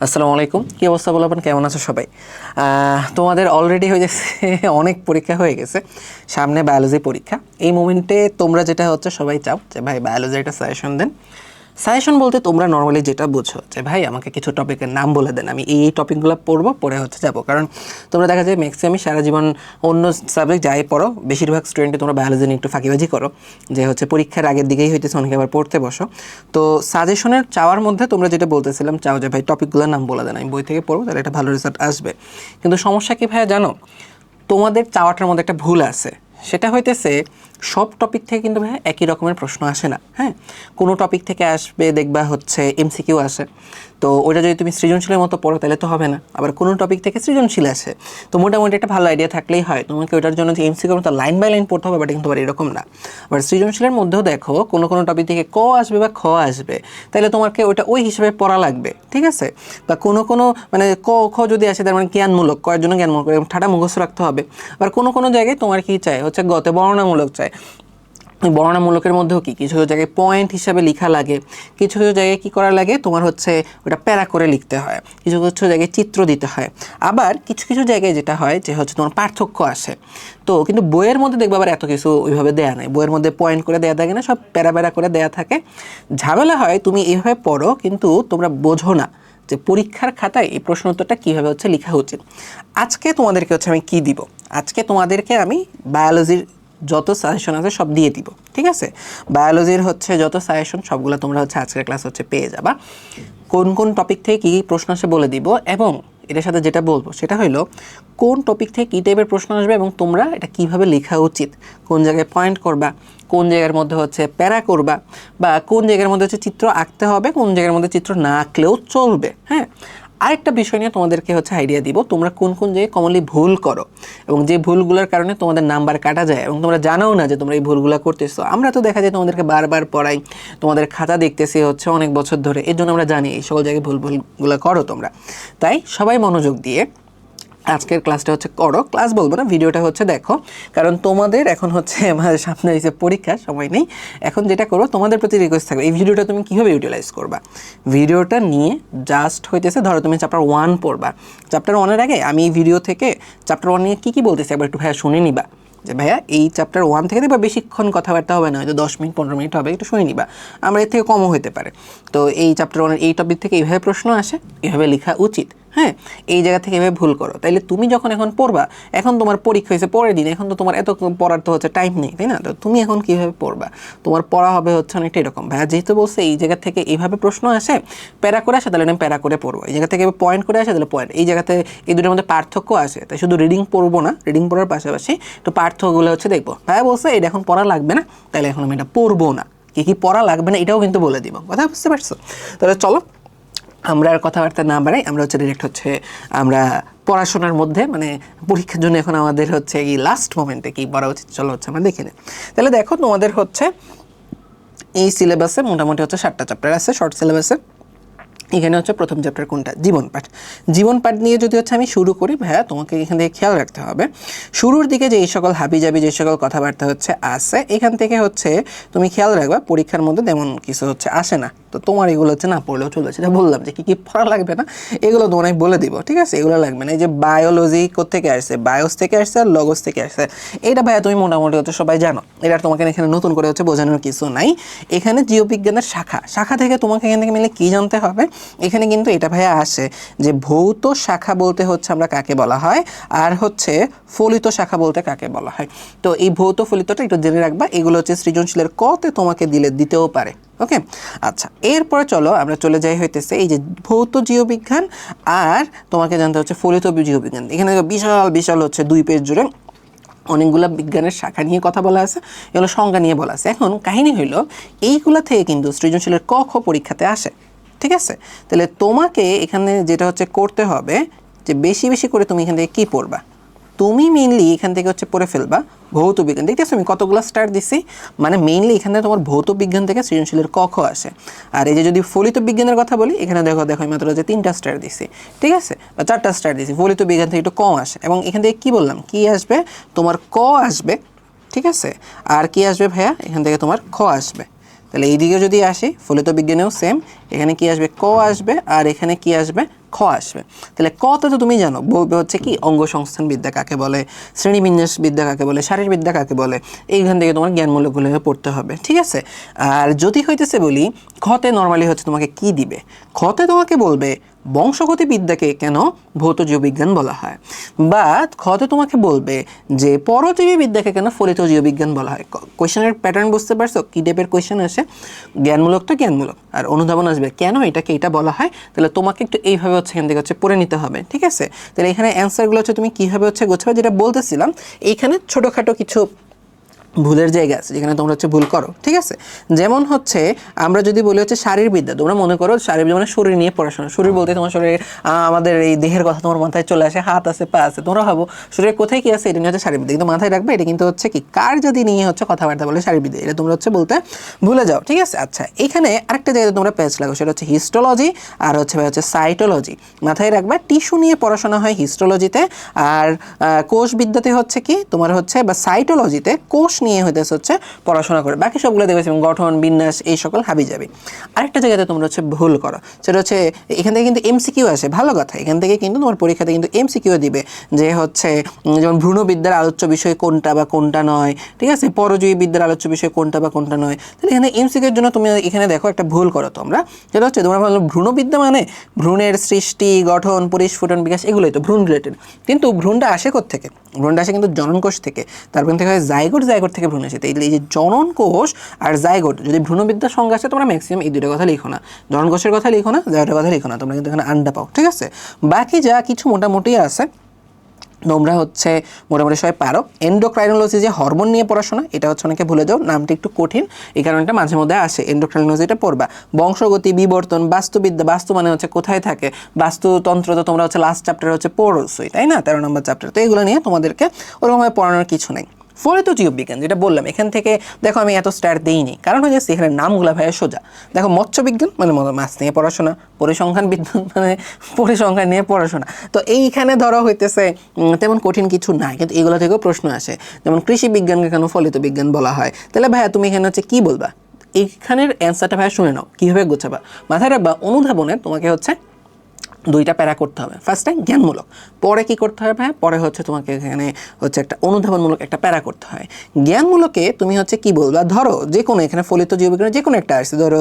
আসসালামু আলাইকুম, কি অবস্থা বলবেন, কেমন আছো সবাই? তোমাদের অলরেডি হয়ে গেছে অনেক পরীক্ষা হয়ে গেছে, সামনে বায়োলজি পরীক্ষা। এই মোমেন্টে তোমরা যেটা হচ্ছে সবাই চাও যে ভাই বায়োলজির একটা সাজেশন দেন। সাজেশন বলতে তোমরা নর্মালি যেটা বুঝো যে ভাই আমাকে কিছু টপিকের নাম বলে দেন, আমি এই টপিকগুলো পড়বো, পড়ে হচ্ছে যাবো। কারণ তোমরা দেখা যায় ম্যাক্সিমামই সারা জীবন অন্য সাবজেক্ট যাই পড়ো, বেশিরভাগ স্টুডেন্টই তোমরা বায়োলজি নিয়ে একটু ফাঁকিবাজি করো, যে হচ্ছে পরীক্ষার আগের দিকেই হইতেছে অনেকে আবার পড়তে বসো। তো সাজেশনের চাওয়ার মধ্যে তোমরা যেটা বলতেছিলাম, চাও যে ভাই টপিকগুলোর নাম বলে দেন, আমি বই থেকে পড়বো, তাহলে একটা ভালো রেজাল্ট আসবে। কিন্তু সমস্যা কী ভাইয়া জানো, তোমাদের চাওয়াটার মধ্যে একটা ভুল আছে। সেটা হইতেছে সব টপিক থেকে কিন্তু ভাই একই রকমের প্রশ্ন আসে না। হ্যাঁ, কোনো টপিক থেকে আসবে দেখবা হচ্ছে এমসিকিউ আসে, তো ওইটা যদি তুমি সৃজনশীলের মতো পড়ো তাহলে তো হবে না। আবার কোনো টপিক থেকে সৃজনশীল আসে, তো মোটামুটি একটা ভালো আইডিয়া থাকলেই হয়, তোমাকে ওইটার জন্য যে এমসিকিউর মতো লাইন বাই লাইন পড়তে হবে, বাট কিন্তু এরকম না। আবার সৃজনশীলের মধ্যেও দেখো কোনো টপিক থেকে ক আসবে বা খ আসবে, তাহলে তোমাকে ওইটা ওই হিসেবে পড়া লাগবে, ঠিক আছে? বা কোনো মানে ক খ যদি আসে তার মানে জ্ঞানমূলক, কয়ের জন্য জ্ঞানমূলক ঠাটা মুখস্থ রাখতে হবে। আবার কোনো জায়গায় তোমার কি চাই হচ্ছে গতে বর্ণনামূলক চাই। বর্ণনামূলকের মধ্যেও কি কিছু কিছু জায়গায় পয়েন্ট হিসাবে লেখা লাগে, কিছু কিছু জায়গায় কী করা লাগে, তোমার হচ্ছে ওটা প্যারা করে লিখতে হয়, কিছু কিছু জায়গায় চিত্র দিতে হয়। আবার কিছু কিছু জায়গায় যেটা হয় যে হচ্ছে তোমার পার্থক্য আসে। তো কিন্তু বইয়ের মধ্যে দেখবে আবার এত কিছু ওইভাবে দেয়া নেই, বইয়ের মধ্যে পয়েন্ট করে দেয়া থাকে না, সব প্যারা করে দেয়া থাকে। ঝামেলা হয় তুমি এইভাবে পড়ো কিন্তু তোমরা বোঝো না যে পরীক্ষার খাতায় এই প্রশ্ন উত্তরটা কীভাবে হচ্ছে লেখা উচিত। আজকে তোমাদেরকে হচ্ছে আমি কী দিব, আজকে তোমাদেরকে আমি বায়োলজির যত সাজেশন আছে সব দিয়ে দিব, ঠিক আছে? বায়োলজির হচ্ছে যত সাজেশন সবগুলো তোমরা হচ্ছে আজকের ক্লাস হচ্ছে পেয়ে যাবা। কোন টপিক থেকে কী প্রশ্ন আসে বলে দিব, এবং এটার সাথে যেটা বলবো সেটা হলো কোন টপিক থেকে কী টাইপের প্রশ্ন আসবে এবং তোমরা এটা কীভাবে লেখা উচিত, কোন জায়গায় পয়েন্ট করবা, কোন জায়গার মধ্যে হচ্ছে প্যারা করবা, বা কোন জায়গার মধ্যে হচ্ছে চিত্র আঁকতে হবে, কোন জায়গার মধ্যে চিত্র না আঁকলেও চলবে। হ্যাঁ, আরেকটা বিষয় নিয়ে তোমাদেরকে হচ্ছে আইডিয়া দিব, তোমরা কোন জায়গায় কমনলি ভুল করো এবং যে ভুলগুলোর কারণে তোমাদের নাম্বার কাটা যায় এবং তোমরা জানাও না যে তোমরা এই ভুলগুলো করতেছো। আমরা তো দেখা যায় তোমাদেরকে বারবার পড়াই, তোমাদের খাতা দেখতেছি হচ্ছে অনেক বছর ধরে, এর জন্য আমরা জানি এই সকল জায়গায় ভুলগুলো করো তোমরা। তাই সবাই মনোযোগ দিয়ে আজকের ক্লাসটা হচ্ছে করো, ক্লাস বলবো না, ভিডিওটা হচ্ছে দেখো, কারণ তোমাদের এখন হচ্ছে আমাদের সামনে এসে পরীক্ষা, সময় নেই। এখন যেটা করো, তোমাদের প্রতি রিকোয়েস্ট থাকবে, এই ভিডিওটা তুমি কীভাবে ইউটিলাইজ করবা। ভিডিওটা নিয়ে জাস্ট হইতেছে ধরো তুমি চ্যাপ্টার 1 পড়বা, চ্যাপ্টার 1-এর আগে আমি এই ভিডিও থেকে চ্যাপ্টার 1 নিয়ে কী বলতেছি একবার একটু ভাইয়া শুনে নিবা, যে ভাইয়া এই চ্যাপ্টার 1 থেকে দেখবা বেশিক্ষণ কথাবার্তা হবে না, হয়তো 10 মিনিট 15 মিনিট হবে, একটু শুনে নিবা, আমরা এর থেকে কমও হতে পারে। তো এই চ্যাপ্টার 1-এর এই টপিক থেকে এইভাবে প্রশ্ন আসে, এভাবে লেখা উচিত। হ্যাঁ, এই জায়গা থেকে এভাবে ভুল করো, তাইলে তুমি যখন এখন পড়বা, এখন তোমার পরীক্ষা হয়েছে পরের দিন, এখন তো তোমার এত পড়ার তো হচ্ছে টাইম নেই, তাই না? তো তুমি এখন কীভাবে পড়বা, তোমার পড়া হবে হচ্ছে অনেকটা এরকম, ভাইয়া যেহেতু বলছে এই জায়গা থেকে এইভাবে প্রশ্ন আসে, প্যারা করে আসে, তাহলে আমি প্যারা করে পড়বো, এই জায়গা থেকে পয়েন্ট করে আসে তাহলে পয়েন্ট, এই জায়গাতে এই দুটোর মধ্যে পার্থক্য আসে, তাই শুধু রিডিং পড়বো না, রিডিং পড়ার পাশাপাশি একটু পার্থক্যগুলো হচ্ছে দেখবো। ভাইয়া বলছে এটা এখন পড়া লাগবে না, তাহলে এখন আমি এটা পড়বো না, কী পড়া লাগবে না এটাও কিন্তু বলে দিব, কথা বুঝতে পারছো? তাহলে চলো আমরা আর কথাবার্তা না বাড়াই, আমরা হচ্ছে ডিরেক্ট হচ্ছে আমরা পড়াশোনার মধ্যে, মানে পরীক্ষার জন্য এখন আমাদের হচ্ছে এই লাস্ট মোমেন্টে কী পড়া উচিত চলো হচ্ছে আমরা দেখে নিই। তাহলে দেখো তোমাদের হচ্ছে এই সিলেবাসে মোটামুটি হচ্ছে 7টা চ্যাপ্টার আছে শর্ট সিলেবাসে। এখানে হচ্ছে প্রথম চ্যাপ্টার কোনটা, জীবন পাঠ। জীবন পাঠ নিয়ে যদি হচ্ছে আমি শুরু করি, ভাইয়া তোমাকে এখান থেকে খেয়াল রাখতে হবে শুরুর দিকে যে এই সকল হাবিজাবি যে সকল কথাবার্তা হচ্ছে আসে, এখান থেকে হচ্ছে তুমি খেয়াল রাখবা পরীক্ষার মধ্যে তেমন কিছু হচ্ছে আসে না, তো তোমার এগুলো হচ্ছে না পড়লেও চলে, সেটা বললাম যে কী পড়া লাগবে না এগুলো তোমার আমি বলে দিব, ঠিক আছে? এগুলো লাগবে না। এই যে বায়োলজি কোত্থেকে আসছে, বায়োস থেকে আসছে আর লগস থেকে আসছে, এটা ভাইয়া তুমি মোটামুটি হচ্ছে সবাই জানো, এটা তোমাকে এখানে নতুন করে হচ্ছে বোঝানোর কিছু নাই। এখানে জীববিজ্ঞানের শাখা থেকে তোমাকে এখান থেকে মিলে কী জানতে হবে, এখানে কিন্তু এটা ভাইয়া আসে যে ভৌত শাখা বলতে হচ্ছে আমরা কাকে বলা হয়, আর হচ্ছে ফলিত শাখা বলতে কাকে বলা হয়। তো এই ভৌত ফলিতটা একটু জেনে রাখবা, এগুলো হচ্ছে সৃজনশীলের কতে তোমাকে দিতেও পারে। ওকে, আচ্ছা, এরপরে চলো আমরা চলে যাই হইতেছে এই যে ভৌত জীববিজ্ঞান, আর তোমাকে জানতে হচ্ছে ফলিত জীববিজ্ঞান। এখানে বিশাল হচ্ছে 2 পেজ জুড়ে অনেকগুলো বিজ্ঞানের শাখা নিয়ে কথা বলা আছে, এগুলো সংজ্ঞা নিয়ে বলা আছে। এখন কাহিনী হইলো এইগুলা থেকে কিন্তু সৃজনশীলের ক খ পরীক্ষাতে আসে, ঠিক আছে? তাহলে তোমাকে এখানে যেটা হচ্ছে করতে হবে যে বেশি করে তুমি এখান থেকে কী পড়বা, তুমি মেইনলি এখান থেকে হচ্ছে পড়ে ফেলবা ভৌত বিজ্ঞান। দেখতেছো আমি কতগুলো স্টার দিছি, মানে মেইনলি এখানে তোমার ভৌত বিজ্ঞান থেকে সৃজনশীলের ক খ আসে। আর এই যে যদি ফলিত বিজ্ঞানের কথা বলি, এখানে দেখো আমি মাত্র যে 3টা স্টার দিছি, ঠিক আছে, বা 4টা স্টার দিছি, ফলিত বিজ্ঞান থেকে একটু কম আসে। এবং এখান থেকে কী বললাম, কী আসবে, তোমার ক আসবে, ঠিক আছে, আর কি আসবে ভাইয়া, এখান থেকে তোমার খ আসবে। তাহলে এইদিকে যদি আসি ফলিত বিজ্ঞানেও সেম, এখানে কি আসবে, ক আসবে, আর এখানে কি আসবে, খ আসবে। তাহলে কতে তো তুমি জানো, বলবে হচ্ছে কি অঙ্গসংস্থান বিদ্যা কাকে বলে, শ্রেণীবিন্যাস বিদ্যা কাকে বলে, শারীরবিদ্যা কাকে বলে, এইখান থেকে তোমার জ্ঞানমূলকগুলো পড়তে হবে, ঠিক আছে। আর যদি হইতেছে বলি খতে নর্মালি হচ্ছে তোমাকে কি দিবে, খতে তোমাকে বলবে বংশগতি বিদ্যাকে কেন ভৌত জীববিজ্ঞান বলা হয়, বা খতে তোমাকে বলবে যে পরজীবী বিদ্যাকে কেন ফলিত জীববিজ্ঞান বলা হয়। কোয়েশ্চেনের প্যাটার্ন বুঝতে পারছো, কী টাইপের কোয়েশ্চেন আসে? জ্ঞানমূলক তো জ্ঞানমূলক, আর অনুধাবন আসবে কেন এটাকে এটা বলা হয়। তাহলে তোমাকে একটু এইভাবে হচ্ছে এখান থেকে হচ্ছে পড়ে নিতে হবে, ঠিক আছে। তাহলে এখানে অ্যান্সারগুলো হচ্ছে তুমি কীভাবে হচ্ছে গোছাবে, যেটা বলতেছিলাম এইখানে ছোটোখাটো কিছু ভুলের জায়গা আছে যেখানে তোমরা হচ্ছে ভুল করো, ঠিক আছে। যেমন হচ্ছে আমরা যদি বলি হচ্ছে শারীরবিদ্যা, তোমরা মনে করো শারীরবিদ্যা মানে শরীর নিয়ে পড়াশোনা, শরীর বলতে তোমার শরীরের আমাদের এই দেহের কথা তোমার মাথায় চলে আসে, হাত আছে পা আছে, তোমরা ভাবো শরীরের কোথায় কি আছে, এটা নিয়ে হচ্ছে শারীরবিদ্যা, কিন্তু মাথায় রাখবে এটা কিন্তু হচ্ছে কি কার যদি নিয়ে হচ্ছে কথাবার্তা বলে শারীরবিদ্যা, এটা তোমরা হচ্ছে বলতে ভুলে যাও, ঠিক আছে। আচ্ছা এখানে আরেকটা জায়গায় তোমরা প্যাচ লাগো, সেটা হচ্ছে হিস্টোলজি আর হচ্ছে সাইটোলজি। মাথায় রাখবে টিস্যু নিয়ে পড়াশোনা হয় হিস্টোলজিতে, আর কোষবিদ্যাতে হচ্ছে কি তোমার হচ্ছে বা সাইটোলজিতে কোষ নিয়ে হইতেছে হচ্ছে পড়াশোনা করে, বাকি সবগুলো দেখবে গঠন বিন্যাস এই সকল হাবি যাবে। আরেকটা জায়গাতে তোমরা হচ্ছে ভুল করো, সেটা হচ্ছে এখান থেকে কিন্তু এমসিকিউ আসে, ভালো কথা, এখান থেকে কিন্তু তোমার পরীক্ষাতে কিন্তু এমসিকিউ দিবে যে হচ্ছে যেমন ভ্রূণবিদ্যার আলোচ্য বিষয় কোনটা বা কোনটা নয়, ঠিক আছে, পরজীবী বিদ্যার আলোচ্য বিষয় কোনটা বা কোনটা নয়। তাহলে এখানে এমসিকিউর জন্য তুমি এখানে দেখো একটা ভুল করো তোমরা, সেটা হচ্ছে তোমরা ভাবলো ভ্রূণবিদ্যা মানে ভ্রূণের সৃষ্টি গঠন পরিস্ফুটন বিকাশ এগুলোই তো ভ্রূণ রিলেটেড, কিন্তু ভ্রূণটা আসে কোত্থেকে? ভ্রূণটা আসে কিন্তু জননকোষ থেকে, তারপর থেকে হয় জাইগোট, জাইগোট থেকে ভ্রূণ আসে। এই যে জনন কোষ আর জাইগোট, যদি ভ্রূণবিদ্যার সংজ্ঞা আসে তোমরা ম্যাক্সিমাম এই দুটো কথা লিখো না, জনন কোষের কথা লিখো না, জাইগোটের কথা লিখো না, তোমরা কিন্তু এখানে আন্ডা পাও, ঠিক আছে। বাকি যা কিছু মোটামুটি আছে তোমরা হচ্ছে মোটামুটি সবাই পারো। এন্ডোক্রাইনোলজি যে হরমোন নিয়ে পড়াশোনা, এটা হচ্ছে অনেকে ভুলে যাও, নামটা একটু কঠিন এই কারণটা মাঝে মধ্যে আসে, এন্ডোক্রাইনোলজিটা পড়বা। বংশগতি বিবর্তন বাস্তুবিদ্যা, বাস্তু মানে হচ্ছে কোথায় থাকে, বাস্তুতন্ত্র তো তোমরা হচ্ছে লাস্ট চ্যাপ্টার হচ্ছে পড়ছোই, তাই না, 13 নম্বর চ্যাপ্টার, তো এগুলো নিয়ে তোমাদেরকে ওরকমভাবে পড়ানোর কিছু নেই। ফলিত জীববিজ্ঞান যেটা বললাম, এখান থেকে দেখো আমি এত স্টার দিইনি, কারণ হয়ে যাচ্ছে এখানে নামগুলো ভাইয়া সোজা। দেখো মৎস্যবিজ্ঞান মানে মাছ নিয়ে পড়াশোনা, পরিসংখ্যান বিজ্ঞান মানে পরিসংখ্যান নিয়ে পড়াশোনা, তো এইখানে ধরো হইতেছে তেমন কঠিন কিছু নাই, কিন্তু এগুলো থেকেও প্রশ্ন আসে। যেমন কৃষি বিজ্ঞানকে কেন ফলিত বিজ্ঞান বলা হয়, তাহলে ভাইয়া তুমি এখানে হচ্ছে কী বলবা, এইখানের অ্যান্সারটা ভাইয়া শুনে নাও কীভাবে গোছাবা। মাথায় রাখবা অনুধাবনে তোমাকে হচ্ছে দুইটা প্যারা করতে হবে, ফার্স্টে জ্ঞানমূলক, পরে কি করতে হবে, পরে হচ্ছে তোমাকে এখানে হচ্ছে একটা অনুধাবনমূলক একটা প্যারা করতে হয়। জ্ঞানমূলকে তুমি হচ্ছে কি বলবা, ধরো যে কোনো এখানে ফলিত জীববিজ্ঞান যে কোনো একটা আসছে, ধরো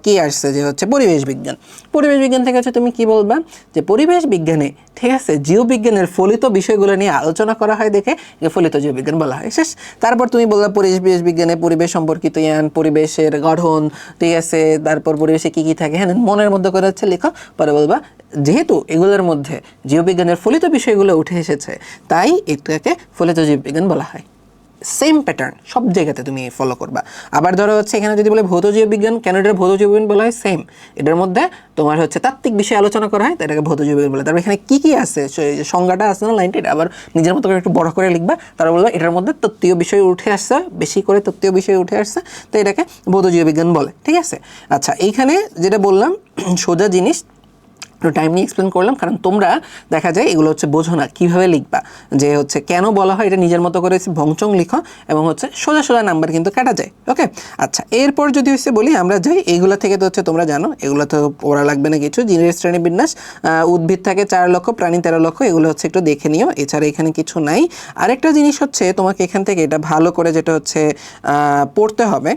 কি আসছে যে হচ্ছে পরিবেশ বিজ্ঞান, পরিবেশ বিজ্ঞান থেকে হচ্ছে তুমি কি বলবা যে পরিবেশ বিজ্ঞানে, ঠিক আছে, জীববিজ্ঞানের ফলিত বিষয়গুলো নিয়ে আলোচনা করা হয় দেখে ফলিত জীববিজ্ঞান বলা হয়, শেষ। তারপর তুমি বলবা পরিবেশ বিজ্ঞানে পরিবেশ সম্পর্কিত জ্ঞান, পরিবেশের গঠন, ঠিক আছে, তারপর পরিবেশে কী কী থাকে, হ্যাঁ মনের মধ্যে করে হচ্ছে লেখো, পরে বলবা যেহেতু এগুলোর মধ্যে জীববিজ্ঞানের ফলিত বিষয়গুলো উঠে এসেছে তাই এটাকে ফলিত জীববিজ্ঞান বলা হয়। সেম প্যাটার্ন সব জায়গাতে তুমি ফলো করবা। আবার ধরো হচ্ছে এখানে যদি বলে ভৌত জীববিজ্ঞান, কেন এটার ভৌত জীববিজ্ঞান বলা হয়, সেম এটার মধ্যে তোমার হচ্ছে তাত্ত্বিক বিষয়ে আলোচনা করা হয় তাই এটাকে ভৌত জীববিজ্ঞান বলে। তারপর এখানে কী কী আছে সংজ্ঞাটা আছে না লাইনটা, আবার নিজের মতো করে একটু বড় করে লিখবা, তারা বলবা এটার মধ্যে তত্ত্বীয় বিষয় উঠে আসছে, বেশি করে তত্ত্বীয় বিষয় উঠে আসছে, তো এটাকে ভৌত জীববিজ্ঞান বলে, ঠিক আছে। আচ্ছা এইখানে যেটা বললাম সোজা জিনিস, টাইম নিয়ে এক্সপ্লেন করলাম, কারণ তোমরা দেখা যায় এগুলো হচ্ছে বোঝো না কীভাবে লিখবা, যে হচ্ছে কেন বলা হয় এটা নিজের মতো করে ভংচং লিখো, এবং হচ্ছে সোজা সোজা নাম্বার কিন্তু কাটা যায়, ওকে। আচ্ছা এরপর যদি হচ্ছে বলি আমরা যাই এইগুলো থেকে, তো হচ্ছে তোমরা জানো এগুলো তো পড়া লাগবে না কিছু, জীবের শ্রেণীবিন্যাস, উদ্ভিদ থাকে 4 লক্ষ, প্রাণী 13 লক্ষ, এগুলো হচ্ছে একটু দেখে নিও, এছাড়া এখানে কিছু নাই। আরেকটা জিনিস হচ্ছে তোমাকে এখান থেকে এটা ভালো করে যেটা হচ্ছে পড়তে হবে,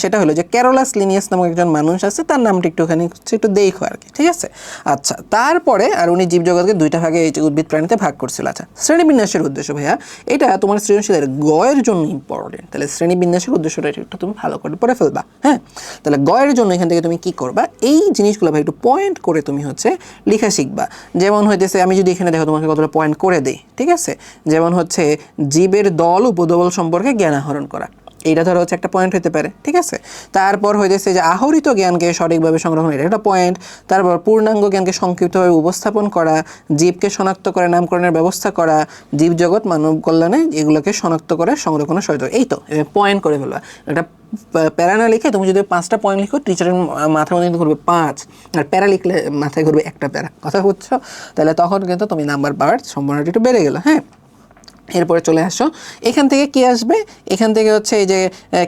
সেটা হলো যে ক্যারোলাস লিনিয়াস নামক একজন মানুষ আছে, তার নামটা একটুখানি হচ্ছে একটু দেখো আর কি, ঠিক আছে। আচ্ছা তারপরে আর উনি জীবজগৎকে দুইটা ভাগে এই উদ্ভিদ প্রাণীতে ভাগ করছিল। আচ্ছা শ্রেণীবিন্যাসের উদ্দেশ্য ভাইয়া এটা তোমার সৃজনশীলের গয়ের জন্য ইম্পর্টেন্ট, তাহলে শ্রেণীবিন্যাসের উদ্দেশ্যটা একটু তুমি ভালো করে পড়ে ফেলবা, হ্যাঁ। তাহলে গয়ের জন্য এখান থেকে তুমি কি করবা, এই জিনিসগুলো ভাই একটু পয়েন্ট করে তুমি হচ্ছে লেখা শিখবা। যেমন হইতেছে আমি যদি এখানে দেখো তোমাকে কতটা পয়েন্ট করে দিই, ঠিক আছে, যেমন হচ্ছে জীবের দল উপদল সম্পর্কে জ্ঞান আহরণ করা, এইটা ধরো হচ্ছে একটা পয়েন্ট হতে পারে, ঠিক আছে। তারপর হইতেছে যে আহরিত জ্ঞানকে সঠিকভাবে সংরক্ষণ, এটা একটা পয়েন্ট। তারপর পূর্ণাঙ্গ জ্ঞানকে সংক্ষিপ্তভাবে উপস্থাপন করা, জীবকে শনাক্ত করে নামকরণের ব্যবস্থা করা, জীবজগৎ মানব কল্যাণে এগুলোকে শনাক্ত করে সংরক্ষণের সহায়তা, এই তো পয়েন্ট করে ফেলবা। একটা প্যারা না লিখে তুমি যদি 5টা পয়েন্ট লিখো, টিচারের মাথার মধ্যে কিন্তু করবে 5, আর প্যারা লিখলে মাথায় করবে একটা প্যারা, কথা বুঝছো, তাহলে তখন কিন্তু তুমি নাম্বার পাওয়ার সম্ভাবনাটা একটু বেড়ে গেলো, হ্যাঁ। এরপরে চলে আসো, এখান থেকে কি আসবে, এখান থেকে হচ্ছে এই যে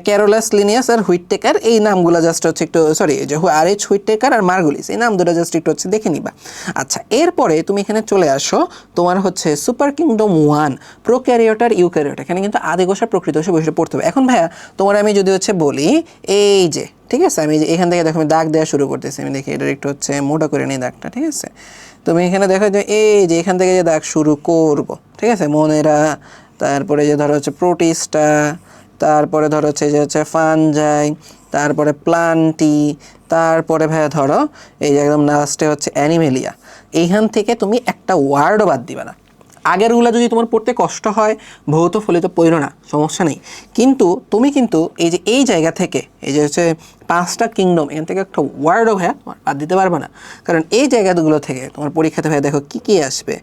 ক্যারোলাস লিনিয়াস আর হুইটটেকার, এই নামগুলো জাস্ট হচ্ছে একটু সরি এই যে RH হুইটটেকার আর মার্গুলিস, এই নাম দুটো জাস্ট একটু হচ্ছে দেখে নিবা। আচ্ছা, এরপরে তুমি এখানে চলে আসো, তোমার হচ্ছে সুপার কিংডম 1 প্রোক্যারিওট আর ইউক্যারিওট, এখানে কিন্তু আদিকোষ আর প্রকৃতোষ বৈশিষ্ট্য পড়তে হবে। এখন ভাইয়া তোমার আমি যদি হচ্ছে বলি এই যে ঠিক আছে, আমি যে এখান থেকে দেখো আমি দাগ দেওয়া শুরু করতেছি, আমি দেখি এটা একটু হচ্ছে মোটা করে নিই দাগটা, ঠিক আছে। তুমি এখানে দেখো যে এই যে এখান থেকে যে দাগ শুরু করব, ঠিক আছে, মনেরা, তারপরে যে ধরো হচ্ছে প্রোটিস্টা, তারপরে ধরো হচ্ছে যে হচ্ছে ফানজাই, তারপরে প্লান্টি, তারপরে ভাইয়া ধরো এই যে একদম লাস্টে হচ্ছে অ্যানিমেলিয়া। এইখান থেকে তুমি একটা ওয়ার্ডও বাদ দিবে না। আগেরগুলো যদি তোমার পড়তে কষ্ট হয় ভৌত ফলিত পড়ো না, সমস্যা নেই, কিন্তু তুমি কিন্তু এই যে এই জায়গা থেকে এই যে হচ্ছে 5টা কিংডম, এখান থেকে একটা ওয়ার্ডও ভাইয়া তোমার বাদ দিতে পারবে না। কারণ এই জায়গাগুলো থেকে তোমার পরীক্ষাতে ভাইয়া দেখো কী কী আসবে,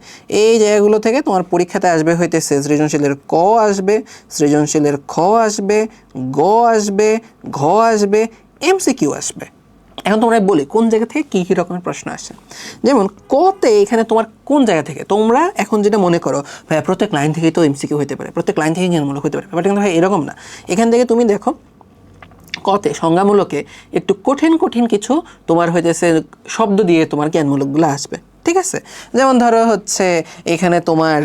এই জায়গাগুলো থেকে তোমার পরীক্ষাতে আসবে হইতেছে সৃজনশীলের ক আসবে, সৃজনশীলের খ আসবে, গ আসবে, ঘ আসবে, MCQ আসবে। এখন তোমরা বলি কোন জায়গা থেকে কী কী রকমের প্রশ্ন আসে। যেমন কতে এখানে তোমার কোন জায়গা থেকে তোমরা এখন যেটা মনে করো ভাইয়া প্রত্যেক লাইন থেকেই তো MCQ হতে পারে, প্রত্যেক লাইন থেকে জ্ঞানমূলক হতে পারে, ব্যাপারটা কিন্তু ভাই এরকম না। এখান থেকে তুমি দেখো কতে সংজ্ঞামূলকে একটু কঠিন কঠিন কিছু তোমার হইতেছে শব্দ দিয়ে তোমার জ্ঞানমূলকগুলো আসবে, ঠিক আছে। যেমন ধরো হচ্ছে এখানে তোমার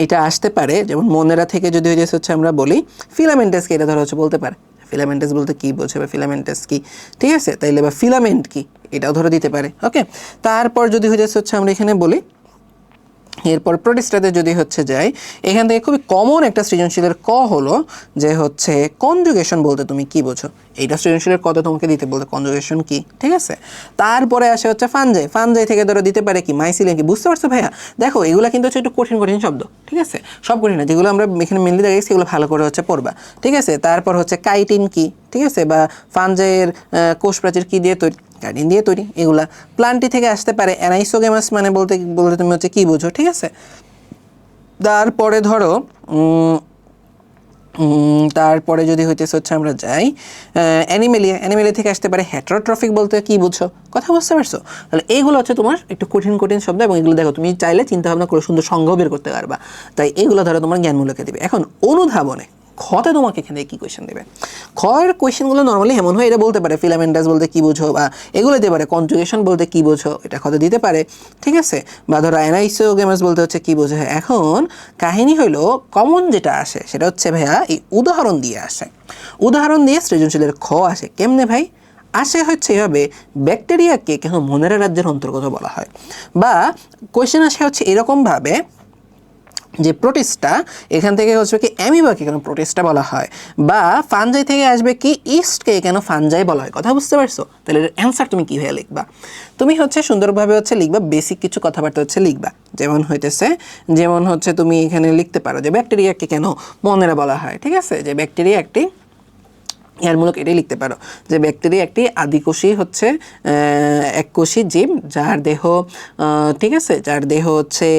এটা আসতে পারে, যেমন মনেরা থেকে যদি হচ্ছে আমরা বলি ফিলামেন্টাসকে, এটা ধরো হচ্ছে বলতে পারে ফিলামেন্টাস বলতে কী বোঝে বা ফিলামেন্টাস কি, ঠিক আছে, তাইলে বা ফিলামেন্ট কি এটাও ধরে দিতে পারে। ওকে, তারপর যদি হচ্ছে আমরা এখানে বলি, এরপর প্রোটিস্টাতে যদি হচ্ছে যাই, এখান থেকে খুবই কমন একটা সৃজনশীলের ক হলো যে হচ্ছে কনজুগেশন বলতে তুমি কি বোঝো, এইটা সৃজনশীলের কত তোমাকে দিতে বলতে কনজুগেশন কি, ঠিক আছে। তারপরে আসে হচ্ছে ফানজাই, ফানজাই থেকে ধরো দিতে পারে কি মাইসিলিয়াম কি, বুঝতে পারছো ভাইয়া। দেখো এগুলো কিন্তু হচ্ছে একটু কঠিন কঠিন শব্দ, ঠিক আছে, সব কঠিন না, যেগুলো আমরা এখানে মেনলি দেখেছি সেগুলো ভালো করে হচ্ছে পড়বা, ঠিক আছে। তারপর হচ্ছে কাইটিন কি, ঠিক আছে, বা ফানজাইয়ের কোষ প্রাচীর কি দিয়ে তৈরি, কাইটিন দিয়ে তৈরি, এগুলা। প্লান্টি থেকে আসতে পারে অ্যানাইসোগেমাস, মানে বলতে বলতে তুমি হচ্ছে কী বোঝো, ঠিক আছে। তারপরে ধরো তারপরে যদি হচ্ছে আমরা যাই অ্যানিমেলিয়া, অ্যানিমেলিয়া থেকে আসতে পারে হেটারোট্রফিক বলতে কী বুঝছো, কথা বুঝতে পারছো। তাহলে এইগুলো হচ্ছে তোমার একটু কঠিন কঠিন শব্দ, এবং এগুলো দেখো তুমি চাইলে চিন্তা ভাবনা করে সুন্দর সংজ্ঞা বের করতে পারবা, তাই এইগুলো ধরো তোমার জ্ঞানমূলকে দেবে। এখন অনুধাবনে খতে তোমাকে এখানে কী কোয়েশ্চেন দেবে, খয়ের কোয়েশ্চেনগুলো নর্মালি এমন হয়, এটা বলতে পারে ফিলামেন্টাস বলতে কী বোঝো, বা এগুলো দিতে পারে কনজুগেশন বলতে কী বোঝো, এটা খতে দিতে পারে, ঠিক আছে, বা ধরো অ্যানাইসোগেমাস বলতে হচ্ছে কী বোঝো। এখন কাহিনী হলো কমন যেটা আসে সেটা হচ্ছে ভাইয়া এই উদাহরণ দিয়ে আসে, উদাহরণ দিয়ে সৃজনশীলের খ আসে। কেমনে ভাই আসে, হচ্ছে এভাবে ব্যাকটেরিয়াকে কেন মনেরা রাজ্যের অন্তর্গত বলা হয়, বা কোয়েশ্চেন আসে হচ্ছে এরকমভাবে যে প্রোটিস্টা, এখান থেকে হচ্ছে কি অ্যামিবাকে কেন প্রোটিস্টা বলা হয়, বা ফানজাই থেকে আসবে কি ইস্টকে কেন ফানজাই বলা হয়, কথা বুঝতে পারছো। তাহলে এর অ্যান্সার তুমি কীভাবে লিখবা, তুমি হচ্ছে সুন্দরভাবে হচ্ছে লিখবা, বেসিক কিছু কথাবার্তা হচ্ছে লিখবা। যেমন হচ্ছে তুমি এখানে লিখতে পারো যে ব্যাকটেরিয়াকে কেন মনেরা বলা হয়, ঠিক আছে, যে ব্যাকটেরিয়া একটি জ্ঞানমূলক এটাই লিখতে পারো যে ব্যাকটেরিয়া একটি আদিকোষী হচ্ছে এককোষী জীব, যার দেহ ঠিক আছে, যার দেহ হচ্ছে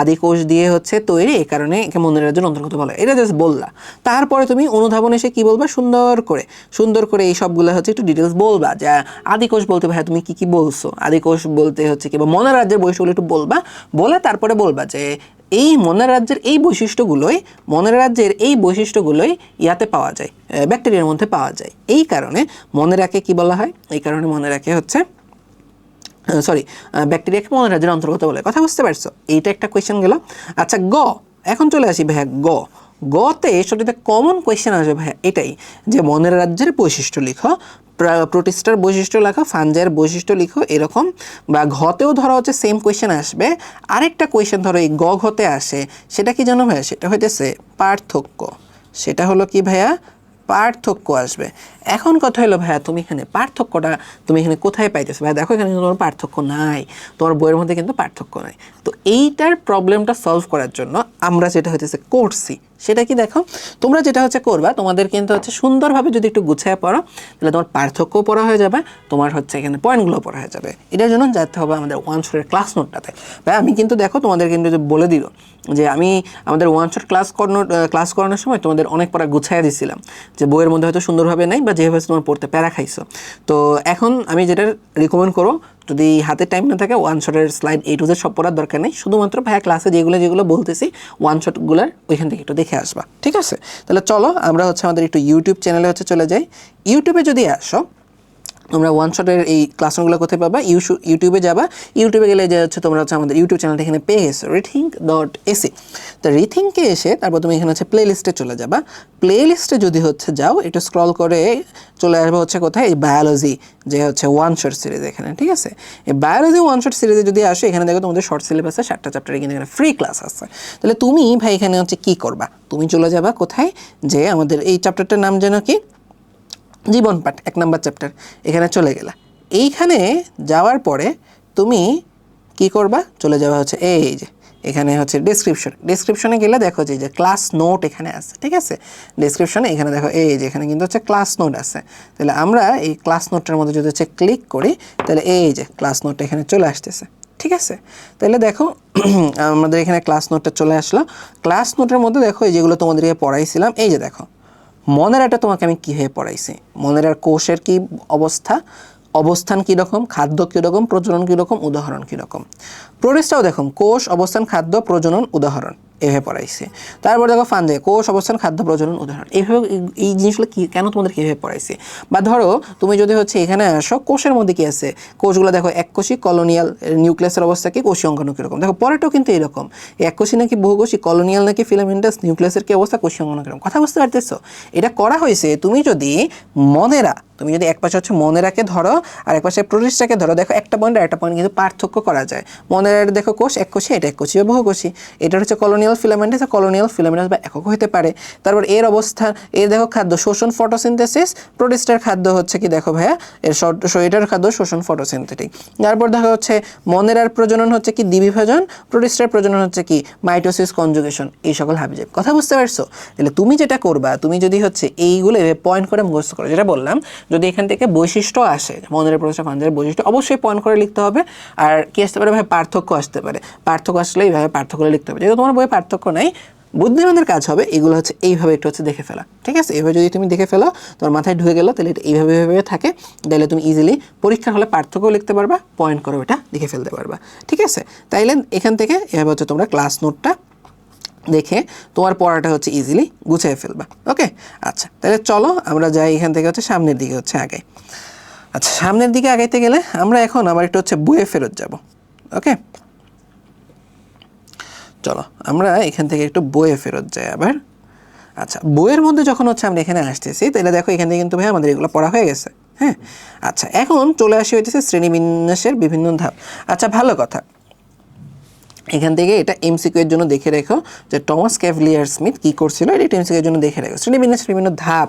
আদিকোষ দিয়ে হচ্ছে তৈরি, এই কারণে একে মনের রাজ্যের অন্তর্গত বলা হয়। এটা জাস্ট বললা, তারপরে তুমি অনুধাবন এসে কী বলবা, সুন্দর করে এই সবগুলো হচ্ছে একটু ডিটেলস বলবা, যে আদিকোষ বলতে ভাই তুমি কী কী বলছো, আদিকোষ বলতে হচ্ছে কি, বা মনের রাজ্যের বৈশিষ্ট্যগুলো একটু বলবা, বলে তারপরে বলবা যে এই মনের রাজ্যের এই বৈশিষ্ট্যগুলোই ইয়াতে পাওয়া যায়, ব্যাকটেরিয়ার মধ্যে পাওয়া যায়, এই কারণে মনেরাকে কি বলা হয়, এই কারণে মনেরাকে হচ্ছে ব্যাকটেরিয়াকে মনের রাজ্যের অন্তর্গত বলে, কথা বুঝতে পারছো। এইটা একটা কোয়েশ্চেন গেল। আচ্ছা এখন চলে আসি ভাইয়া গতে সঠিক কমন কোয়েশ্চেন আসবে ভাইয়া এটাই, যে মনের রাজ্যের বৈশিষ্ট্য লিখো, প্রোটিস্টার বৈশিষ্ট্য লেখো, ফানজাইয়ের বৈশিষ্ট্য লিখো, এরকম। বা ঘতেও ধরো হচ্ছে সেম কোয়েশ্চেন আসবে। আরেকটা কোয়েশ্চেন ধরো এই ঘতে আসে, সেটা কি জানো ভাইয়া, সেটা হইতেছে পার্থক্য, সেটা হলো কি ভাইয়া পার্থক্য আসবে। এখন কথা হলো ভাইয়া তুমি এখানে পার্থক্যটা তুমি এখানে কোথায় পাইতেছো ভাইয়া, দেখো এখানে কিন্তু তোমার পার্থক্য নাই, তোমার বইয়ের মধ্যে কিন্তু পার্থক্য নাই। তো এইটার প্রবলেমটা সলভ করার জন্য আমরা যেটা হইতেছে করছি সেটা কি দেখো, তোমরা যেটা হচ্ছে করবা, তোমাদের কিন্তু হচ্ছে সুন্দরভাবে যদি একটু গুছিয়ে পড়ো, তাহলে তোমার পার্থক্যও পড়া হয়ে যাবে, তোমার হচ্ছে এখানে পয়েন্টগুলো পড়া হয়ে যাবে। এটার জন্য যেতে হবে আমাদের ওয়ান শটের ক্লাস নোটটাতে। ভাই আমি কিন্তু দেখো তোমাদের কিন্তু বলে দিল যে আমি আমাদের ওয়ান শট ক্লাস করানোর সময় তোমাদের অনেক পড়া গুছিয়ে দিছিলাম, যে বইয়ের মধ্যে হয়তো সুন্দরভাবে নাই, বা যেভাবে তোমার পড়তে প্যারা খাইছো। তো এখন আমি যেটা রিকমেন্ড করো, যদি হাতে টাইম না থাকে ওয়ান শটের স্লাইড A to Z সব পড়ার দরকার নেই, শুধুমাত্র ভাইয়া ক্লাসে যেগুলো বলতেছি ওয়ান শটগুলোর ওইখান থেকে একটু দেখে আসবা, ঠিক আছে? তাহলে চলো আমরা হচ্ছে আমাদের একটু ইউটিউব চ্যানেলে হচ্ছে চলে যাই। ইউটিউবে যদি আসো তোমরা ওয়ান শটের এই ক্লাসরুমগুলো কোথায় পাবা? ইউটিউবে যাবা, ইউটিউবে গেলে যে হচ্ছে তোমরা হচ্ছে আমাদের ইউটিউব চ্যানেলটা এখানে পেয়ে গেছো rethink.ac। তো রিথিঙ্কে এসে তারপর তুমি এখানে হচ্ছে প্লে লিস্টে চলে যাবা। প্লে লিস্টে যদি হচ্ছে যাও একটু স্ক্রল করে চলে আসবে হচ্ছে কোথায়, এই বায়োলজি যে হচ্ছে ওয়ান শট সিরিজ এখানে, ঠিক আছে? এই বায়োলজি ওয়ান শট সিরিজে যদি আসো এখানে দেখো তোমাদের শর্ট সিলেবাস আছে 7টা চ্যাপ্টারে, কিন্তু এখানে ফ্রি ক্লাস আছে। তাহলে তুমি ভাই এখানে হচ্ছে কী করবা, তুমি চলে যাবা কোথায়, যে আমাদের এই চ্যাপ্টারটার নাম যেন কি, জীবন পাঠ 1 নম্বর চ্যাপ্টার, এখানে চলে গেলা। এইখানে যাওয়ার পরে তুমি কি করবা, চলে যাওয়া হচ্ছে এই যে এখানে হচ্ছে ডেসক্রিপশনে গেলে দেখো যে ক্লাস নোট এখানে আছে, ঠিক আছে? ডেসক্রিপশনে এখানে দেখো এই যে এখানে কিন্তু হচ্ছে ক্লাস নোট আছে। তাহলে আমরা এই ক্লাস নোটটার মধ্যে যদি হচ্ছে ক্লিক করি তাহলে এই যে ক্লাস নোটটা এখানে চলে আসতেছে, ঠিক আছে? তাহলে দেখো আমাদের এখানে ক্লাস নোটটা চলে আসলো। ক্লাস নোটের মধ্যে দেখো এই যেগুলো তোমাদেরকে পড়াইছিলাম, এই যে দেখো মনেরাটা তোমাকে আমি কীভাবে পড়াইছি, মনেরার কোষের কি অবস্থান কীরকম, খাদ্য কীরকম, প্রজনন কীরকম, উদাহরণ কীরকম। প্রোটিস্টাও দেখো কোষ, অবস্থান, খাদ্য, প্রজনন, উদাহরণ এভাবে পড়াইছে। তারপর দেখো ফান্দে কোষ, অবস্থান, খাদ্য, প্রজনন, উদাহরণ। এইভাবে এই জিনিসগুলো কেন তোমাদের কীভাবে পড়াইছে? বা ধরো তুমি যদি হচ্ছে এখানে আসো, কোষের মধ্যে কী আছে, কোষগুলো দেখো এককোষী, কলোনিয়াল, নিউক্লিয়াসের অবস্থা কি, কোষীয় অঙ্গাণু কীরকম। দেখো পরেরটাও কিন্তু এরকম, এককোষী নাকি বহুকোষী, কলোনিয়াল নাকি ফিলামেন্টাস, নিউক্লিয়াসের কী অবস্থা, কোষীয় অঙ্গাণু কীরকম। কথা বুঝতে পারতেছো? এটা করা হয়েছে তুমি যদি এক পাশে হচ্ছে মনেরাকে ধরো আর এক পাশে প্রোটিস্টাকে ধরো, দেখো একটা পয়েন্ট আর একটা পয়েন্ট কিন্তু পার্থক্য করা যায়। মনেরার দেখো কোষ এককোষী, এটা এককোষী বা বহুকোষী, এটা হচ্ছে কলোনিয়াল ফিলামেন্টাস বা একক হতে পারে। তারপর এর অবস্থান, এর দেখো খাদ্য শোষণ ফটোসিনথেসিস, প্রোটিস্টার খাদ্য হচ্ছে কি দেখো ভাইয়া এটার খাদ্য শোষণ ফটোসিনথেটিক। তারপর দেখো হচ্ছে মনেরার প্রজনন হচ্ছে কি দ্বিবিভাজন, প্রোটিস্টার প্রজনন হচ্ছে কি মাইটোসিস কনজুগেশন, এই সকল হাবিজাবি। কথা বুঝতে পারছো? তাহলে তুমি যেটা করবা, তুমি যদি হচ্ছে এইগুলো পয়েন্ট করে মুখস্থ করো, যেটা বললাম যদি এখান থেকে বৈশিষ্ট্য আসে, মনের প্রশ্ন ফান্ডের বৈশিষ্ট্য অবশ্যই পয়েন্ট করে লিখতে হবে। আর কি আসতে পারে ভাই, পার্থক্য আসতে পারে, পার্থক্য আসলে এইভাবে পার্থক্য করে লিখতে হবে। যেহেতু তোমার বইয়ে পার্থক্য নাই, বুদ্ধিমানের কাজ হবে এগুলো হচ্ছে এইভাবে একটু হচ্ছে দেখে ফেলা, ঠিক আছে? এইভাবে যদি তুমি দেখে ফেলো, তোমার মাথায় ঢুকে গেলো, তাহলে এটা এইভাবে থাকে, তাহলে তুমি ইজিলি পরীক্ষার হলে পার্থক্য লিখতে পারবা, পয়েন্ট করে ওটা লিখে ফেলতে পারবা, ঠিক আছে? তাইলে এখান থেকে এভাবে হচ্ছে তোমরা ক্লাস নোটটা দেখে তোমার পড়াটা হচ্ছে ইজিলি গুছিয়ে ফেলবা। ওকে, আচ্ছা তাহলে চলো আমরা যাই এখান থেকে হচ্ছে সামনের দিকে হচ্ছে আগে। আচ্ছা সামনের দিকে আগাইতে গেলে আমরা এখন আবার একটু হচ্ছে বইয়ে ফেরত যাব। ওকে, চলো আমরা এখান থেকে একটু বইয়ে ফেরত যাই আবার। আচ্ছা বইয়ের মধ্যে যখন হচ্ছে আমরা এখানে আসতেছি, তাহলে দেখো এখান থেকে কিন্তু ভাই আমাদের এগুলো পড়া হয়ে গেছে। হ্যাঁ, আচ্ছা এখন চলে আসি হইতেছে শ্রেণীবিন্যাসের বিভিন্ন ধাপ। আচ্ছা ভালো কথা, এখান থেকে এটা এমসিকিউ এর জন্য দেখে রেখো যে টমাস ক্যাভলিয়ার স্মিথ কী করছিল, এটা এমসিকিউ এর জন্য দেখে রেখো। শ্রেণীবিন্যাসের বিভিন্ন ধাপ,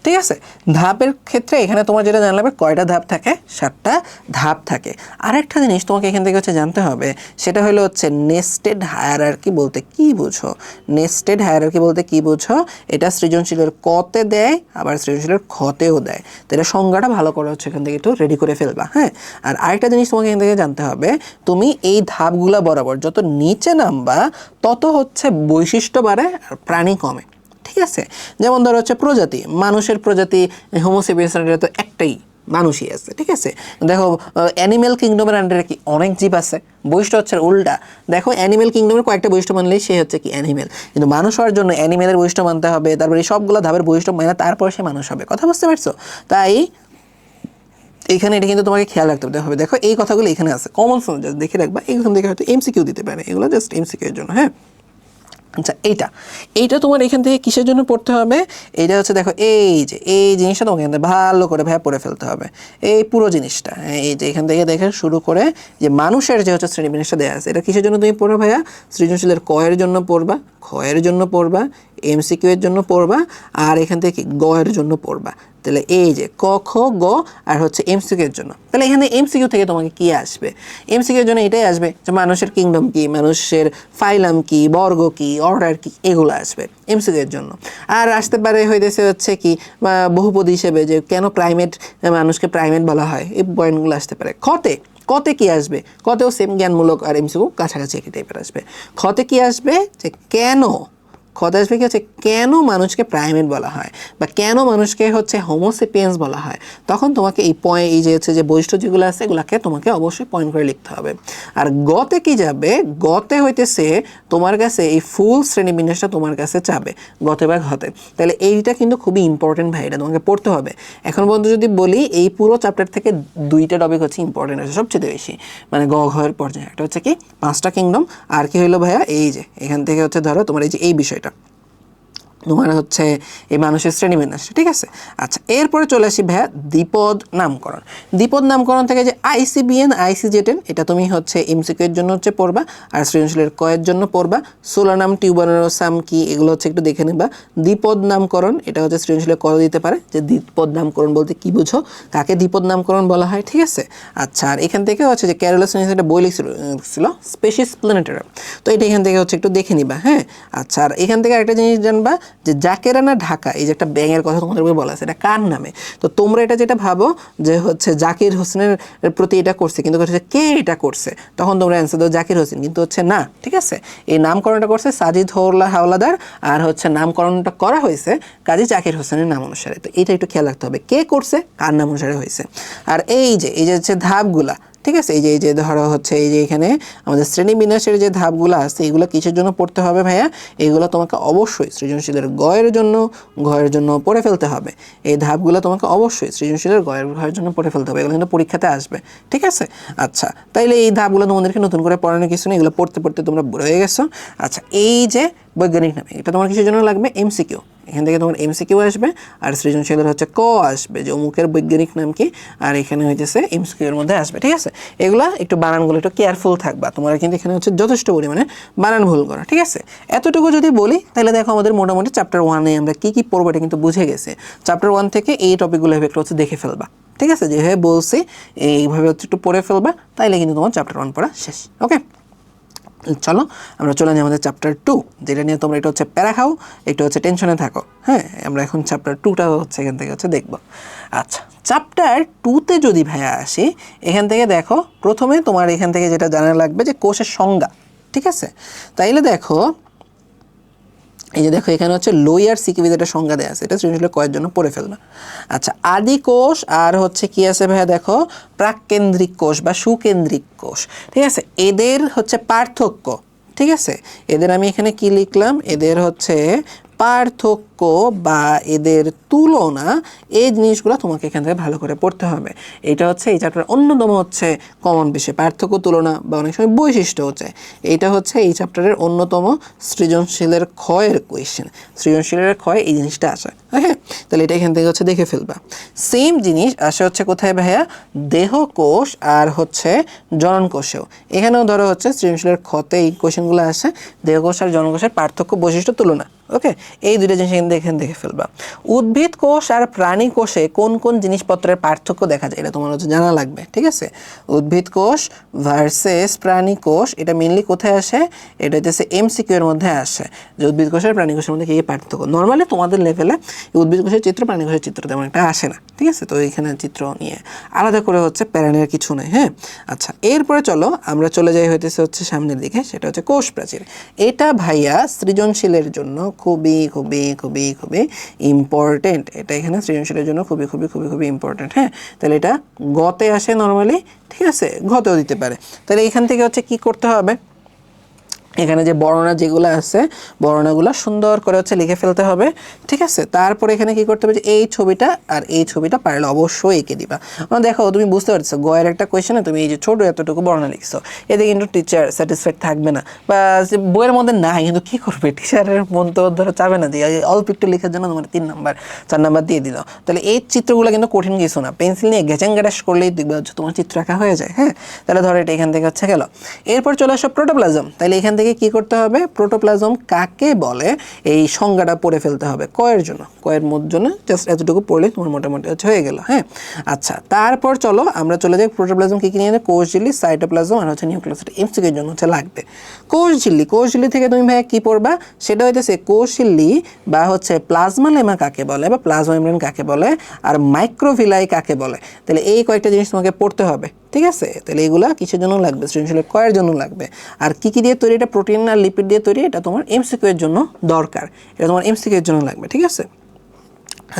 ঠিক আছে? ধাপের ক্ষেত্রে এখানে তোমার যেটা জানলে হবে কয়টা ধাপ থাকে, 7টা ধাপ থাকে। আরেকটা জিনিস তোমাকে এখান থেকে হচ্ছে জানতে হবে, সেটা হলো হচ্ছে নেস্টেড হায়ারার্কি বলতে কী বুঝো। নেস্টেড হায়ারার্কি বলতে কী বুঝো, এটা সৃজনশীলের কতে দেয় আবার সৃজনশীলের খতেও দেয়। তো এটা সংজ্ঞাটা ভালো করে হচ্ছে এখান থেকে একটু রেডি করে ফেলবা। হ্যাঁ, আর আরেকটা জিনিস তোমাকে এখান থেকে জানতে হবে, তুমি এই ধাপগুলো বরাবর যত নিচে নামবা তত হচ্ছে বৈশিষ্ট্য বাড়ে আর প্রাণী কমে, ঠিক আছে? যেমন ধরো হচ্ছে প্রজাতি, মানুষের প্রজাতি হোমোসেপিয়েন্সের তো একটাই মানুষই আছে, ঠিক আছে? দেখো অ্যানিম্যাল কিংডমের আন্ডারে কি অনেক জীব আছে, বৈশিষ্ট্য হচ্ছে উল্টা। দেখো অ্যানিম্যাল কিংডমের কয়েকটা বৈশিষ্ট্য মানলেই সে হচ্ছে কি অ্যানিম্যাল, কিন্তু মানুষ হওয়ার জন্য অ্যানিম্যালের বৈশিষ্ট্য মানতে হবে, তারপরে এই সবগুলো ধাপের বৈশিষ্ট্য মানে তারপর সে মানুষ হবে। কথা বুঝতে পারছো? তাই এখানে এটা কিন্তু তোমাকে খেয়াল রাখতে হবে। দেখো এই কথাগুলো এখানে আছে, কমন সেন্স জাস্ট দেখে রাখবা, এখান থেকে হয়তো এমসিকিউ দিতে পারে, এগুলো জাস্ট এমসিকিউ এর জন্য। হ্যাঁ, আচ্ছা এইটা তোমার এখান থেকে কিসের জন্য পড়তে হবে, এইটা হচ্ছে দেখো এই জিনিসটা তোমাকে এখান থেকে ভালো করে ভাইয়া পড়ে ফেলতে হবে, এই পুরো জিনিসটা। এই যে এখান থেকে দেখে শুরু করে যে মানুষের যে হচ্ছে শ্রেণীবিন্যাসটা দেওয়া আছে, এটা কিসের জন্য তুমি পড়বে ভাইয়া? সৃজনশীলের ক এর জন্য পড়বা, খ এর জন্য পড়বা, এমসিকিউ এর জন্য পড়বা, আর এখান থেকে গ এর জন্য পড়বা। তাহলে এই যে ক খ গ আর হচ্ছে এমসিকিউ এর জন্য, তাহলে এখানে এমসিকিউ থেকে তোমাকে কি আসবে? এমসিকিউ এর জন্য এটাই আসবে যে মানুষের কিংডম কি, মানুষের ফাইলাম কি, বর্গ কি, অর্ডার কি, এগুলো আসবে এমসিকিউ এর জন্য। আর আসতে পারে হইতেছে হচ্ছে কি বহুপদী হিসেবে, যে কেন প্রাইমেট, মানুষকে প্রাইমেট বলা হয়, এই পয়েন্টগুলো আসতে পারে। কতে কি আসবে? কতেও সেম জ্ঞানমূলক আর এমসিকিউ কাছাকাছি একই টাইপের আসবে। খতে কি আসবে, যে কেন খতে আসবে কি হচ্ছে কেন মানুষকে প্রাইমেট বলা হয় বা কেন মানুষকে হচ্ছে হোমোসেপিয়েন্স বলা হয়, তখন তোমাকে এই এই যে হচ্ছে যে বৈশিষ্ট্য যেগুলো আছে এগুলাকে তোমাকে অবশ্যই পয়েন্ট করে লিখতে হবে। আর গতে কি যাবে, গতে হইতেছে তোমার কাছে এই ফুল শ্রেণীবিন্যাসটা তোমার কাছে চাবে গতে বা ঘতে। তাহলে এইটা কিন্তু খুবই ইম্পর্টেন্ট ভাই, এটা তোমাকে পড়তে হবে। এখন পর্যন্ত যদি বলি এই পুরো চ্যাপ্টার থেকে দুইটা টপিক হচ্ছে ইম্পর্টেন্ট আছে সবচেয়ে বেশি, মানে গ ঘয়ের পর্যায়ে। একটা হচ্ছে কি 5টা কিংডম, আর কি হইলো ভাইয়া এই যে এখান থেকে হচ্ছে ধরো তোমার এই যে এই বিষয়টা তোমার হচ্ছে এই মানুষের শ্রেণীবিন্যাস, ঠিক আছে। আচ্ছা, এরপরে চলে আসি ভাইয়া দ্বিপদ নামকরণ। দ্বিপদ নামকরণ থেকে যে ICBN ICJTN এটা তুমি হচ্ছে এমসিকিউ এর জন্য হচ্ছে পড়বা, আর সৃজনশীলের কয়ের জন্য পড়বা। সোলানাম টিউবারোসাম কি এগুলো হচ্ছে একটু দেখে নেবা। দ্বিপদ নামকরণ এটা হচ্ছে সৃজনশীলের ক দিতে পারে যে দ্বিপদ নামকরণ বলতে কি বুঝো, কাকে দ্বিপদ নামকরণ বলা হয়, ঠিক আছে। আচ্ছা, আর এখান থেকে হচ্ছে যে ক্যারোলাস একটা বই লিখছিল স্পেসিস প্ল্যানেটারিয়াম, তো এটা এখান থেকে হচ্ছে একটু দেখে নিবা। হ্যাঁ, আচ্ছা, আর এখান থেকে একটা জিনিস জানবা যে জাকেরানা ঢাকা, এই যে একটা ব্যাঙের কথা তোমাদের বলা আছে, এটা কার নামে? তো তোমরা এটা যেটা ভাবো যে হচ্ছে জাকির হোসেনের প্রতি এটা করছে, কিন্তু হচ্ছে কে এটা করছে, তখন তোমরা অ্যান্সার দাও জাকির হোসেন, কিন্তু হচ্ছে না, ঠিক আছে। এই নামকরণটা করছে সাজিদ হাওলাদার, আর হচ্ছে নামকরণটা করা হয়েছে কাজী জাকির হোসেনের নাম অনুসারে। তো এটা একটু খেয়াল রাখতে হবে কে করছে, কার নাম অনুসারে হয়েছে। আর এই যে হচ্ছে ধাপগুলা, ঠিক আছে, এই যে ধরো হচ্ছে এই যে এখানে আমাদের শ্রেণীবিন্যাসের যে ধাপগুলো আছে এগুলো কিসের জন্য পড়তে হবে ভাইয়া, এইগুলো তোমাকে অবশ্যই সৃজনশীলের গয়ের জন্য পড়ে ফেলতে হবে। এই ধাপগুলো তোমাকে অবশ্যই সৃজনশীলের ঘয়ের জন্য পড়ে ফেলতে হবে, এগুলো কিন্তু পরীক্ষাতে আসবে, ঠিক আছে। আচ্ছা, তাইলে এই ধাপগুলো তোমাদেরকে নতুন করে পড়ানোর কিছু নেই, এগুলো পড়তে পড়তে তোমরা বুড়ো হয়ে গেছো। আচ্ছা, এই যে বৈজ্ঞানিক নামে এটা তোমার কিসের জন্য লাগবে, এমসিকিউ, এখান থেকে তোমার এমসিকিউ আসবে, আর সৃজনশীলের হচ্ছে ক আসবে যে অমুকের বৈজ্ঞানিক নাম কি, আর এখানে হইতেছে এমসিকিউ এর মধ্যে আসবে, ঠিক আছে। এগুলা একটু বানানগুলো একটু কেয়ারফুল থাকবা, তোমরা কিন্তু এখানে হচ্ছে যথেষ্ট পরিমাণে বানান ভুল করো, ঠিক আছে। এতটুকু যদি বলি তাহলে দেখো আমাদের মোটামুটি চ্যাপ্টার 1-এ আমরা কি কি পড়বো এটা কিন্তু বুঝে গেছে। চ্যাপ্টার 1 থেকে এই টপিকগুলো একটু হচ্ছে দেখে ফেলবা, ঠিক আছে, যেভাবে বলছি এইভাবে হচ্ছে একটু পড়ে ফেলবা, তাইলে কিন্তু তোমার চ্যাপ্টার 1 পড়া শেষ। ওকে, চলো আমরা চলে যাই আমাদের চ্যাপ্টার 2, যেটা নিয়ে তোমরা এটা হচ্ছে প্যারা খাও, একটু হচ্ছে টেনশনে থাকো। হ্যাঁ, আমরা এখন চ্যাপ্টার 2টা হচ্ছে এখান থেকে হচ্ছে দেখবো। আচ্ছা, চ্যাপ্টার 2-তে যদি ভাইয়া আসি, এখান থেকে দেখো প্রথমে তোমার এখান থেকে যেটা জানা লাগবে যে কোষের সংজ্ঞা, ঠিক আছে। তাইলে দেখো এই যে দেখো এখানে হচ্ছে লোয়ার সিকিউরিটি একটা সংজ্ঞা দেওয়া আছে, এটা সৃজনশীলের কয়ের জন্য পড়ে ফেলবা। আচ্ছা, আদি কোষ আর হচ্ছে কি আছে ভাইয়া দেখো প্রাককেন্দ্রিক কোষ বা সুকেন্দ্রিক কোষ, ঠিক আছে। এদের হচ্ছে পার্থক্য, ঠিক আছে, এদের আমি এখানে কি লিখলাম, এদের হচ্ছে পার্থক্য বা এদের তুলনা, এই জিনিসগুলো তোমাকে এখান থেকে ভালো করে পড়তে হবে। এটা হচ্ছে এই চ্যাপ্টার অন্যতম হচ্ছে কমন বিষয়, পার্থক্য তুলনা বা অনেক সময় বৈশিষ্ট্য হচ্ছে, এটা হচ্ছে এই চ্যাপ্টারের অন্যতম সৃজনশীলের ক্ষয়ের কোয়েশ্চেন, সৃজনশীলের ক্ষয় এই জিনিসটা আসে। হ্যাঁ, তাহলে এটা এখান থেকে হচ্ছে দেখে ফেলবা। সেম জিনিস আসে হচ্ছে কোথায় ভাইয়া, দেহ কোষ আর হচ্ছে জনন কোষেও। এখানেও ধরো হচ্ছে সৃজনশীলের ক্ষতে এই কোয়েশ্চেনগুলো আসে, দেহকোষ আর জনকোষের পার্থক্য বৈশিষ্ট্য তুলনা। ওকে, এই দুইটা জিনিস এখানে দেখে ফেলবা। উদ্ভিদ কোষ আর প্রাণী কোষে কোন কোন জিনিসপত্রের পার্থক্য দেখা যায় এটা তোমার হচ্ছে জানা লাগবে, ঠিক আছে। উদ্ভিদ কোষ ভার্সেস প্রাণী কোষ, এটা মেনলি কোথায় আসে, এটা হচ্ছে এমসিকিউ এর মধ্যে আসে, যে উদ্ভিদ কোষ আর প্রাণী কোষের মধ্যে কি পার্থক্য। নর্মালি তোমাদের লেভেলে উদ্ভিদ কোষের চিত্র প্রাণী কোষের চিত্র তেমন একটা আসে না, ঠিক আছে। তো এখানে চিত্র নিয়ে আলাদা করে হচ্ছে প্যারানের কিছু নেই। হ্যাঁ, আচ্ছা, এরপরে চলো আমরা চলে যাই হইতেছে হচ্ছে সামনের দিকে, সেটা হচ্ছে কোষ প্রাচীর। এটা ভাইয়া সৃজনশীলের জন্য খুবই খুবই খুবই খুবই ইম্পর্টেন্ট, এটা এখানে সৃজনশীলের জন্য খুবই খুবই খুবই খুবই ইম্পর্টেন্ট। হ্যাঁ, তাহলে এটা গতে আসে নর্মালি, ঠিক আছে, ঘতেও দিতে পারে। তাহলে এখান থেকে হচ্ছে কি করতে হবে, এখানে যে বর্ণনা যেগুলো আছে বর্ণনাগুলো সুন্দর করে হচ্ছে লিখে ফেলতে হবে, ঠিক আছে। তারপরে এখানে কি করতে হবে, যে এই ছবিটা আর এই ছবিটা পারলে অবশ্যই এঁকে দিবা। দেখো তুমি বুঝতে পারছো গয়ের একটা কোয়েশ্চেনে তুমি এই যে ছোট এতটুকু বর্ণনা লিখছো, এতে কিন্তু টিচার স্যাটিসফাইড থাকবে না, বা বইয়ের মধ্যে নাই, কিন্তু কি করবে, টিচারের মন তো ধরো চাবে না যে অল্প একটু লেখার জন্য তোমার 3 নাম্বার 4 নাম্বার দিয়ে দিল। তাহলে এই চিত্রগুলো কিন্তু কঠিন কিছু না, পেন্সিল নিয়ে গ্যাচাং গ্যাটাস করলেই দেখবে হচ্ছে তোমার চিত্র আঁকা হয়ে যায়। হ্যাঁ, তাহলে ধরো এটা এখান থেকে হচ্ছে গেল। এরপর চলে আসো প্রোটোপ্লাজম। তাহলে এখান থেকে কি করতে হবে, প্রোটোপ্লাজম কাকে বলে এই সংজ্ঞাটা পড়ে ফেলতে হবে কয়ের জন্য, কয়ের জন্য জাস্ট এতটুকু পড়লে তোমার মোটামুটি হচ্ছে হয়ে গেল। হ্যাঁ, আচ্ছা, তারপর চলো আমরা চলে যাই প্রোটোপ্লাজম কি কি নিয়ে, কোষ ঝিল্লি, সাইটোপ্লাজম আর হচ্ছে নিউক্লিয়াস, এমসিকিউর জন্য হচ্ছে লাগবে। কোষ ঝিল্লি থেকে তুমি ভাই কি পড়বা, সেটা হইতেছে কোষ ঝিল্লি বা হচ্ছে প্লাজমা লেমা কাকে বলে বা প্লাজমা মেমব্রেন কাকে বলে, আর মাইক্রোভিলাই কাকে বলে। তাহলে এই কয়েকটা জিনিস তোমাকে পড়তে হবে, ঠিক আছে। তাহলে এগুলা কিসের জন্য লাগবে, সৃজনশীলের কয়ের জন্য লাগবে। আর কি কি দিয়ে তৈরি এটা প্রোটিন আর লিপিড দিয়ে তৈরি, এটা তোমার এমসিকিউ এর জন্য দরকার, এটা তোমার এমসিকিউ এর জন্য লাগবে, ঠিক আছে।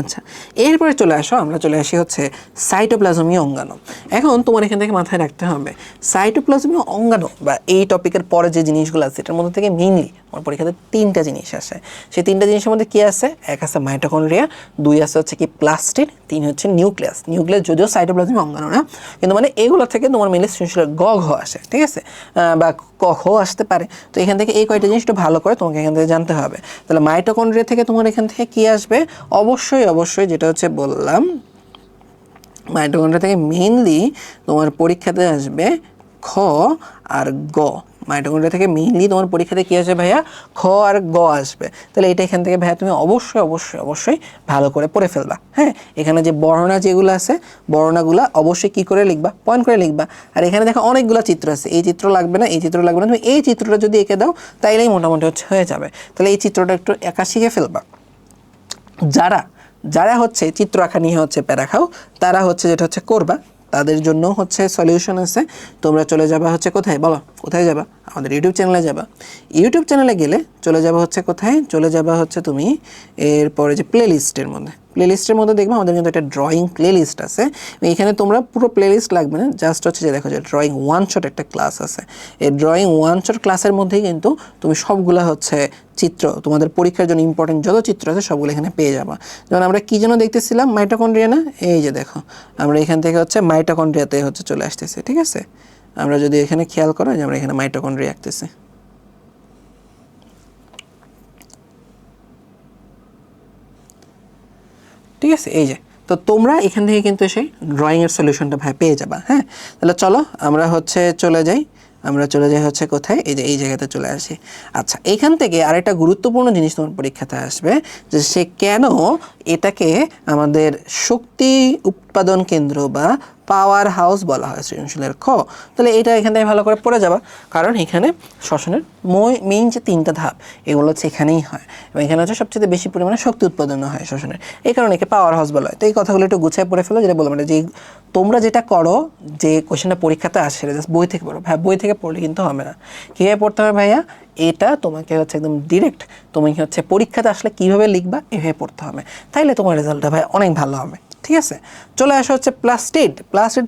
আচ্ছা, এরপরে চলে আসো, আমরা চলে আসি হচ্ছে সাইটোপ্লাজমীয় অঙ্গাণু। এখন তোমার এখান থেকে মাথায় রাখতে হবে সাইটোপ্লাজমীয় অঙ্গাণু বা এই টপিকের পরে যে জিনিসগুলো আছে এটার মধ্যে থেকে মেইনলি আমার পরীক্ষাতে 3টা জিনিস আসে। সেই 3টা জিনিসের মধ্যে কী আছে? এক আছে মাইটোকন্ড্রিয়া, 2 আছে হচ্ছে কি প্লাস্টিড, 3 হচ্ছে নিউক্লিয়াস। নিউক্লিয়াস যদিও সাইটোপ্লাজমীয় অঙ্গাণু না, কিন্তু মানে এগুলো থেকে তোমার মেইনলি সৃজনশীলের গ ঘ আসে, ঠিক আছে, বা ক খ আসতে পারে। তো এখান থেকে এই কয়টা জিনিস একটু ভালো করে তোমাকে এখান থেকে জানতে হবে। তাহলে মাইটোকন্ড্রিয়া থেকে তোমার এখান থেকে কী আসবে? অবশ্যই যেটা হচ্ছে বললাম, মাইটোকন্ড্রিয়া থেকে মেইনলি তোমার পরীক্ষাতে আসবে খ আর গ। মাইটোকন্ড্রিয়া থেকে মেইনলি তোমার পরীক্ষাতে কী আসবে ভাইয়া? খ আর গ আসবে। তাহলে এটা এখান থেকে ভাইয়া তুমি অবশ্যই ভালো করে পড়ে ফেলবা। হ্যাঁ, এখানে যে বর্ণনা যেগুলো আছে বর্ণনাগুলো অবশ্যই কী করে লিখবা? পয়েন্ট করে লিখবা। আর এখানে দেখো অনেকগুলো চিত্র আছে, এই চিত্র লাগবে না, এই চিত্র লাগবে না, তুমি এই চিত্রটা যদি এঁকে দাও তাইলেই মোটামুটি হচ্ছে হয়ে যাবে। তাহলে এই চিত্রটা একটু একা শিখে ফেলবা। যারা হচ্ছে চিত্র আঁকা নিয়ে হচ্ছে প্যারা খাও, তারা হচ্ছে যেটা হচ্ছে করবা, তাদের জন্য হচ্ছে সলিউশন আছে। তোমরা চলে যাবা হচ্ছে কোথায় বলো? কোথায় যাবা? আমাদের ইউটিউব চ্যানেলে যাবা। ইউটিউব চ্যানেলে গেলে চলে যাবা হচ্ছে কোথায়? চলে যাবা হচ্ছে তুমি এরপরে যে প্লেলিস্টের মধ্যে দেখবা আমাদের কিন্তু একটা ড্রয়িং প্লেলিস্ট আছে। এখানে তোমরা পুরো প্লেলিস্ট লাগবে না, জাস্ট হচ্ছে যে দেখো যে ড্রয়িং ওয়ান শট একটা ক্লাস আছে। এই ড্রয়িং ওয়ান শট ক্লাসের মধ্যেই কিন্তু তুমি সবগুলা হচ্ছে চিত্র, তোমাদের পরীক্ষার জন্য ইম্পর্টেন্ট যত চিত্র আছে সবগুলো এখানে পেয়ে যাবা। যেমন আমরা কী যেন দেখতেছিলাম? মাইটোকন্ড্রিয়া না? এই যে দেখো, আমরা এখান থেকে হচ্ছে মাইটোকন্ড্রিয়াতে হচ্ছে চলে আসতেছে, ঠিক আছে। আমরা যদি এখানে খেয়াল করো যে আমরা এখানে মাইটোকন্ড্রিয়া আঁকতেছি, ঠিক আছে। এই যে, তো তোমরা এখান থেকে কিন্তু সেই ড্রয়িংয়ের সলিউশনটা ভাই পেয়ে যাবা। হ্যাঁ, তাহলে চলো আমরা হচ্ছে চলে যাই হচ্ছে কোথায়? এই যে এই জায়গাতে চলে আসি। আচ্ছা, এখান থেকে আরেকটা গুরুত্বপূর্ণ জিনিস তোমার পরীক্ষাতে আসবে, যে সে কেন এটাকে আমাদের শক্তি উৎপাদন কেন্দ্র বা পাওয়ার হাউস বলা হয় সৃজনশীলের খ। তাহলে এটা এখান থেকে ভালো করে পড়ে যাবা, কারণ এখানে শ্বসনের মেইন যে 3টা ধাপ এগুলো হচ্ছে এখানেই হয়, এবং এখানে হচ্ছে সবচেয়ে বেশি পরিমাণে শক্তি উৎপাদন হয় শ্বসনের, এই কারণে একে পাওয়ার হাউস বলা হয়। তো এই কথাগুলো একটু গুছিয়ে পড়ে ফেলো, যেটা বলবো না যে তোমরা যেটা করো, যে কোয়েশ্চেনটা পরীক্ষাতে আসে জাস্ট বই থেকে পড়ো। ভাই বই থেকে পড়লে কিন্তু হবে না। কীভাবে পড়তে হবে ভাইয়া? এটা তোমাকে হচ্ছে একদম ডিরেক্ট তুমি হচ্ছে পরীক্ষাতে আসলে কীভাবে লিখবা এভাবে পড়তে হবে, তাইলে তোমার রেজাল্টটা ভাই অনেক ভালো হবে, ঠিক আছে। চলে আসা হচ্ছে প্লাস্টিড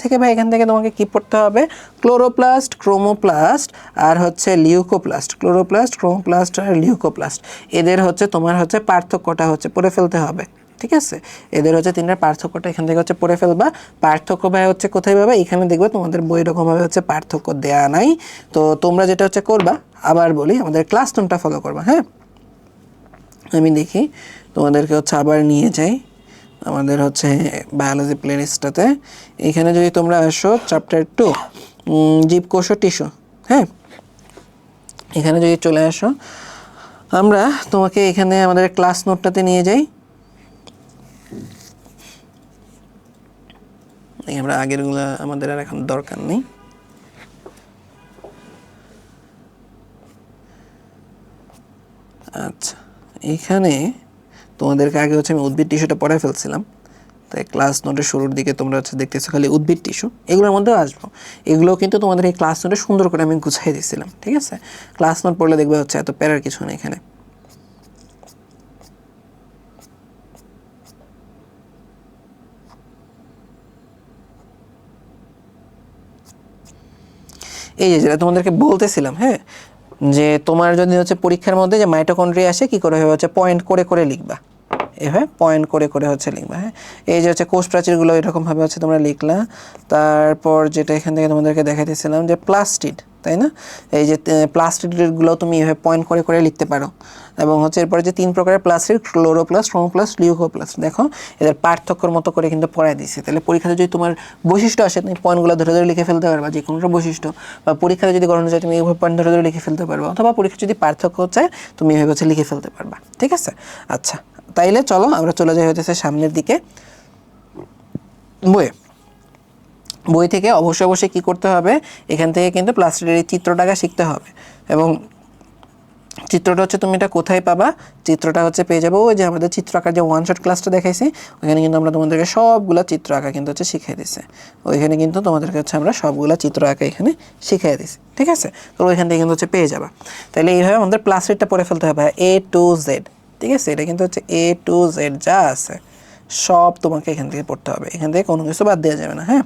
থেকে ভাই এখান থেকে তোমাকে কী পড়তে হবে? ক্লোরোপ্লাস্ট, ক্রোমোপ্লাস্ট আর হচ্ছে লিউকোপ্লাস্ট। ক্রোমোপ্লাস্ট আর লিউকোপ্লাস্ট, এদের হচ্ছে তোমার হচ্ছে পার্থক্যটা হচ্ছে পড়ে ফেলতে হবে, ঠিক আছে। এদের হচ্ছে 3টার পার্থক্যটা এখান থেকে হচ্ছে পড়ে ফেলবা। পার্থক্য ভাই হচ্ছে কোথায় পাবে? এখানে দেখবে তোমাদের বই এরকমভাবে হচ্ছে পার্থক্য দেয়া নাই। তো তোমরা যেটা হচ্ছে করবা, আবার বলি, আমাদের ক্লাস নোটটা ফলো করবা। হ্যাঁ, আমি দেখি তোমাদেরকে হচ্ছে আবার নিয়ে যাই আমাদের হচ্ছে বায়োলজি প্লেলিস্টটাতে। এখানে যদি তোমরা আসো চ্যাপ্টার 2 জীবকোষ ও টিস্যু, হ্যাঁ, এখানে যদি চলে আসো, আমরা তোমাকে এখানে আমাদের ক্লাস নোটটাতে নিয়ে যাই। আমরা আগেরগুলো আমাদের আর এখন দরকার নেই। আচ্ছা, এখানে তোমাদেরকে আগে হচ্ছে আমি উদ্ভিদ টিস্যুটা পড়ায় ফেলছিলাম, তাই ক্লাস নোটের শুরুর দিকে তোমরা হচ্ছে দেখতেছো খালি উদ্ভিদ টিস্যু, এগুলোর মধ্যেও আসবো। এগুলোও কিন্তু তোমাদের এই ক্লাস নোটে সুন্দর করে আমি গুছাই দিয়েছিলাম, ঠিক আছে। ক্লাস নোট পড়লে দেখবে হচ্ছে এত প্যারার কিছু নেই এখানে। এই যে যেটা তোমাদেরকে বলতেছিলাম, হ্যাঁ, যে তোমার যদি হচ্ছে পরীক্ষার মধ্যে যে মাইটোকন্ড্রিয়া আসে, কী করে হচ্ছে পয়েন্ট করে লিখবা, এভাবে পয়েন্ট করে হচ্ছে লিখবা। হ্যাঁ, এই যে হচ্ছে কোষ প্রাচীরগুলো এরকমভাবে হচ্ছে তোমরা লিখলা। তারপর যেটা এখান থেকে তোমাদেরকে দেখাইতেছিলাম যে প্লাস্টিড, তাই না? এই যে প্লাস্টিডগুলো তুমি এভাবে পয়েন্ট করে লিখতে পারো। এবং হচ্ছে এরপরে যে 3 প্রকারের প্লাস্টিড, ক্লোরোপ্লাস্ট, ক্রোমোপ্লাস্ট, লিউকোপ্লাস্ট, দেখো এদের পার্থক্যর মতো করে কিন্তু পড়ায় দিচ্ছে। তাহলে পরীক্ষাতে যদি তোমার বৈশিষ্ট্য আসে, তুমি পয়েন্টগুলো ধরে লিখে ফেলতে পারবা, যে কোনোটা বৈশিষ্ট্য, বা পরীক্ষাতে যদি গণনা যায় তুমি এইভাবে পয়েন্ট ধরে লিখে ফেলতে পারবা, অথবা পরীক্ষা যদি পার্থক্য চায় তুমি এভাবে হচ্ছে লিখে ফেলতে পারবা, ঠিক আছে। আচ্ছা, তাইলে চলো আমরা চলে যাই হচ্ছে সামনের দিকে। বই থেকে অবশ্যই কী করতে হবে? এখান থেকে কিন্তু প্লাস্টিডের এই চিত্রটাকে শিখতে হবে, এবং চিত্রটা হচ্ছে তুমি এটা কোথায় পাবা, চিত্রটা হচ্ছে পেয়ে যাবো ওই যে আমাদের চিত্র আঁকার যে ওয়ান শট ক্লাসটা দেখাইছি, ওইখানে কিন্তু আমরা তোমাদেরকে সবগুলা চিত্র আঁকা কিন্তু হচ্ছে শিখিয়ে দিছে। ওইখানে কিন্তু তোমাদেরকে হচ্ছে আমরা সবগুলা চিত্র আঁকা এখানে শিখিয়ে দিছি, ঠিক আছে? তো ওইখান থেকে কিন্তু হচ্ছে পেয়ে যাবা। তাহলে এইভাবে আমাদের প্লাস রেটটা পড়ে ফেলতে হবে A to Z, ঠিক আছে? এটা কিন্তু হচ্ছে A to Z যা আছে সব তোমাকে এখান থেকে পড়তে হবে, এখান থেকে কোনো কিছু বাদ দেওয়া যাবে না, হ্যাঁ?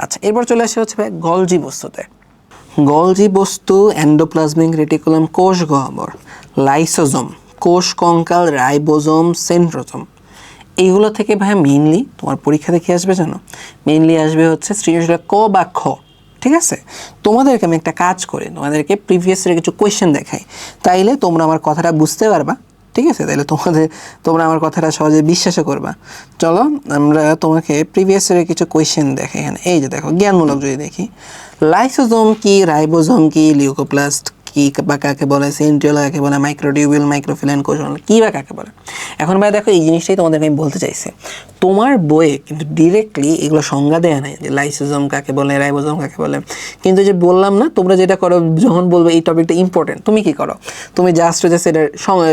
আচ্ছা, এরপর চলে আসে হচ্ছে ভাই গলজি বস্তুতে। গলজি বস্তু এন্ডোপ্লাজমিক রেটিকুলাম, কোষ গহ্বর, লাইসোজোম, কোষ কঙ্কাল, রাইবোজোম, সেন্ট্রোজোম। এইগুলো থেকে ভাই মেইনলি তোমার পরীক্ষাতে কী আসবে জানো? মেইনলি আসবে হচ্ছে সৃজনশীল ক বা খ, ঠিক আছে? তোমাদেরকে আমি একটা কাজ করে তোমাদেরকে প্রিভিয়াস ইয়ারের কিছু কোয়েশ্চেন দেখাই, তাইলে তোমরা আমার কথাটা বুঝতে পারবা, ঠিক আছে? তাইলে তোমরা আমার কথাটা সহজে বিশ্বাসও করবা। চলো আমরা তোমাকে প্রিভিয়াস ইয়ারের কিছু কোয়েশ্চেন দেখাই এখানে। এই যে দেখো, জ্ঞানমূলক যদি দেখি, লাইসোজোম কি, রাইবোজোম কি, লিউকোপ্লাস্ট কি বা কাকে বলে, সেন্ট্রিওল কাকে বলে, মাইক্রোটিউবিউল, মাইক্রোফিলামেন্ট কোষ কী বা কাকে বলে। এখন ভাই দেখো, এই জিনিসটাই তোমাদেরকে আমি বলতে চাইছি, তোমার বইয়ে কিন্তু ডিরেক্টলি এগুলো সংজ্ঞা দেওয়া নাই যে লাইসোজোম কাকে বলে, রাইবোজোম কাকে বলে। কিন্তু যে বললাম না, তোমরা যেটা করো যখন বলবে এই টপিকটা ইম্পর্টেন্ট, তুমি কি করো? তুমি জাস্ট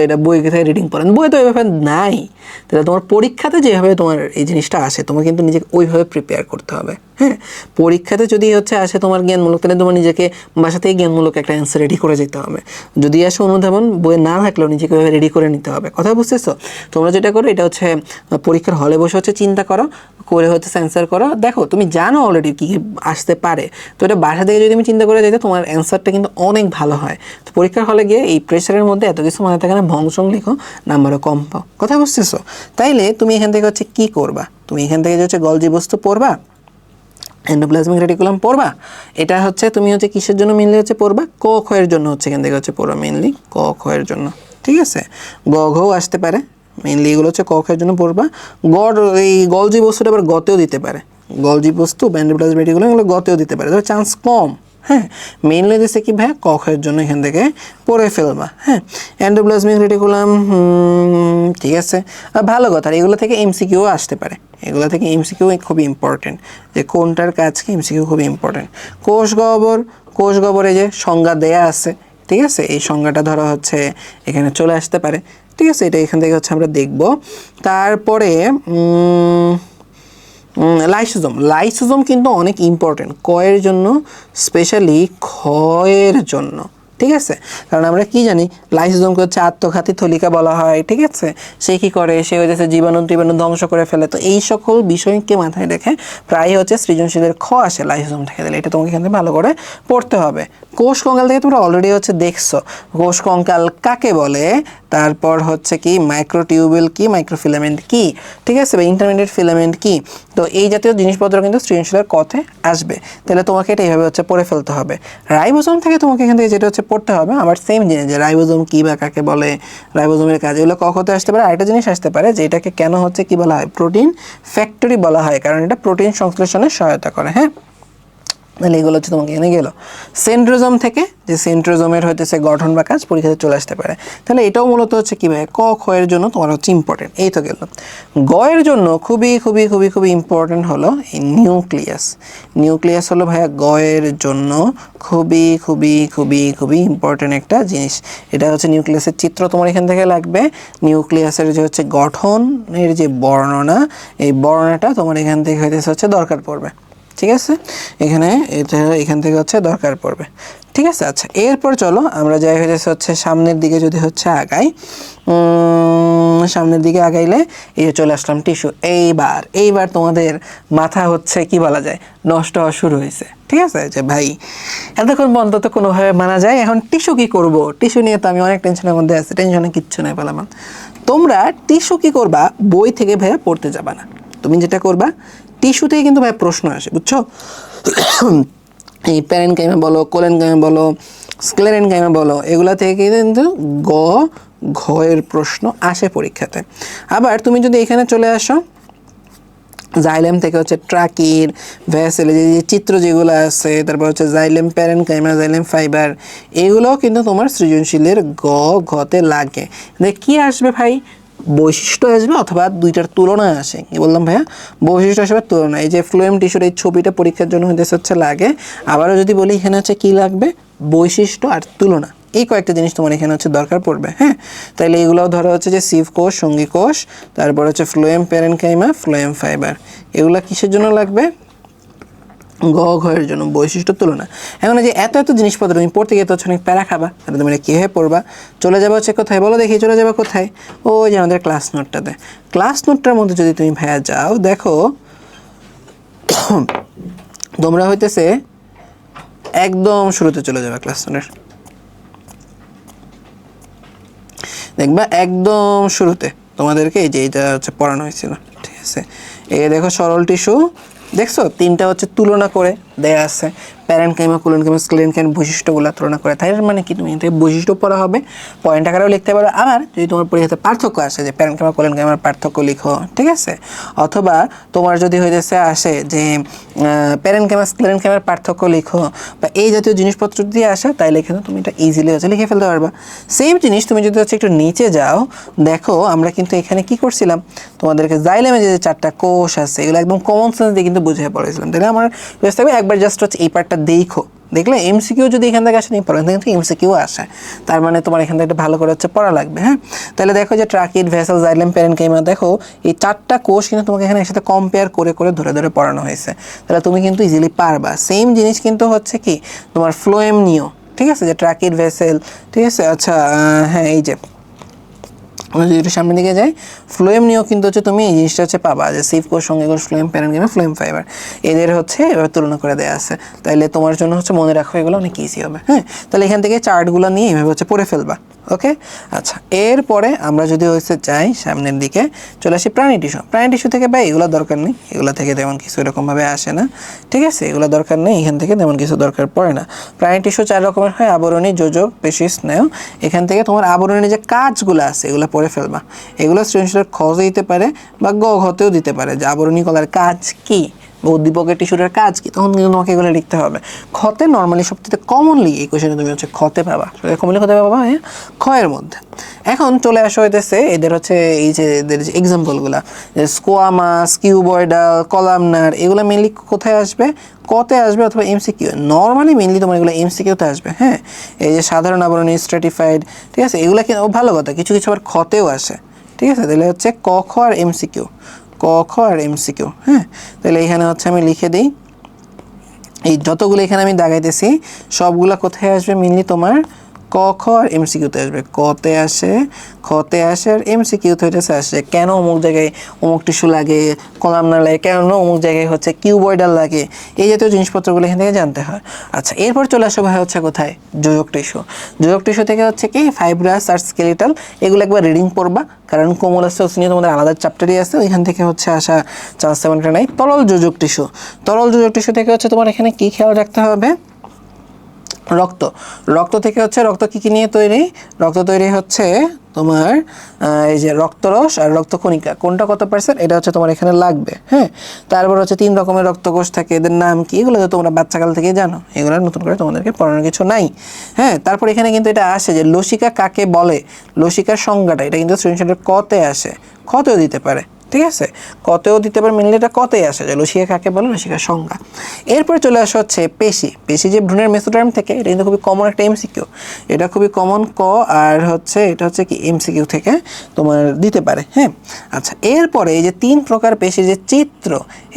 এটা বই থেকে রিডিং পড়েন, বই তো ওইভাবে নাই। তাহলে তোমার পরীক্ষাতে যেভাবে তোমার এই জিনিসটা আসে, তোমার কিন্তু নিজেকে ওইভাবে প্রিপেয়ার করতে হবে, হ্যাঁ? পরীক্ষাতে যদি হচ্ছে আসে তোমার জ্ঞানমূলক, তাহলে তোমার নিজেকে বাসা থেকে জ্ঞানমূলক একটা অ্যান্সার রেডি করে যেতে হবে। যদি আসে অনুধাবন, বইয়ে না থাকলেও নিজেকে ওইভাবে রেডি করে নিতে হবে। কথা বুঝতেছো? তোমরা যেটা করো, এটা হচ্ছে পরীক্ষার হলে বসে হচ্ছে চিন্তা করো, করে হচ্ছে অ্যান্সার করো। দেখো তুমি জানো অলরেডি কী কী আসতে পারে, তো এটা বাসা থেকে যদি তুমি চিন্তা করে যাইতে, তোমার অ্যান্সারটা কিন্তু অনেক ভালো হয়। তো পরীক্ষার হলে গিয়ে এই প্রেশারের মধ্যে এত কিছু মনে থাকে না, ভংসং লিখো, নাম্বারও কম পাও। কথা বুঝতেছো? তাইলে তুমি এখান থেকে হচ্ছে কী করবা, তুমি এখান থেকে যে হচ্ছে গলজি বস্তু পড়বা, এন্ডোপ্লাজমিক রেটিকুলাম পড়বা। এটা হচ্ছে তুমি হচ্ছে কিসের জন্য মেনলি হচ্ছে পড়বা? ক খ এর জন্য হচ্ছে এখান থেকে হচ্ছে পড়বা, মেনলি ক খ এর জন্য, ঠিক আছে? গ ঘও আসতে পারে, মেনলি এগুলো হচ্ছে ক খ এর জন্য পড়বা। এই গলজি বস্তুটা আবার গতেও দিতে পারে, গলজি বস্তু বা এন্ডোপ্লাজমিক রেটিকুলাম এগুলো গতেও দিতে পারে, তবে চান্স কম, হ্যাঁ? মেইনলি দিচ্ছে কি ভাই, ক খ এর জন্য এখান থেকে পড়ে ফেলবা, হ্যাঁ? এন্ডোপ্লাজমিক রেটিকুলাম, ঠিক আছে, ভালো কথা। এগুলো থেকে এমসিকিউ আসতে পারে, এগুলো থেকে এমসিকিউ খুবই ইম্পর্টেন্ট, যে কোনটার কাজ কি, এমসিকিউ খুবই ইম্পর্টেন্ট। কোষ গহ্বর, কোষ গহ্বরে যে সংজ্ঞা দেয়া আছে, ঠিক আছে? এই সংজ্ঞাটা ধরা হচ্ছে এখানে চলে আসতে পারে, ঠিক আছে? এটা এখান থেকে হচ্ছে আমরা দেখব। তারপরে লাইসোজোম, লাইসোজোম কিন্তু অনেক ইম্পর্টেন্ট কয়ের জন্য, স্পেশালি ক্ষয়ের জন্য, ঠিক আছে? কারণ আমরা কি জানি, লাইসোজোমকে হচ্ছে আত্মঘাতী থলিকা বলা হয়, ঠিক আছে? সে কি করে, সে হয়ে যাচ্ছে জীবাণু টিবাণু ধ্বংস করে ফেলে। তো এই সকল বিষয়কে মাথায় রেখে প্রায় হচ্ছে সৃজনশীলের খ আসে লাইসোজোম থেকে, দিলে এটা তোমাকে এখান থেকে ভালো করে পড়তে হবে। কোষ কঙ্কাল থেকে তোমরা অলরেডি হচ্ছে দেখছো কোষ কঙ্কাল কাকে বলে, তারপর হচ্ছে কি মাইক্রোটিউবিউল কি, মাইক্রোফিলামেন্ট কি, ঠিক আছে? বা ইন্টারমিডিয়েট ফিলামেন্ট কি। তো এই জাতীয় জিনিসপত্র কিন্তু সৃজনশীলের কথে আসবে, তাহলে তোমাকে এটা এইভাবে হচ্ছে পড়ে ফেলতে হবে। রাইবোজোম থেকে তোমাকে এখান থেকে যেটা হচ্ছে পড়তে হবে, আবার সেম জিনিস, যে রাইবোজোম কী বা কাকে বলে, রাইবোজোমের কাজ, এগুলো কখতে আসতে পারে। আরেকটা জিনিস আসতে পারে যে এটাকে কেন হচ্ছে কি বলা হয়, প্রোটিন ফ্যাক্টরি বলা হয়, কারণ এটা প্রোটিন সংশ্লেষণে সহায়তা করে, হ্যাঁ? তাহলে এগুলো হচ্ছে তোমাকে এনে গেল। সেন্ট্রোজোম থেকে, যে সেন্ট্রোজোমের হইতেছে গঠন বা কাজ, পরীক্ষাতে চলে আসতে পারে। তাহলে এটাও মূলত হচ্ছে কীভাবে ক খ এর জন্য তোমার হচ্ছে ইম্পর্টেন্ট। এই তো গেল। গ এর জন্য খুবই খুবই খুবই খুবই ইম্পর্টেন্ট হলো এই নিউক্লিয়াস। নিউক্লিয়াস হলো ভাইয়া গ এর জন্য খুবই খুবই খুবই খুবই ইম্পর্টেন্ট একটা জিনিস। এটা হচ্ছে নিউক্লিয়াসের চিত্র তোমার এখান থেকে লাগবে। নিউক্লিয়াসের যে হচ্ছে গঠনের যে বর্ণনা, এই বর্ণনাটা তোমার এখান থেকে হচ্ছে দরকার পড়বে, ঠিক আছে? এখান থেকে হচ্ছে দরকার পড়বে, ঠিক আছে? আচ্ছা, এরপর চলো আমরা যাই হচ্ছে সামনের দিকে, যদি হচ্ছে আগাই, সামনের দিকে আগাইলে এই চলে আসলাম টিস্যু। এইবার তোমাদের মাথা হচ্ছে কি বলা যায়, নষ্ট হওয়া শুরু হয়েছে, ঠিক আছে? যে ভাই এতক্ষণ পর্যন্ত তো কোনোভাবে মানা যায়, এখন টিস্যু কি করব? টিস্যু নিয়ে তো আমি অনেক টেনশনের মধ্যে আছি, টেনশনে কিচ্ছু নেই পেলাম। তোমরা টিস্যু কি করবা, বই থেকে ভাইয়া পড়তে যাবা না। তুমি যেটা করবা, টিস্যু থেকে কিন্তু ভাই প্রশ্ন আসে, বুঝছো? এই প্যারেনকাইমা বলো, কোলেনকাইমা বলো, স্ক্লেরেনকাইমা বলো, এগুলা থেকে কিন্তু ঘ এর প্রশ্ন আসে পরীক্ষাতে। আবার তুমি যদি এখানে চলে আসো, জাইলেম থেকে হচ্ছে ট্রাকির, ভ্যাসেল, যে চিত্র যেগুলো আছে, তারপর হচ্ছে জাইলেম প্যারেনকাইমা, জাইলেম ফাইবার, এগুলোও কিন্তু তোমার সৃজনশীলের ঘতে লাগে। কি আসবে ভাই, বৈশিষ্ট্য আসবে, অথবা দুইটার তুলনা আসে। কি বললাম ভাইয়া, বৈশিষ্ট্য আসবে, তুলনা। এই যে ফ্লোয়েম টিস্যুর এই ছবিটা পরীক্ষার জন্য হচ্ছে লাগে। আবারও যদি বলি, এখানে হচ্ছে কি লাগবে, বৈশিষ্ট্য আর তুলনা, এই কয়েকটা জিনিস তোমার এখানে হচ্ছে দরকার পড়বে। হ্যাঁ, তাহলে এগুলোও ধরো হচ্ছে যে সিভ কোষ, সঙ্গী কোষ, তারপর হচ্ছে ফ্লোয়েম প্যারেনকাইমা, ফ্লোয়েম ফাইবার। এগুলা কিসের জন্য লাগবে? ঘয়ের জন্য, বৈশিষ্ট্য তুলনা। এখন যে এত জিনিসপত্র তুমি পড়তে গিয়ে তো অনেক প্যারা খাবা, তাহলে তুমি কীভাবে পড়বা? চলে যাবো হচ্ছে কোথায় বলো দেখি, চলে যাবো কোথায়? ওই যে আমাদের ক্লাস নোটটাতে। ক্লাস নোটটার মধ্যে যদি তুমি ভাইয়া যাও, দেখো তোমরা হইতেছে একদম শুরুতে চলে যাবে ক্লাস নোটের, দেখবা একদম শুরুতে তোমাদেরকে এই যে এইটা হচ্ছে পড়ানো হয়েছিল। ঠিক আছে, এই দেখো সরল টিস্যু, দেখছো তিনটা হচ্ছে তুলনা করে দেয়া আছে, প্যারেনকাইমা, কোলেনকাইমা, স্ক্লেরেনকাইমা বৈশিষ্ট্যগুলো তুলনা করে। তাই মানে কি তুমি এটাকে বৈশিষ্ট্য পড়া হবে, পয়েন্ট আকারেও লিখতে পারো। আবার যদি তোমার পরীক্ষাতে পার্থক্য আসে যে প্যারেনকাইমা কোলেনকাইমার পার্থক্য লিখো, ঠিক আছে, অথবা তোমার যদি হইতেছে আসে যে প্যারেনকাইমা স্ক্লেরেনকাইমার পার্থক্য লিখো, বা এই জাতীয় জিনিসপত্র যদি আসে, তাইলে এখানে তুমি এটা ইজিলি হচ্ছে লিখে ফেলতে পারবা। সেম জিনিস তুমি যদি হচ্ছে একটু নিচে যাও, দেখো আমরা কিন্তু এখানে কি করছিলাম, তোমাদেরকে জাইলেমে যে চারটা কোষ আছে এগুলো একদম কমন সেন্স দিয়ে কিন্তু বুঝিয়ে পড়েছিলাম। তাহলে আমার থাকবে একবার জাস্ট হচ্ছে এই পার্টটা দেখো, দেখলে এমসিকিউ যদি এখান থেকে আসে, পড়া কিন্তু এমসিকিউ আসে, তার মানে তোমার এখান থেকে ভালো করে হচ্ছে পড়া লাগবে। হ্যাঁ, তাহলে দেখো যে ট্রাকিড, ভেসেল, জাইলেম, প্যারেনকাইমা, দেখো এই চারটা কোষ কিন্তু তোমাকে এখানে একসাথে কম্পেয়ার করে করে ধরে ধরে পড়ানো হয়েছে, তাহলে তুমি কিন্তু ইজিলি পারবা। সেম জিনিস কিন্তু হচ্ছে কি তোমার ফ্লোয়েম নিও, ঠিক আছে, যে ট্রাকিড, ভেসেল, ঠিক আছে। আচ্ছা হ্যাঁ, এই যে আমরা যদি একটু সামনের দিকে যাই, ফ্লোয়েম নিয়েও কিন্তু হচ্ছে তুমি এই জিনিসটা হচ্ছে পাবা যে সিভ কোষ, সঙ্গী কোষ, ফ্লোয়েম প্যারেনকাইমা, ফ্লোয়েম ফাইবার, এদের হচ্ছে এবার তুলনা করে দেওয়া আছে। তাইলে তোমার জন্য হচ্ছে মনে রাখো এগুলো অনেক ইজি হবে। হ্যাঁ, তাহলে এখান থেকে চার্টগুলো নিয়ে এইভাবে হচ্ছে পড়ে ফেলবা। ওকে, আচ্ছা এরপরে আমরা যদি হচ্ছে যাই সামনের দিকে, চলে আসি প্রাণী টিস্যু। প্রাণী টিস্যু থেকে ভাই এগুলো দরকার নেই, এগুলো থেকে তেমন কিছু এরকমভাবে আসে না, ঠিক আছে, এগুলো দরকার নেই, এখান থেকে তেমন কিছু দরকার পড়ে না। প্রাণী টিস্যু 4 রকমের হয়, আবরণী, যোজক, পেশি, স্নায়ু। এখান থেকে তোমার আবরণী যে কাজগুলো আছে এগুলো পড়ে ফেলবা। এগুলো সৃজনশীলের খতে দিতে পারে বা ঘতেও দিতে পারে, যে আবরণী কলার কাজ কি বা উদ্দীপকের টিস্যুটার কাজ কি, তখন কিন্তু তোমাকে এগুলো লিখতে হবে। খতে নর্মালি সবচেয়ে কমনলি এই কোশ্চেনে তুমি হচ্ছে খতে পাবা, কমনলি খতে পাবা হ্যাঁ খয়ের মধ্যে। এখন চলে আসা হইতেছে এদের হচ্ছে এই যে এদের যে এক্সাম্পলগুলো, যে স্কোয়ামাস, কিউবয়েডাল, কলামনার, এগুলো মেনলি কোথায় আসবে? কতে আসবে অথবা এমসিকিউ। নর্মালি মেনলি তোমার এগুলো এমসিকিউতে আসবে। হ্যাঁ, এই যে সাধারণ আবরণী, স্ট্র্যাটিফাইড, ঠিক আছে, এগুলো কিন্তু ভালো কথা, কিছু কিছু আবার খতেও আসে, ঠিক আছে। তাহলে হচ্ছে ক, খ আর এমসিকিউ, ক, খ আর এমসিকিউ। হ্যাঁ, তাহলে এখানে হচ্ছে আমি লিখে দিই, এই যতগুলো এখানে আমি দাগাইতেছি সবগুলা কোথায় আসবে? মেনলি তোমার ক, খ আর এমসিকিউতে আসবে। কতে আসে, খতে আসে আর এমসিকিউতে হইতেছে আসে কেন অমুক জায়গায় অমুক টিস্যু লাগে, কলামনার লাগে, কেন অমুক জায়গায় হচ্ছে কিউবয়েডাল লাগে, এই জাতীয় জিনিসপত্রগুলো এখান থেকে জানতে হয়। আচ্ছা এরপর চলে আসো ভাই হচ্ছে কোথায়? যোজক টিস্যু। যোজক টিস্যু থেকে হচ্ছে কি ফাইব্রাস আর স্কেলিটাল, এগুলো একবার রিডিং পড়বা, কারণ কোমোলাসিস নিয়ে তোমাদের আলাদা চ্যাপ্টারই আছে, ওইখান থেকে হচ্ছে আসা চান্স তেমনটা নাই। তরল যোজক টিস্যু, তরল যোজক টিস্যু থেকে হচ্ছে তোমার এখানে কি খেয়াল রাখতে হবে? রক্ত। রক্ত থেকে হচ্ছে রক্ত কী কী নিয়ে তৈরি? রক্ত তৈরি হচ্ছে তোমার এই যে রক্তরস আর রক্তকণিকা, কোনটা কত পার্সেন্ট এটা হচ্ছে তোমার এখানে লাগবে। হ্যাঁ, তারপর হচ্ছে 3 রকমের রক্তকোষ থাকে, এদের নাম কি? এগুলো তো তোমরা বাচ্চাকাল থেকেই জানো, এগুলো নতুন করে তোমাদেরকে পড়ানোর কিছু নাই। হ্যাঁ, তারপর এখানে কিন্তু এটা আসে যে লসিকা কাকে বলে, লসিকার সংজ্ঞাটা, এটা কিন্তু সৃজনশীলের কতে আসে, খতেও দিতে পারে, ঠিক আছে, কতেও দিতে পারে, মেনলি এটা কতেই আসে যে লসিকা কাকে বলে, লসিকার সংজ্ঞা। এরপরে চলে আসা হচ্ছে পেশি। পেশি যে ভ্রূণের মেসোডার্ম থেকে, এটা কিন্তু খুবই কমন একটা এমসিকিউ, এটা খুবই কমন ক, আর হচ্ছে এটা হচ্ছে কি এমসিকিউ থেকে তোমার দিতে পারে। হ্যাঁ, আচ্ছা এরপরে এই যে 3 প্রকার পেশির যে চিত্র,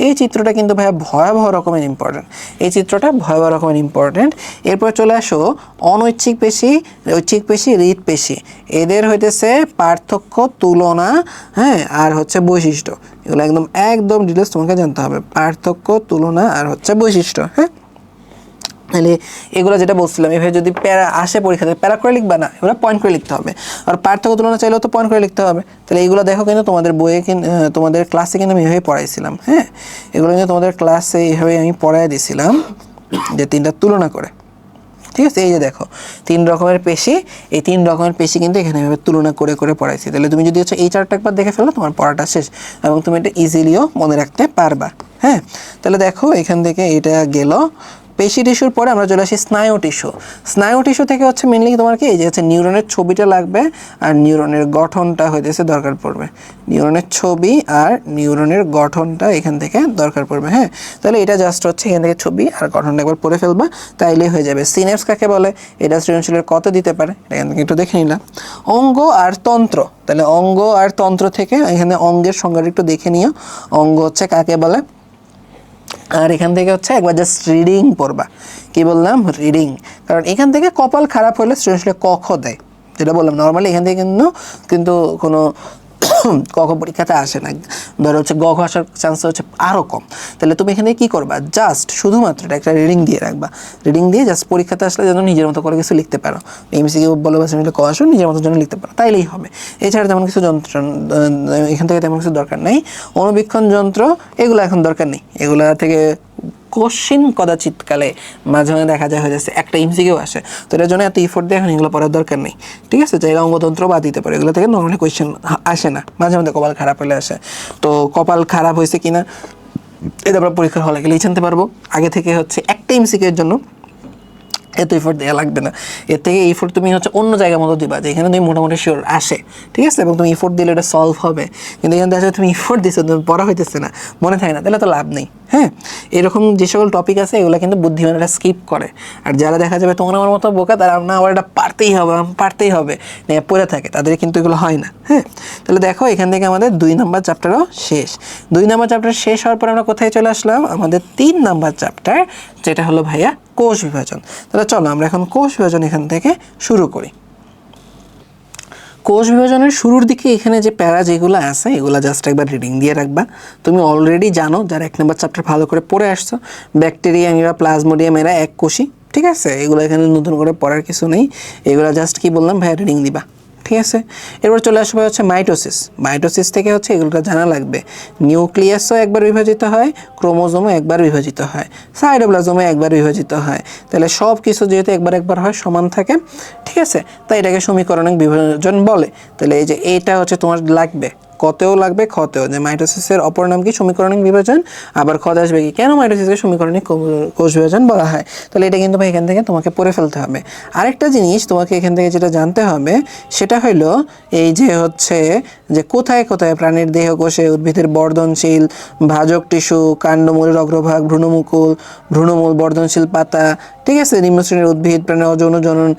এই চিত্রটা কিন্তু ভাই ভয়াবহ রকমের ইম্পর্টেন্ট, এই চিত্রটা ভয়াবহ রকমের ইম্পর্টেন্ট। এরপর চলে আসো অনৈচ্ছিক পেশি, ঐচ্ছিক পেশি, হৃৎপেশি, এদের হইতেছে পার্থক্য, তুলনা, হ্যাঁ, আর হচ্ছে বৈশিষ্ট্য, এগুলো একদম একদম ডিটেলস তোমাকে জানতে হবে, পার্থক্য, তুলনা আর হচ্ছে বৈশিষ্ট্য। হ্যাঁ, তাহলে এগুলো যেটা বলছিলাম, এভাবে যদি প্যারা আসে পরীক্ষাতে, প্যারা করে লিখবা না, এগুলো পয়েন্ট করে লিখতে হবে। আর পার্থক্য তুলনা চাইলেও তো পয়েন্ট করে লিখতে হবে। তাহলে এইগুলো দেখো কিন্তু তোমাদের বইয়ে তোমাদের ক্লাসে কিন্তু আমি এভাবে পড়াইছিলাম। হ্যাঁ, এগুলো কিন্তু তোমাদের ক্লাসে এইভাবে আমি পড়াই দিয়েছিলাম, যে 3টা তুলনা করে, ঠিক আছে। এই যে দেখো 3 রকমের পেশি, এই 3 রকমের পেশি কিন্তু এখানে এভাবে তুলনা করে করে পড়াইছি। তাহলে তুমি যদি হচ্ছে এই চার্টটা একবার দেখে ফেলো, তোমার পড়াটা শেষ, এবং তুমি এটা ইজিলিও মনে রাখতে পারবা। হ্যাঁ, তাহলে দেখো এখান থেকে এটা গেল পেশি টিস্যুর পরে আমরা চলে আসি স্নায়ু টিস্যু। স্নায়ু টিস্যু থেকে হচ্ছে মেনলি তোমার কি এই যে হচ্ছে নিউরনের ছবিটা লাগবে আর নিউরনের গঠনটা হইতেছে দরকার পড়বে, নিউরনের ছবি আর নিউরনের গঠনটা এখান থেকে দরকার পড়বে। হ্যাঁ, তাহলে এটা জাস্ট হচ্ছে এখান থেকে ছবি আর গঠনটা একবার পড়ে ফেলবা, তাইলেই হয়ে যাবে। সিনেপস কাকে বলে, এটা সৃজনশীলের কত দিতে পারে, এখান থেকে একটু দেখে নিলাম। অঙ্গ আর তন্ত্র, তাহলে অঙ্গ আর তন্ত্র থেকে এখানে অঙ্গের সংজ্ঞাটা একটু দেখে নিও, অঙ্গ হচ্ছে কাকে বলে। আর এখান থেকে হচ্ছে একবার জাস্ট রিডিং পড়বা, কি বললাম, রিডিং। কারণ এখান থেকে কপাল খারাপ হলে সৃজনশীলে ক খ দেয়, যেটা বললাম নর্মালি এখান থেকে কিন্তু কোনো ক খ পরীক্ষাতে আসে না, ধরো হচ্ছে গ ঘ আসার চান্স হচ্ছে আরও কম। তাহলে তুমি এখানে কী করবা, জাস্ট শুধুমাত্র একটা রিডিং দিয়ে রাখবা, রিডিং দিয়ে জাস্ট পরীক্ষাতে আসলে যেন নিজের মতো করে কিছু লিখতে পারো, এমসিকিউ বলো বা সেমিলে ক আসো নিজের মতো যেন লিখতে পারো, তাইলেই হবে। এছাড়া তেমন কিছু যন্ত্র এখান থেকে তেমন কিছু দরকার নেই। অনুবীক্ষণ যন্ত্র এগুলো এখন দরকার নেই, এগুলা থেকে কোশ্চিন কদাচিৎকালে মাঝে মাঝে দেখা যায় হয়ে যাচ্ছে একটা এমসিকিউ আসে, তো এটার জন্য এত ইফোর্ট দিয়ে এখন এগুলো পড়ার দরকার নেই। ঠিক আছে, চাইলে অঙ্গতন্ত্র বাদ দিতে পারে, এগুলো থেকে নর্মালি কোয়েশ্চেন আসে না, মাঝে মাঝে কপাল খারাপ হলে আসে। তো কপাল খারাপ হয়েছে কিনা এটা আমরা পরীক্ষার হলে গেলেই জানতে পারবো। আগে থেকে হচ্ছে একটা এমসিকিউর জন্য এত ইফোর্ট দেওয়া লাগবে না, এর থেকে ইফোর্ট তুমি হচ্ছে অন্য জায়গার মতো দিবা, যেখানে তুমি মোটামুটি শিওর আসে। ঠিক আছে, এবং তুমি ইফোর্ট দিলে এটা সলভ হবে। কিন্তু এখানে দেখা যায় তুমি ইফোর্ট দিচ্ছ, তুমি পড়া হইতেছে না, মনে থাকে না, তাহলে তো লাভ নেই। হ্যাঁ, এরকম যে সকল টপিক আছে এগুলো কিন্তু বুদ্ধিমানেরা স্কিপ করে, আর যারা দেখা যাবে তোমার আমার মতো বোকা, তারা না আবার এটা পারতেই হবে নিয়ে পড়ে থাকে, তাদের কিন্তু এগুলো হয় না। হ্যাঁ, তাহলে দেখো এখান থেকে আমাদের 2 নম্বর চ্যাপ্টারও শেষ। 2 নম্বর চ্যাপ্টার শেষ হওয়ার পর আমরা কোথায় চলে আসলাম, আমাদের 3 নম্বর চ্যাপ্টার, যেটা হলো ভাইয়া কোষ বিভাজন। তাহলে চলো আমরা এখন কোষ বিভাজন এখান থেকে শুরু করি। কোষ বিভাজনের শুরুর দিকে এখানে যে প্যারা যেগুলো আছে এগুলো জাস্ট একবার রিডিং দিয়ে রাখবা। তুমি অলরেডি জানো, যারা 1 নম্বর চ্যাপ্টার ভালো করে পড়ে আসছো, ব্যাকটেরিয়া, অ্যামিবা, প্লাজমোডিয়াম এরা এক কোষী। ঠিক আছে, এগুলো এখানে নতুন করে পড়ার কিছু নেই, এগুলো জাস্ট কি বললাম ভাইয়া রিডিং দিবা। ঠিক আছে, এরপর চলে আসবে হচ্ছে মাইটোসিস। মাইটোসিস থেকে হচ্ছে এগুলো জানা লাগবে, নিউক্লিয়াসও একবার বিভাজিত হয়, ক্রোমোজোমও একবার বিভাজিত হয়, সাইটোপ্লাজমও একবার বিভাজিত হয়। তাহলে সব কিছু যেহেতু একবার হয় সমান থাকে, ঠিক আছে, তাই এটাকে সমীকরণিক বিভাজন বলে। তাহলে এই যে এইটা হচ্ছে তোমার লাগবে, কতেও লাগবে খতেও, যে মাইটোসিসের অপর নাম কি, সমীকরণিক বিভাজন। আবার খতে আসবে কি, কেন মাইটোসিসকে সমীকরণিক কোষ বিভাজন বলা হয়। তাহলে এটা কিন্তু ভাই এখান থেকে তোমাকে পড়ে ফেলতে হবে। আরেকটা জিনিস তোমাকে এখান থেকে যেটা জানতে হবে সেটা হলো এই যে হচ্ছে যে কোথায় কোথায় প্রাণীর দেহ কোষে, উদ্ভিদের বর্ধনশীল ভাজক টিস্যু, কাণ্ডমূলের অগ্রভাগ, ভ্রূণমূল, বর্ধনশীল পাতা, ঠিক আছে, নিম্নশ্রেণীর উদ্ভিদ, প্রাণীর অযৌন জনন,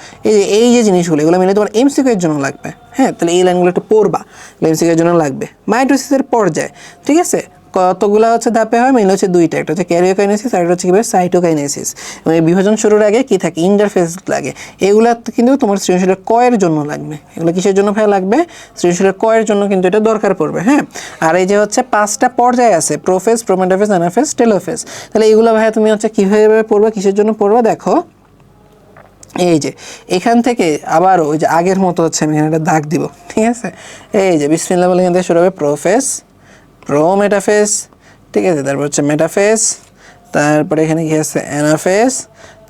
এই যে জিনিসগুলো এগুলো মিলে তোমার এমসিকিউ এর জন্য লাগবে। হ্যাঁ, তাহলে এই লাইনগুলো একটু পড়বা, এমসিকিউ এর জন্য লাগবে। মাইটোসিসের পর্যায়, ঠিক আছে, কতগুলো হচ্ছে ধাপে হয়, মেইনলি হচ্ছে 2টা, একটা হচ্ছে ক্যারিওকাইনেসিস আর একটা হচ্ছে কি সাইটোকাইনেসিস। এবং এই বিভাজন শুরুর আগে কি থাকে, ইন্টারফেস লাগে। এগুলো কিন্তু তোমার সৃজনশীলের কয়ের জন্য লাগবে। এগুলো কিসের জন্য ভাই লাগবে, সৃজনশীলের কয়ের জন্য কিন্তু এটা দরকার পড়বে। হ্যাঁ, আর এই যে হচ্ছে 5টা পর্যায় আছে, প্রোফেজ, প্রোমেটাফেজ, অ্যানাফেজ, টেলোফেজ। তাহলে এইগুলো ভাই তুমি হচ্ছে কীভাবে পড়বা, কিসের জন্য পড়বা, দেখো এই যে এখান থেকে আবারও ওই যে আগের মতো হচ্ছে আমি এখানে একটা দাগ দিব। ঠিক আছে, এই যে বিসমিল্লাহ বলে এখান থেকে শুরু হবে প্রোফেজ, প্রোমেটাফেজ, ঠিক আছে, তারপর হচ্ছে মেটাফেজ, তারপরে এখানে কি আছে অ্যানাফেজ,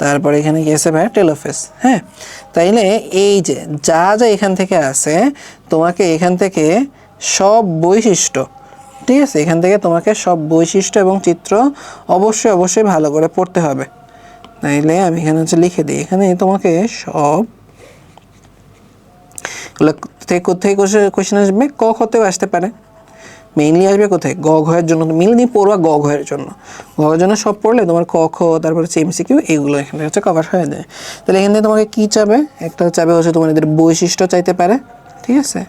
তারপরে এখানে কি আছে ভাই টেলোফেজ। হ্যাঁ, তাইলে এই যে যা এখান থেকে আছে তোমাকে এখান থেকে সব বৈশিষ্ট্য, ঠিক আছে, এখান থেকে তোমাকে সব বৈশিষ্ট্য এবং চিত্র অবশ্যই ভালো করে পড়তে হবে। তাইলে আমি এখানে হচ্ছে লিখে দিই, এখানে তোমাকে সব কোথায় কোশ্চেন আসবে, ক খতেও আসতে পারে, মেইনলি আসবে কোথায়, গ ঘয়ের জন্য মেইনলি পড়বা, গ ঘয়ের জন্য সব পড়লে তোমার ক খ, তারপরে হচ্ছে এমসিকিউ, এগুলো এখানে হচ্ছে কভার হয়ে যায়। তাহলে এখান থেকে তোমাকে কী চাবে, একটা চাবে হচ্ছে তোমার এদের বৈশিষ্ট্য চাইতে পারে, ঠিক আছে,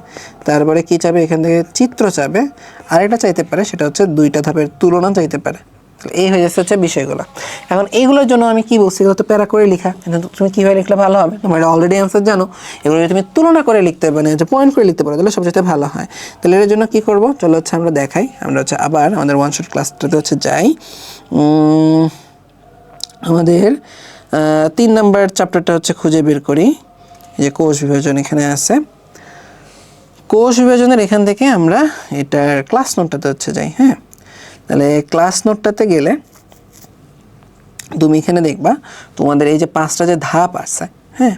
তারপরে কী চাবে, এখান থেকে চিত্র চাবে, আরেকটা চাইতে পারে সেটা হচ্ছে 2টা ধাপের তুলনা চাইতে পারে। এই হয়ে যাচ্ছে হচ্ছে বিষয়গুলো। এখন এইগুলোর জন্য আমি কি বলছি, তো প্যারা করে লেখা, কিন্তু তুমি কীভাবে লিখলে ভালো হবে, তোমার অলরেডি অ্যান্সার জানো, এগুলো যদি তুমি তুলনা করে লিখতে পারো, যে পয়েন্ট করে লিখতে পারো, তাহলে সবচেয়ে ভালো হয়। তাহলে এর জন্য কী করবো, চলো হচ্ছে আমরা দেখাই, আমরা হচ্ছে আবার আমাদের ওয়ান শট ক্লাসটাতে হচ্ছে যাই। আমাদের 3 নম্বর চ্যাপ্টারটা হচ্ছে খুঁজে বের করি, যে কোষ বিভাজন এখানে আছে। কোষ বিভাজনের এখান থেকে আমরা এটার ক্লাস নোটটাতে হচ্ছে যাই। হ্যাঁ, তাহলে ক্লাস নোটটাতে গেলে তুমি এখানে দেখবা তোমাদের এই যে 5টা যে ধাপ আছে, হ্যাঁ,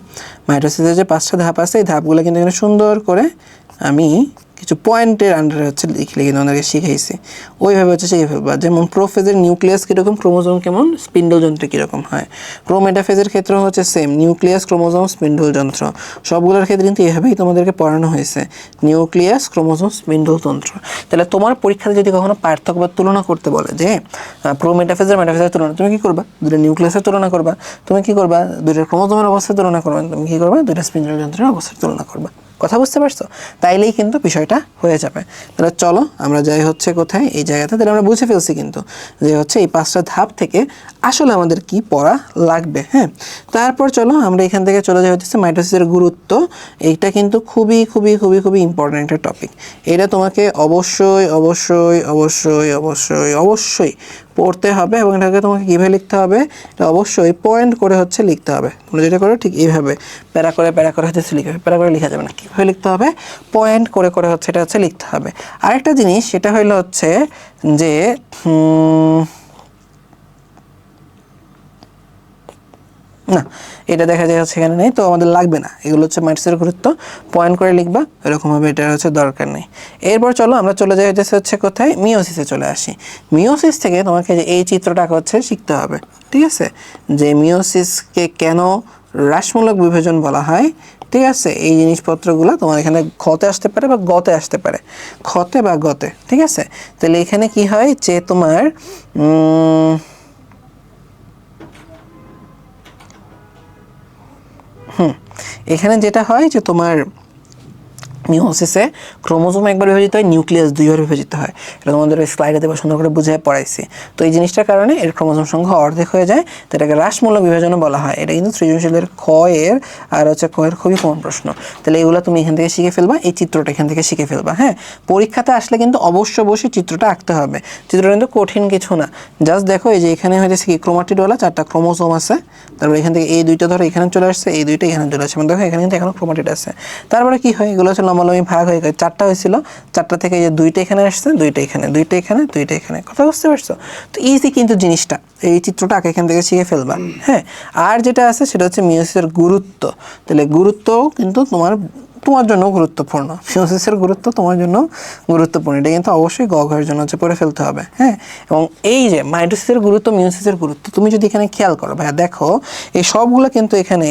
মাইটোসিসের যে 5টা ধাপ আছে, এই ধাপগুলো কিন্তু এখানে সুন্দর করে আমি কিছু পয়েন্টের আন্ডারে হচ্ছে লিখলে কিন্তু আমাদেরকে শিখাইছি, ওইভাবে হচ্ছে শিখে ফেলবা। যেমন প্রোফেজের নিউক্লিয়াস কীরকম, ক্রোমোজোম কেমন, স্পিন্ডল যন্ত্র কীরকম হয়। প্রোমেটাফেজের ক্ষেত্রেও হচ্ছে সেম, নিউক্লিয়াস, ক্রোমোজোম, স্পিন্ডল যন্ত্র, সবগুলোর ক্ষেত্রে কিন্তু এভাবেই তোমাদেরকে পড়ানো হয়েছে, নিউক্লিয়াস, ক্রোমোজোম, স্পিন্ডল তন্ত্র। তাহলে তোমার পরীক্ষাতে যদি কখনো পার্থক্য বা তুলনা করতে বলে যে প্রোমেটাফেজের মেটাফেজের তুলনা, তুমি কী করবা, দুটো নিউক্লিয়াসের তুলনা করবা, তুমি কী করবা, দুটো ক্রোমোজোমের অবস্থার তুলনা করবা, তুমি কী করবা, দুটো স্পিন্ডল যন্ত্রের অবস্থার তুলনা করবা। কথা বুঝতে পারছো? তাইলেই কিন্তু বিষয়টা হয়ে যাবে। তাহলে চলো আমরা যাই হচ্ছে কোথায়, এই জায়গাতে। তাহলে আমরা বুঝে ফেলছি কিন্তু যে হচ্ছে এই 5টা ধাপ থেকে আসলে আমাদের কি পড়া লাগবে। হ্যাঁ, তারপর চলো আমরা এখান থেকে চলে যাই হচ্ছে মাইটোসিসের গুরুত্ব। এইটা কিন্তু খুবই খুবই খুবই খুবই ইম্পর্ট্যান্ট একটা টপিক। এটা তোমাকে অবশ্যই অবশ্যই অবশ্যই অবশ্যই অবশ্যই পড়তে হবে, এবং এটাকে তোমাকে কীভাবে লিখতে হবে, এটা অবশ্যই পয়েন্ট করে হচ্ছে লিখতে হবে। তোমরা যেটা করো ঠিক এইভাবে প্যারা করে হচ্ছে লিখতে হবে, প্যারা করে লেখা যাবে না, কীভাবে লিখতে হবে, পয়েন্ট করে করে হচ্ছে এটা হচ্ছে লিখতে হবে। আরেকটা জিনিস সেটা হইলো হচ্ছে যে না, এটা দেখা যায় হচ্ছে এখানে নেই, তো আমাদের লাগবে না। এগুলো হচ্ছে মাইটোসিসের গুরুত্ব, পয়েন্ট করে লিখবা, এরকমভাবে এটা হচ্ছে দরকার নেই। এরপর চলো আমরা চলে যাই হচ্ছে কোথায়, মিওসিসে চলে আসি। মিওসিস থেকে তোমাকে যে এই চিত্রটা হচ্ছে শিখতে হবে, ঠিক আছে, যে মিওসিসকে কেন হ্রাসমূলক বিভাজন বলা হয়, ঠিক আছে। এই জিনিসপত্রগুলো তোমার এখানে খতে আসতে পারে বা গতে আসতে পারে, খতে বা গতে, ঠিক আছে। তাহলে এখানে কি হয় যে তোমার এখানে যেটা হয় যে তোমার মিওসিসে ক্রোমোজোম একবার বিভাজিত হয়, নিউক্লিয়াস দুইবার বিভাজিত হয়। এটা তোমাদের স্লাইডে দেবো, সুন্দর করে বুঝিয়ে পড়াইছি। তো এই জিনিসটার কারণে এর ক্রোমোজোম সংখ্যা অর্ধেক হয়ে যায়, তো এটাকে হ্রাসমূলক বিভাজনও বলা হয়। এটা কিন্তু সৃজনশীলের ক্ষয়ের আর হচ্ছে ক্ষয়ের খুবই কমন প্রশ্ন। তাহলে এগুলো তুমি এখান থেকে শিখে ফেলবা, এই চিত্রটা এখান থেকে শিখে ফেলবা। হ্যাঁ, পরীক্ষাতে আসলে কিন্তু অবশ্যই চিত্রটা আঁকতে হবে। চিত্রটা কিন্তু কঠিন কিছু না, জাস্ট দেখো এই যে এখানে হয়েছে কি ক্রোমাটিডওয়ালা 4টা ক্রোমোজোম আছে, তারপরে এখান থেকে এই দুইটা ধরো এখানে চলে আসছে, এই দুইটা এখানে চলে আসছে, মানে দেখো এখানে কিন্তু এখনো ক্রোমাটিড আছে। তারপরে কি হয়, এগুলো হচ্ছে লম্বালম্বি ভাগ হয়ে গেছে, 4টা হয়েছিল, 4টা থেকে এই যে 2টা এখানে আসছে, 2টা এখানে, 2টা এখানে, 2টা এখানে। কথা বুঝতে পারছো? তো ইজি কিন্তু জিনিসটা, এই চিত্রটা আঁকে এখান থেকে শিখে ফেলবা। হ্যাঁ, আর যেটা আছে সেটা হচ্ছে মিওসিসের গুরুত্ব। তাহলে গুরুত্ব কিন্তু তোমার জন্য গুরুত্বপূর্ণ, মিওসিসের গুরুত্ব তোমার জন্য গুরুত্বপূর্ণ, এটা কিন্তু অবশ্যই ঘয়ের জন্য হচ্ছে পড়ে ফেলতে হবে। হ্যাঁ, এবং এই যে মাইটোসিসের গুরুত্ব, মিওসিসের গুরুত্ব, তুমি যদি এখানে খেয়াল করো ভাইয়া, দেখো এই সবগুলো কিন্তু এখানে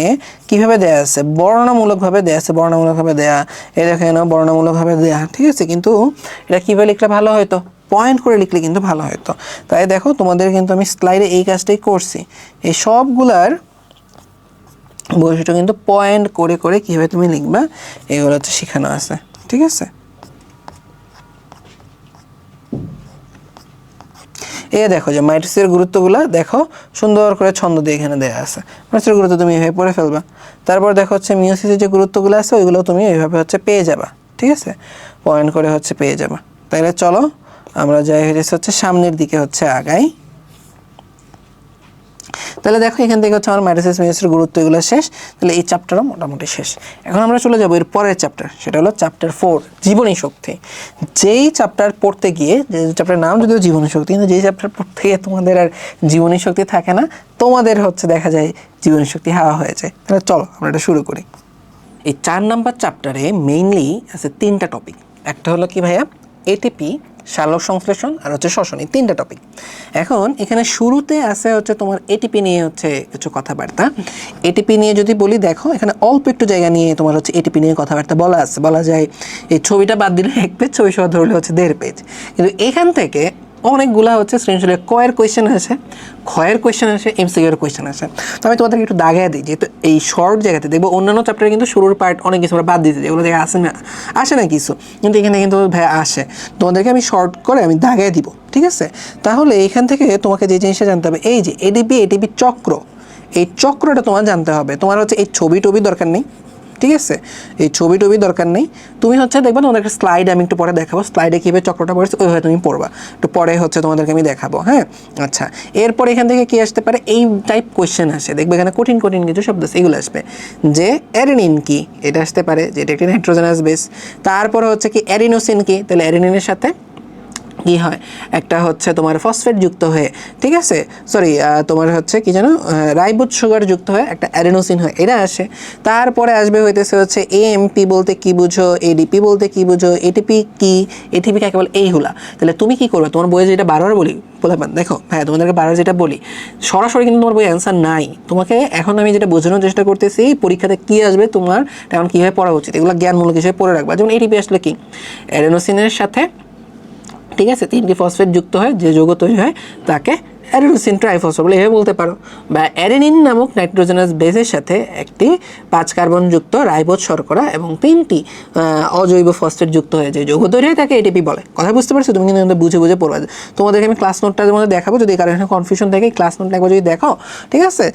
কিভাবে দেয়া আছে, বর্ণনামূলকভাবে দেয়া আছে, বর্ণনামূলকভাবে দেয়া, এই দেখো এখানে বর্ণনামূলকভাবে দেয়া, ঠিক আছে। কিন্তু এটা কীভাবে লিখলে ভালো হতো, পয়েন্ট করে লিখলে কিন্তু ভালো হতো। তাই দেখো তোমাদের কিন্তু আমি স্লাইডে এই কাজটাই করছি, এই সবগুলার বৈশিষ্ট্য কিন্তু পয়েন্ট করে করে কীভাবে তুমি লিখবা এগুলো হচ্ছে শেখানো আছে, ঠিক আছে। এই দেখো যে মাইটোসিসের গুরুত্বগুলো দেখো সুন্দর করে ছন্দ দিয়ে এখানে দেওয়া আছে, মাইটোসিসের গুরুত্ব তুমি এইভাবে পড়ে ফেলবা। তারপর দেখো হচ্ছে মিওসিসের যে গুরুত্বগুলো আছে ওইগুলো তুমি এইভাবে হচ্ছে পেয়ে যাবা, ঠিক আছে, পয়েন্ট করে হচ্ছে পেয়ে যাবা। তাহলে চলো আমরা যাই হচ্ছে সামনের দিকে হচ্ছে আগাই। তাহলে দেখো এখান থেকে হচ্ছে আমার মাইটোসিস মিওসিসের গুরুত্ব এগুলো শেষ। তাহলে এই চ্যাপ্টারও মোটামুটি শেষ। এখন আমরা চলে যাবো এর পরের চ্যাপ্টার, সেটা হলো চ্যাপ্টার 4, জীবনী শক্তি। যেই চ্যাপ্টার পড়তে গিয়ে, যে চ্যাপ্টারের নাম যদিও জীবনী শক্তি, কিন্তু যেই চ্যাপ্টার পড়তে গিয়ে তোমাদের আর জীবনী শক্তি থাকে না, তোমাদের হচ্ছে দেখা যায় জীবনী শক্তি হাওয়া হয়ে যায়। তাহলে চলো আমরা এটা শুরু করি। এই 4 নাম্বার চ্যাপ্টারে মেইনলি আছে 3টা টপিক। একটা হলো কি ভাইয়া, এটিপি, সালোক সংশ্লেষণ আর হচ্ছে শ্বসন, এই 3টা টপিক। এখন এখানে শুরুতে আছে হচ্ছে তোমার এটিপি নিয়ে হচ্ছে কিছু কথাবার্তা। এটিপি নিয়ে যদি বলি, দেখো এখানে অল্প একটু জায়গা নিয়ে তোমার হচ্ছে এটিপি নিয়ে কথাবার্তা বলা আছে, বলা যায় এই ছবিটা বাদ দিলে 1 পেজ, ছবি সহ ধরলে হচ্ছে 1.5 পেজ। কিন্তু এখান থেকে অনেকগুলা হচ্ছে সৃজনশীলের কয়ের কোয়েশ্চেন আছে, ক্ষয়ের কোয়েশ্চেন আছে, এমসিকিউর কোয়েশ্চেন আছে। তো আমি তোমাদেরকে একটু দাগিয়ে দিই, যেহেতু এই শর্ট জায়গাতে দেখবো অন্যান্য চ্যাপ্টারে কিন্তু শুরুর পার্ট অনেক কিছু আমরা বাদ দিতে, যেগুলো থেকে আসে না কিছু, কিন্তু এখানে কিন্তু ভাই আসে। তোমাদেরকে আমি শর্ট করে আমি দাগিয়ে দিব, ঠিক আছে। তাহলে এখান থেকে তোমাকে যে জিনিসটা জানতে হবে, এই যে এটিপি চক্র, এই চক্রটা তোমার জানতে হবে। তোমার হচ্ছে এই ছবি টবি দরকার নেই, ঠিক আছে, এই ছবি টবি দরকার নেই। তুমি হচ্ছে দেখবা তোমাদের একটা স্লাইড আমি একটু পরে দেখাবো, স্লাইডে কীভাবে চক্রটা পড়েছে ওইভাবে তুমি পড়বা, একটু পরে হচ্ছে তোমাদেরকে আমি দেখাবো। হ্যাঁ, আচ্ছা, এরপর এখান থেকে কি আসতে পারে, এই টাইপ কোয়েশ্চেন আসে, দেখবে এখানে কঠিন কঠিন কিছু শব্দ আছে, এগুলো আসবে। যে অ্যাডেনিন কি, এটা আসতে পারে, যেটা একটি নাইট্রোজেনাস বেস। তারপর হচ্ছে কি অ্যাডিনোসিন কি, তাহলে অ্যাডেনিনের সাথে কি হয়, একটা হচ্ছে তোমার ফসফেট যুক্ত হয়ে, ঠিক আছে, সরি তোমার হচ্ছে কি জানো রাইবোজ সুগার যুক্ত হয়ে একটা অ্যাডেনোসিন হয়, এটা আসে। তারপরে আসবে হইতেছে হচ্ছে এএমপি বলতে কি বুঝো, এডিপি বলতে কি বুঝো, এটিপি কি, এটিপি কাকে বলে, এইগুলা। তাহলে তুমি কি করবে, তোমার বইয়ে যেটা বারবার বলি বলে দেখো হ্যাঁ তোমাদেরকে বারবার যেটা বলি, সরাসরি কিন্তু তোমার বই অ্যান্সার নাই। তোমাকে এখন আমি যেটা বোঝানোর চেষ্টা করতেছি পরীক্ষাতে কি আসবে, তোমার তেমন কীভাবে পড়া উচিত, এগুলো জ্ঞানমূলক হিসেবে পড়ে রাখবা। যেমন এটিপি আসলে কি, অ্যাডেনোসিনের সাথে, ঠিক আছে, 3টি ফসফেট যুক্ত হয়, যে যৌগ তৈরি হয় তাকে অ্যাডেনোসিন ট্রাইফসফেট বলে এভাবে বলতে পারো। বা অ্যাডেনিন নামক নাইট্রোজেনাস বেসের সাথে একটি 5 কার্বন যুক্ত রাইবোজ শর্করা এবং 3টি অজৈব ফসফেট যুক্ত হয়ে যে যৌগ তৈরি হয় তাকে এটিপি বলে। কথা বুঝতে পারছো? তুমি কিন্তু বুঝে বুঝে পড়বা। তোমাদেরকে আমি ক্লাস নোটটার মধ্যে দেখাবো, যদি কারণ এখানে কনফিউশন থাকে ক্লাস নোটটা একবার যদি দেখো, ঠিক আছে,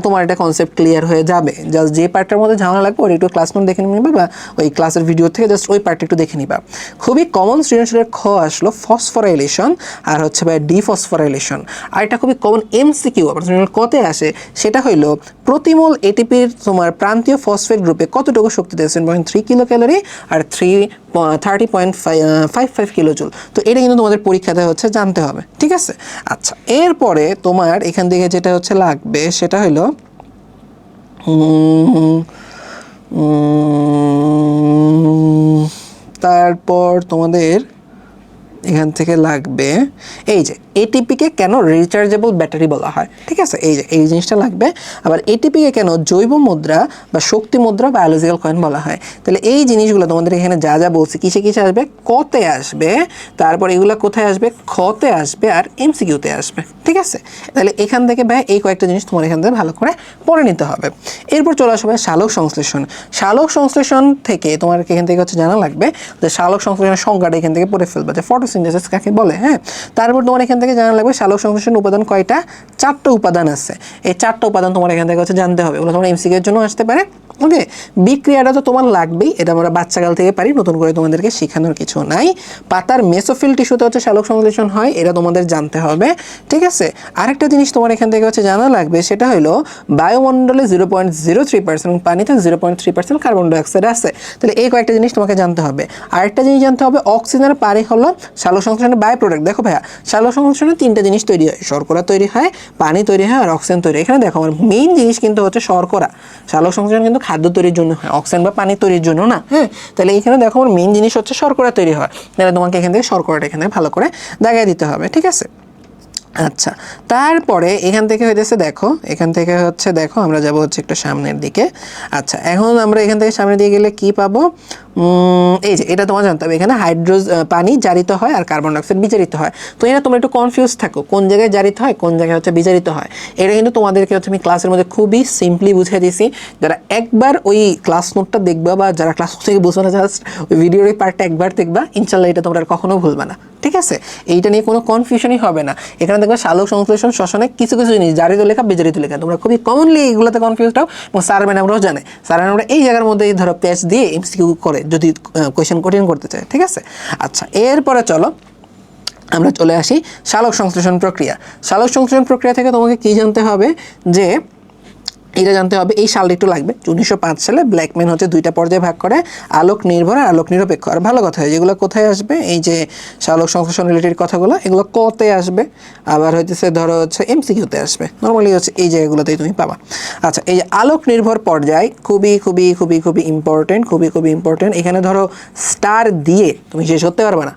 তোমার একটা কনসেপ্ট ক্লিয়ার হয়ে যাবে। জাস্ট যে পার্টটার মধ্যে ঝামেলা লাগবে ওর একটু ক্লাস নোট দেখে নিবা, বা ওই ক্লাসের ভিডিও থেকে জাস্ট ওই পার্টটা একটু দেখে নিবা। খুবই কমন সৃজনশীলের খ আসলো ফসফোরাইলেশন আর হচ্ছে বা ডিফসফোরাইলেশন। আর এটা খুবই কমন এমসিকিউ আপনার কতে আসে, সেটা হইলো প্রতিমোল এটিপির তোমার প্রান্তীয় ফসফেট গ্রুপে কতটুকু শক্তি দেয়, 7.3 কিলো ক্যালোরি আর 30.55 কিলো জুল। তো এটা কিন্তু তোমাদের পরীক্ষাতে হচ্ছে জানতে হবে, ঠিক আছে। আচ্ছা, এরপরে তোমার এখান থেকে যেটা হচ্ছে লাগবে সেটা হইলো তারপর তোমাদের এখান থেকে লাগবে এই যে এটিপিকে কেন রিচার্জেবল ব্যাটারি বলা হয়, ঠিক আছে, এই যে এই জিনিসটা লাগবে। আবার এটিপিকে কেন জৈব মুদ্রা বা শক্তি মুদ্রা বায়োলজিক্যাল কয়েন বলা হয়। তাহলে এই জিনিসগুলো তোমাদের এখানে যা যা বলছি কিসে কিসে আসবে, কতে আসবে, তারপর এগুলো কোথায় আসবে, খতে আসবে আর এমসিকিউতে আসবে, ঠিক আছে। তাহলে এখান থেকে ভাই এই কয়েকটা জিনিস তোমার এখান থেকে ভালো করে পড়ে নিতে হবে। এরপর চলে আসবে সালোক সংশ্লেষণ। সালোক সংশ্লেষণ থেকে তোমার এখান থেকে হচ্ছে জানা লাগবে যে সালোক সংশ্লেষণের সংজ্ঞাটা এখান থেকে পড়ে ফেলবে, যে ফটোসিনথেসিস কাকে বলে। হ্যাঁ, তারপর তোমার এখান থেকে জানা লাগবে সালোক সংশ্লেষণ উপাদান কয়টা, 4টা উপাদান আছে। এই 4টা উপাদান তোমার এখান থেকে হচ্ছে জানতে হবে, ওগুলো তোমার এমসিকিউ এর জন্য আসতে পারে। ওকে, বিক্রিয়াটা তো তোমার লাগবেই, এটা আমরা বাচ্চাকাল থেকে পারি, নতুন করে তোমাদেরকে শেখানোর কিছু নাই। পাতার মেসোফিল টিস্যুতে হচ্ছে সালোক সংশ্লেষণ হয়, এটা তোমাদের জানতে হবে, ঠিক আছে। আরেকটা জিনিস তোমার এখান থেকে হচ্ছে জানা লাগবে, সেটা হলো বায়ুমণ্ডলে 0.03% এবং পানিতে 0.3% কার্বন ডাইঅক্সাইড আছে। তাহলে এই কয়েকটা জিনিস তোমাকে জানতে হবে। আরেকটা জিনিস জানতে হবে, অক্সিজেনের পানি হলো সালোক সংশ্লেষণের বাই প্রোডাক্ট। দেখো ভাইয়া, সালোক সংশ্লেষণে 3টা জিনিস তৈরি হয়, শর্করা তৈরি হয়, পানি তৈরি হয় আর অক্সিজেন তৈরি হয়। এখানে দেখো আমার মেইন জিনিস কিন্তু হচ্ছে শর্করা। সালোক সংশ্লেষণ কিন্তু খাদ্য তৈরির জন্য হয়, অক্সিজেন বা পানি তৈরির জন্য না। হ্যাঁ, তাহলে এখানে দেখো আমার মেইন জিনিস হচ্ছে শর্করা তৈরি হয়। তাহলে তোমাকে এখান থেকে শর্করাটা এখানে ভালো করে দাগিয়ে দিতে হবে, ঠিক আছে। আচ্ছা, তারপরে এখান থেকে হইতেছে দেখো, এখান থেকে হচ্ছে দেখো আমরা যাব হচ্ছে একটু সামনের দিকে। আচ্ছা, এখন আমরা এখান থেকে সামনের দিকে গেলে কি পাবো, এই যে এটা তোমার জানতে হবে, এখানে পানি জারিত হয় আর কার্বন ডাইঅক্সাইড বিজারিত হয়। তো এটা তোমরা একটু কনফিউজ থাকো কোন জায়গায় জারিত হয় কোন জায়গায় হচ্ছে বিজারিত হয়। এটা কিন্তু তোমাদেরকে হচ্ছে আমি ক্লাসের মধ্যে খুবই সিম্পলি বুঝিয়ে দিয়েছি। যারা একবার ওই ক্লাস নোটটা দেখবা বা যারা ক্লাস থেকে বুঝবে না, জাস্ট ওই ভিডিওর এই পার্টটা একবার দেখবা, ইনশাল্লাহ এটা তোমরা কখনো ভুলবে না, ঠিক আছে। এইটা নিয়ে কোনো কনফিউশনই হবে না। এখানে দেখবে সালোক সংশ্লেষণ শ্বসনে কিছু কিছু জিনিস জারিত লেখা বিজারিত লেখা, তোমরা খুবই কমনলি এইগুলোতে কনফিউজ হও। এবং স্যার ম্যাডামরাও জানে, স্যার ম্যাডামরা এই জায়গার মধ্যে ধরো প্যাচ দিয়ে এমসিকিউ করে যদি কোয়েশ্চেন কঠিন করতে চায়, ঠিক আছে। আচ্ছা, এরপরে চলো আমরা চলে আসি সালোক সংশ্লেষণ প্রক্রিয়া। সালোক সংশ্লেষণ প্রক্রিয়া থেকে তোমাকে কি জানতে হবে, যে এটা জানতে হবে, এই সালটা একটু লাগবে। 1905 সালে ব্ল্যাকম্যান হচ্ছে 2টা পর্যায়ে ভাগ করে, আলোক নির্ভর আর আলোক নিরপেক্ষ। আর ভালো কথা হয় যেগুলো কোথায় আসবে, এই যে সালোক সংশ্লেষণ রিলেটেড কথাগুলো, এগুলো কতে আসবে, আবার হইতেছে ধরো হচ্ছে এমসিকিউতে আসবে, নর্মালি হচ্ছে এই জায়গাগুলোতেই তুমি পাবা। আচ্ছা, এই যে আলোক নির্ভর পর্যায় খুবই খুবই খুবই খুবই ইম্পর্টেন্ট, খুবই খুবই ইম্পর্টেন্ট। এখানে ধরো স্টার দিয়ে তুমি শেষ করতে পারবে না,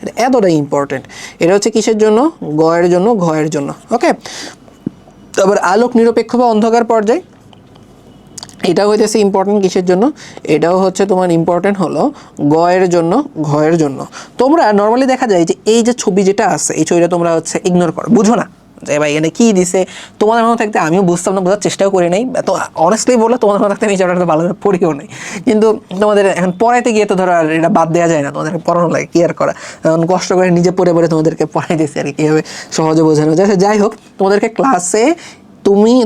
এটা এতটাই ইম্পর্টেন্ট। এটা হচ্ছে কিসের জন্য, গয়ের জন্য, ঘয়ের জন্য। ওকে, তারপর আলোক নিরপেক্ষ বা অন্ধকার পর্যায়, এটাও হইতেছে ইম্পর্টেন্ট কিসের জন্য, এটাও হচ্ছে তোমার ইম্পর্টেন্ট হলো গয়ের জন্য, ঘয়ের জন্য। তোমরা নর্মালি দেখা যায় যে এই যে ছবি যেটা আছে, এই ছবিটা তোমরা হচ্ছে ইগনোর করো, বুঝো না যে ভাই এখানে কী দিছে। তোমাদের মনে থাকতে আমিও বুঝতাম না, বোঝার চেষ্টাও করি নাই, তো অনেস্টলি বললে তোমাদের মনে থাকতে আমি এই চ্যাপ্টারটা ভালো করে পড়িও নাই। কিন্তু তোমাদের এখন পড়াইতে গিয়ে তো ধরো আর এটা বাদ দেওয়া যায় না, তোমাদেরকে পড়ানো লাগে, কি আর করা। এখন কষ্ট করে নিজে পড়ে পড়ে তোমাদেরকে পড়াইতেছি আর কি, কীভাবে সহজে বোঝানো যায়। যাই হোক, তোমাদেরকে ক্লাসে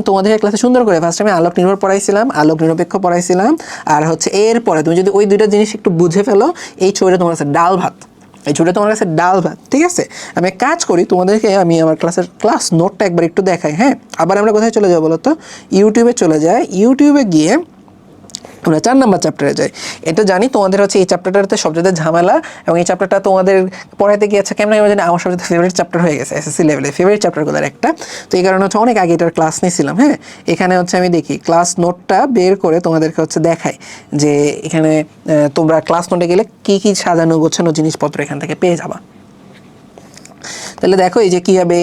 তোমাদের ক্লাসে সুন্দর করে ফার্স্ট আমি আলোক নির্ভর পড়াইছিলাম, আলোক নিরপেক্ষ পড়াইছিলাম, আর হচ্ছে এরপরে তুমি যদি ওই 2টা জিনিস একটু বুঝে ফেলো, এই ছবিটা তোমার কাছে ডাল ভাত, এই ছবিটা তোমার কাছে ডাল ভাত, ঠিক আছে। আমি এক কাজ করি, তোমাদেরকে আমি আমার ক্লাস নোটটা একবার একটু দেখাই। হ্যাঁ, আবার আমরা কোথায় চলে যাবো বলো তো, ইউটিউবে চলে যাই। ইউটিউবে গিয়ে আমরা 4 নাম্বার চ্যাপ্টারে যাই। এটা জানি তোমাদের হচ্ছে এই চ্যাপ্টারটাতে সবচেয়ে ঝামেলা, এবং এই চ্যাপ্টারটা তোমাদের পড়াইতে গিয়েছে কেমন জানি আমার সবচেয়ে ফেভারিট চ্যাপ্টার হয়ে গেছে এসএসসি লেভেলে, ফেভারিট চ্যাপ্টারগুলোর একটা। তো এই কারণে হচ্ছে অনেক আগে এটার ক্লাস নিয়েছিলাম। হ্যাঁ, এখানে হচ্ছে আমি দেখি ক্লাস নোটটা বের করে তোমাদেরকে হচ্ছে দেখাই যে এখানে তোমরা ক্লাস নোটে গেলে কী কী সাজানো গোছানো জিনিসপত্র এখান থেকে পেয়ে যাবা। তাহলে দেখো এই যে কীভাবে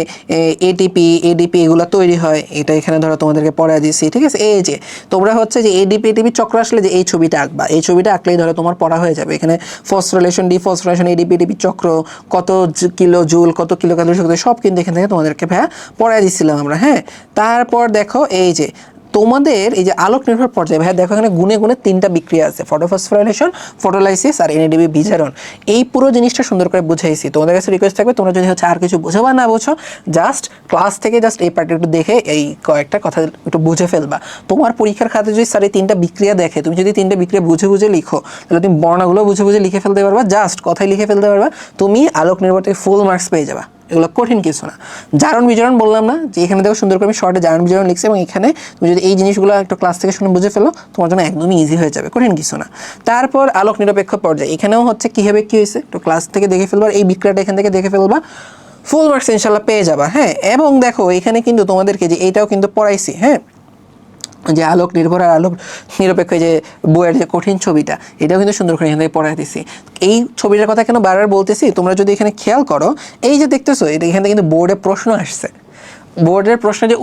এটিপি এডিপি এগুলো তৈরি হয়, এটা এখানে ধরো তোমাদেরকে পড়া দিচ্ছি, ঠিক আছে। এই যে তোমরা হচ্ছে যে এডিপি এটিপি চক্র আসলে যে এই ছবিটা আঁকবা, এই ছবিটা আঁকলেই ধরো তোমার পড়া হয়ে যাবে। এখানে ফসফোরিলেশন ডিফসফোরিলেশন এডিপি এটিপি চক্র, কত কিলো জুল কত কিলো ক্যালোরি সব কিন্তু এখান থেকে তোমাদেরকে ভাইয়া পড়াই দিচ্ছিলাম আমরা। হ্যাঁ, তারপর দেখো এই যে তোমাদের এই যে আলোক নির্ভর পর্যায়ে ভাই দেখো এখানে গুণে গুণে 3টা বিক্রিয়া আছে, ফটোফসফোরাইলেশন, ফটোলাইসিস আর এনএডিপি বিজারণ। এই পুরো জিনিসটা সুন্দর করে বুঝাইছি। তোমাদের কাছে রিকোয়েস্ট থাকবে তোমরা যদি হচ্ছে আর কিছু বোঝো বা না বোঝো, জাস্ট ক্লাস থেকে জাস্ট এই পার্টটা একটু দেখে এই কয়েকটা কথা একটু বুঝে ফেলবা। তোমার পরীক্ষার খাতে যদি স্যার এই 3টা বিক্রিয়া দেখে, তুমি যদি 3টা বিক্রিয়া বুঝে বুঝে লিখো, তাহলে তুমি বর্ণগুলো বুঝে বুঝে লিখে ফেলতে পারবা, জাস্ট কথাই লিখে ফেলতে পারবা, তুমি আলোক নির্ভর থেকে ফুল মার্কস পেয়ে যাবা। এগুলো কঠিন কিছু না। জারণ বিজারণ বললাম না যে এখানে দেখো সুন্দর করে আমি শর্টে জারণ বিজারণ লিখছি, এবং এখানে তুমি যদি এই জিনিসগুলো একটা ক্লাস থেকে শুনে বুঝে ফেলো, তোমার জন্য একদমই ইজি হয়ে যাবে, কঠিন কিছু না। তারপর আলোক নিরপেক্ষ পর্যায়ে এখানেও হচ্ছে কীভাবে কী হয়েছে একটু ক্লাস থেকে দেখে ফেলবা, এই বিক্রিয়াটা এখান থেকে দেখে ফেলবা, ফুল মার্কস ইনশাল্লাহ পেয়ে যাবা। হ্যাঁ, এবং দেখো এখানে কিন্তু তোমাদেরকে যে এইটাও কিন্তু পড়াইছি, হ্যাঁ, যে আলোক নির্ভর আর আলোক নিরপেক্ষ যে বইয়ের যে কঠিন ছবিটা, এটাও কিন্তু সুন্দর করে এখান থেকে পড়াই দিছি। এই ছবিটার কথা কেন বারবার বলতেছি, তোমরা যদি এখানে খেয়াল করো, এই যে দেখতেছো এটা এখান থেকে কিন্তু বোর্ডে প্রশ্ন আসছে। বোর্ডের প্রশ্ন যে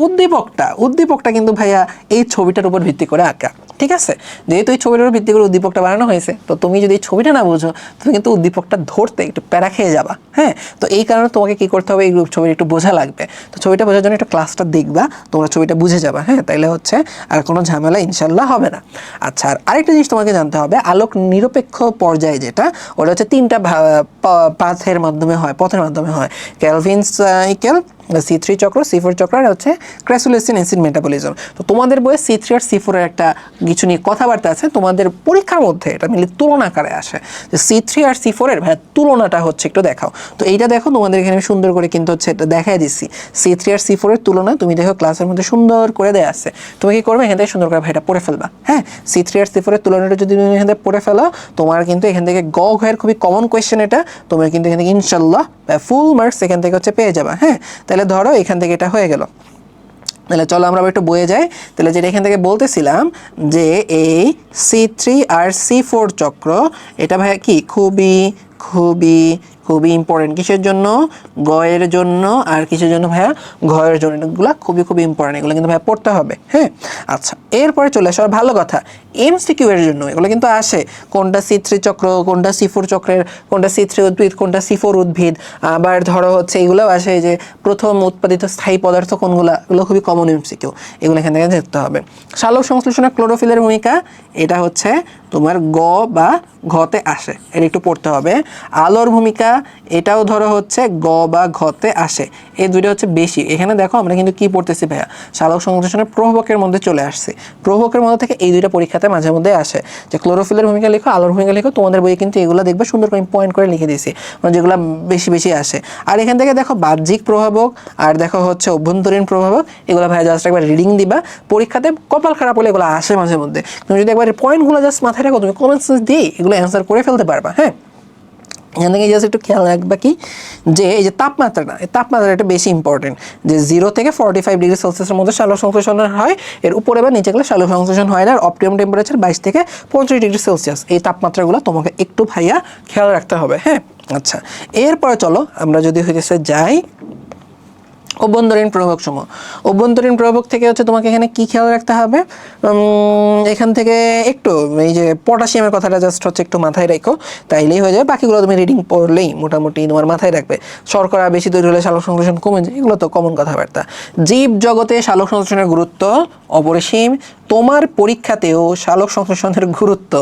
উদ্দীপকটা কিন্তু ভাইয়া এই ছবিটার উপর ভিত্তি করে আঁকা, ঠিক আছে। যেহেতু এই ছবিটার উপর ভিত্তি করে উদ্দীপকটা বানানো হয়েছে, তো তুমি যদি এই ছবিটা না বুঝো, তুমি কিন্তু উদ্দীপকটা ধরতে একটু প্যারা খেয়ে যাবা। হ্যাঁ, তো এই কারণে তোমাকে কি করতে হবে, এই ছবিটা একটু বোঝা লাগবে। তো ছবিটা বোঝার জন্য একটু ক্লাসটা দেখবা, তোমরা ছবিটা বুঝে যাবা। হ্যাঁ, তাইলে হচ্ছে আর কোনো ঝামেলা ইনশাল্লাহ হবে না। আচ্ছা, আর আরেকটা জিনিস তোমাকে জানতে হবে, আলোক নিরপেক্ষ পর্যায়ে যেটা, ওটা হচ্ছে 3টা পথের মাধ্যমে হয়। ক্যালভিন সাইকেল, C3 চক্র, C4 চক্র, আর হচ্ছে ক্র্যাসুলেসিন অ্যাসিড মেটাবলিজম। তো তোমাদের বইয়ে C3 আর C4 এর একটা কিছু নিয়ে কথাবার্তা আছে, তোমাদের পরীক্ষার মধ্যে এটা মিলে তুলনা আকারে আসে যে C3 আর C4 এর ভাই তুলনাটা হচ্ছে একটু দেখাও। তো এইটা দেখো তোমাদের এখানে আমি সুন্দর করে কিন্তু হচ্ছে এটা দেখাই দিচ্ছি, C3 আর C4 এর তুলনা তুমি দেখো ক্লাসের মধ্যে সুন্দর করে দেয়া আছে। তুমি কি করবে, এখান থেকে সুন্দর করে ভাইটা পড়ে ফেলবা। হ্যাঁ, C3 আর C4 এর তুলনাটা যদি তুমি এখান থেকে পড়ে ফেলো, তোমার কিন্তু এখান থেকে গ ঘয়ের খুবই কমন কোয়েশ্চেন, এটা তোমার কিন্তু এখান থেকে ইনশাল্লাহ ফুল মার্কস এখান থেকে হচ্ছে পেয়ে যাবা। হ্যাঁ, তাহলে ধরো এখান থেকে এটা হয়ে গেল। তাহলে চলো আমরা একটু বইয়ে যাই। তাহলে যেটা এখান থেকে বলতেছিলাম যে এই C3 আর C4 চক্র, এটা ভাইয়া কি খুবই খুবই খুবই ইম্পর্টেন্ট। কিসের জন্য? গয়ের জন্য। আর কিসের জন্য ভাইয়া? ঘয়ের জন্য। এগুলো খুবই খুবই ইম্পর্টেন্ট, এগুলো কিন্তু ভাইয়া পড়তে হবে। হ্যাঁ, আচ্ছা, এরপরে চলে আসো ভালো কথা, MCQ এর জন্য এগুলো কিন্তু আসে, কোনটা C3 চক্র, কোনটা C4 চক্রের, কোনটা C3 উদ্ভিদ, কোনটা C4 উদ্ভিদ। আবার ধরো হচ্ছে এগুলোও আসে যে প্রথম উৎপাদিত স্থায়ী পদার্থ কোনগুলো, এগুলো খুবই কমন MCQ, এগুলো এখান থেকে দেখতে হবে। সালোক সংশ্লেষণে ক্লোরোফিলের ভূমিকা, এটা হচ্ছে তোমার গ বা ঘতে আসে, এটা একটু পড়তে হবে। আলোর ভূমিকা, এটাও ধরো হচ্ছে গ বা ঘতে আসে, এই দুইটা হচ্ছে বেশি। এখানে দেখো আমরা কিন্তু কি পড়তেছি ভাইয়া, সালোক সংশ্লেষণের প্রভাবকের মধ্যে চলে আসছে। প্রভাবকের মধ্যে থেকে এই দুইটা পরীক্ষাতে মাঝে মধ্যে আসে, যে ক্লোরোফিলের ভূমিকা লিখো, আলোর ভূমিকা লিখো। তোমাদের বইয়ে কিন্তু এগুলো দেখবে সুন্দর করে পয়েন্ট করে লিখে দিয়েছি, মানে যেগুলো বেশি বেশি আসে। আর এখান থেকে দেখো বাহ্যিক প্রভাবক, আর দেখো হচ্ছে অভ্যন্তরীণ প্রভাবক, এগুলো ভাইয়া জাস্ট একবার রিডিং দিবা। পরীক্ষাতে কপাল খারাপ হলে এগুলো আসে মাঝে মধ্যে, তুমি যদি একবার পয়েন্টগুলো জাস্ট মাথায় রাখো, তুমি কমন সেন্স দিয়ে এগুলো অ্যান্সার করে ফেলতে পারবা। হ্যাঁ, এখান থেকে জাস্ট একটু খেয়াল রাখবা কি, যে এই যে তাপমাত্রাটা, এই তাপমাত্রাটা বেশি ইম্পর্টেন্ট, যে 0 থেকে 45 ডিগ্রি সেলসিয়াসের মধ্যে সালোক সংশ্লেষণ হয়, এর উপরে বা নিচে গেলে সালোক সংশ্লেষণ হয় না। আর অপটিমাম টেম্পারেচার 22 থেকে 35 ডিগ্রি সেলসিয়াস, এই তাপমাত্রাগুলো তোমাকে একটু ভাইয়া খেয়াল রাখতে হবে। হ্যাঁ, আচ্ছা, এরপরে চলো আমরা যদি হইতেছে যাই অভ্যন্তরীণ প্রভাবক সমূহ। অভ্যন্তরীণ প্রভাবক থেকে হচ্ছে তোমাকে এখানে কি খেয়াল রাখতে হবে, এখান থেকে একটু এই যে পটাশিয়ামের কথাটা জাস্ট হচ্ছে একটু মাথায় রাখো, তাইলেই হয়ে যাবে। বাকিগুলো তুমি রিডিং পড়লেই মোটামুটি তোমার মাথায় রাখবে। শর্করা বেশি তৈরি হলে সালোক সংশ্লেষণ কমে যায়, এগুলো তো কমন কথাবার্তা। জীব জগতে সালোক সংশ্লেষণের গুরুত্ব অপরিসীম। তোমার পরীক্ষাতেও সালোক সংশ্লেষণের গুরুত্ব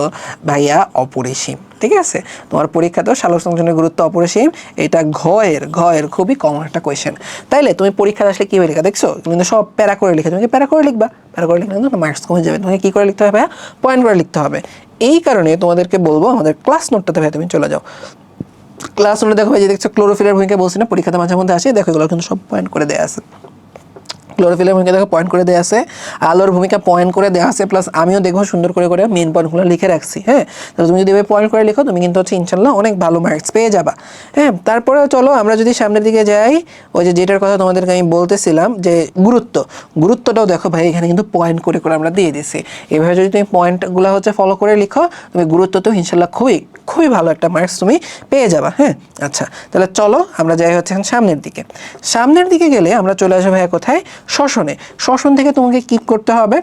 ভাইয়া অপরিসীম, ঠিক আছে। তোমার পরীক্ষাতেও সালোক সংশ্লেষণের গুরুত্ব অপরিসীম, এটা ঘয়ের খুবই কমন একটা কোয়েশ্চেন। তাইলে তুমি পরীক্ষা আসলে কী লেখা দেখছো, কিন্তু সব প্যারা করে লিখে, তুমি প্যারা করে লিখবা, প্যারা করে লিখলে কিন্তু মার্কস কমে যাবে। তোমাকে কী করে লিখতে হবে ভাইয়া? পয়েন্ট করে লিখতে হবে। এই কারণে তোমাদেরকে বলবো আমাদের ক্লাস নোটটাতে ভাই তুমি চলে যাও। ক্লাস নোটে দেখো ভাই, যে দেখছো ক্লোরোফিলের ভূমিকা বলছি না, পরীক্ষাতে মাঝে মধ্যে আসে, দেখো এগুলো কিন্তু সব পয়েন্ট করে দেওয়া আছে। ক্লোরোফিলের ভূমিকা দেখো পয়েন্ট করে দেওয়া আছে, আলোর ভূমিকা পয়েন্ট করে দেওয়া আছে, প্লাস আমিও দেখো সুন্দর করে করে মেন পয়েন্টগুলো লিখে রাখছি। হ্যাঁ, তাহলে তুমি যদি পয়েন্ট করে লিখো তুমি কিন্তু হচ্ছে ইনশাল্লাহ অনেক ভালো মার্কস পেয়ে যাবা। হ্যাঁ, তারপরে চলো আমরা যদি সামনের দিকে যাই, ওই যে যেটার কথা তোমাদেরকে আমি বলতেছিলাম যে গুরুত্বটাও দেখো ভাই এখানে কিন্তু পয়েন্ট করে করে আমরা দিয়ে দিছি। এভাবে যদি তুমি পয়েন্টগুলো হচ্ছে ফলো করে লিখো তুমি গুরুত্বতেও ইনশাল্লাহ খুবই ভালো একটা মার্কস তুমি পেয়ে যাবা। হ্যাঁ, আচ্ছা তাহলে চলো আমরা যাই হচ্ছে সামনের দিকে গেলে আমরা চলে আসবো ভাইয়া কোথায়, শ্বসন থেকে তোমাকে কি করতে হবে,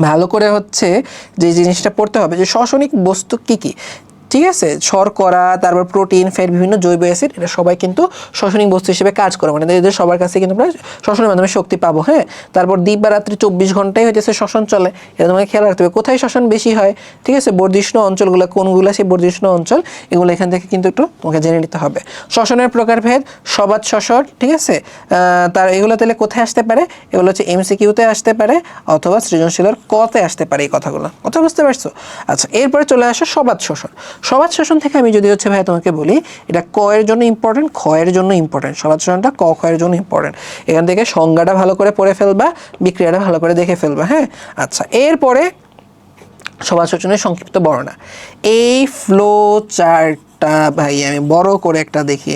ভালো করে হচ্ছে যে জিনিসটা পড়তে হবে যে শ্বসনিক বস্তু কি কি। ঠিক আছে, শর্করা, তারপর প্রোটিন, ফ্যাট, বিভিন্ন জৈব অ্যাসিড, এটা সবাই কিন্তু শ্বসনিক বস্তু হিসেবে কাজ করে, মানে এদের সবার কাছে কিন্তু আমরা শ্বসনের মাধ্যমে শক্তি পাবো। হ্যাঁ, তারপর দিন বা রাত্রি 24 ঘন্টায় হইতেছে শ্বসন চলে, এটা তোমাকে খেয়াল রাখতে হবে কোথায় শ্বসন বেশি হয়। ঠিক আছে, বর্ধিষ্ণু অঞ্চলগুলো কোনগুলো, সেই বর্ধিষ্ণু অঞ্চল এগুলো এখান থেকে কিন্তু একটু তোমাকে জেনে নিতে হবে। শ্বসনের প্রকারভেদ, সবাত শ্বসন, ঠিক আছে, তার এগুলো তাহলে কোথায় আসতে পারে, এগুলো হচ্ছে এমসিকিউতে আসতে পারে অথবা সৃজনশীলের কতে আসতে পারে, এই কথাগুলো কথা বুঝতে পারছো। আচ্ছা, এরপরে চলে আসে সবাত শোষণ থেকে আমি যদি হচ্ছে ভাই তোমাকে বলি এটা ক এর জন্য ইম্পর্টেন্ট, খ এর জন্য ইম্পর্টেন্ট, সবাত শোষণটা ক খ এর জন্য ইম্পর্টেন্ট। এখান থেকে সংজ্ঞাটা ভালো করে পড়ে ফেলবা, বিক্রিয়াটা ভালো করে দেখে ফেলবা। হ্যাঁ, আচ্ছা, এরপরে সবাত শোষণের সংক্ষিপ্ত বর্ণনা, এই ফ্লো চার্টটা ভাই আমি বড় করে একটা দেখি,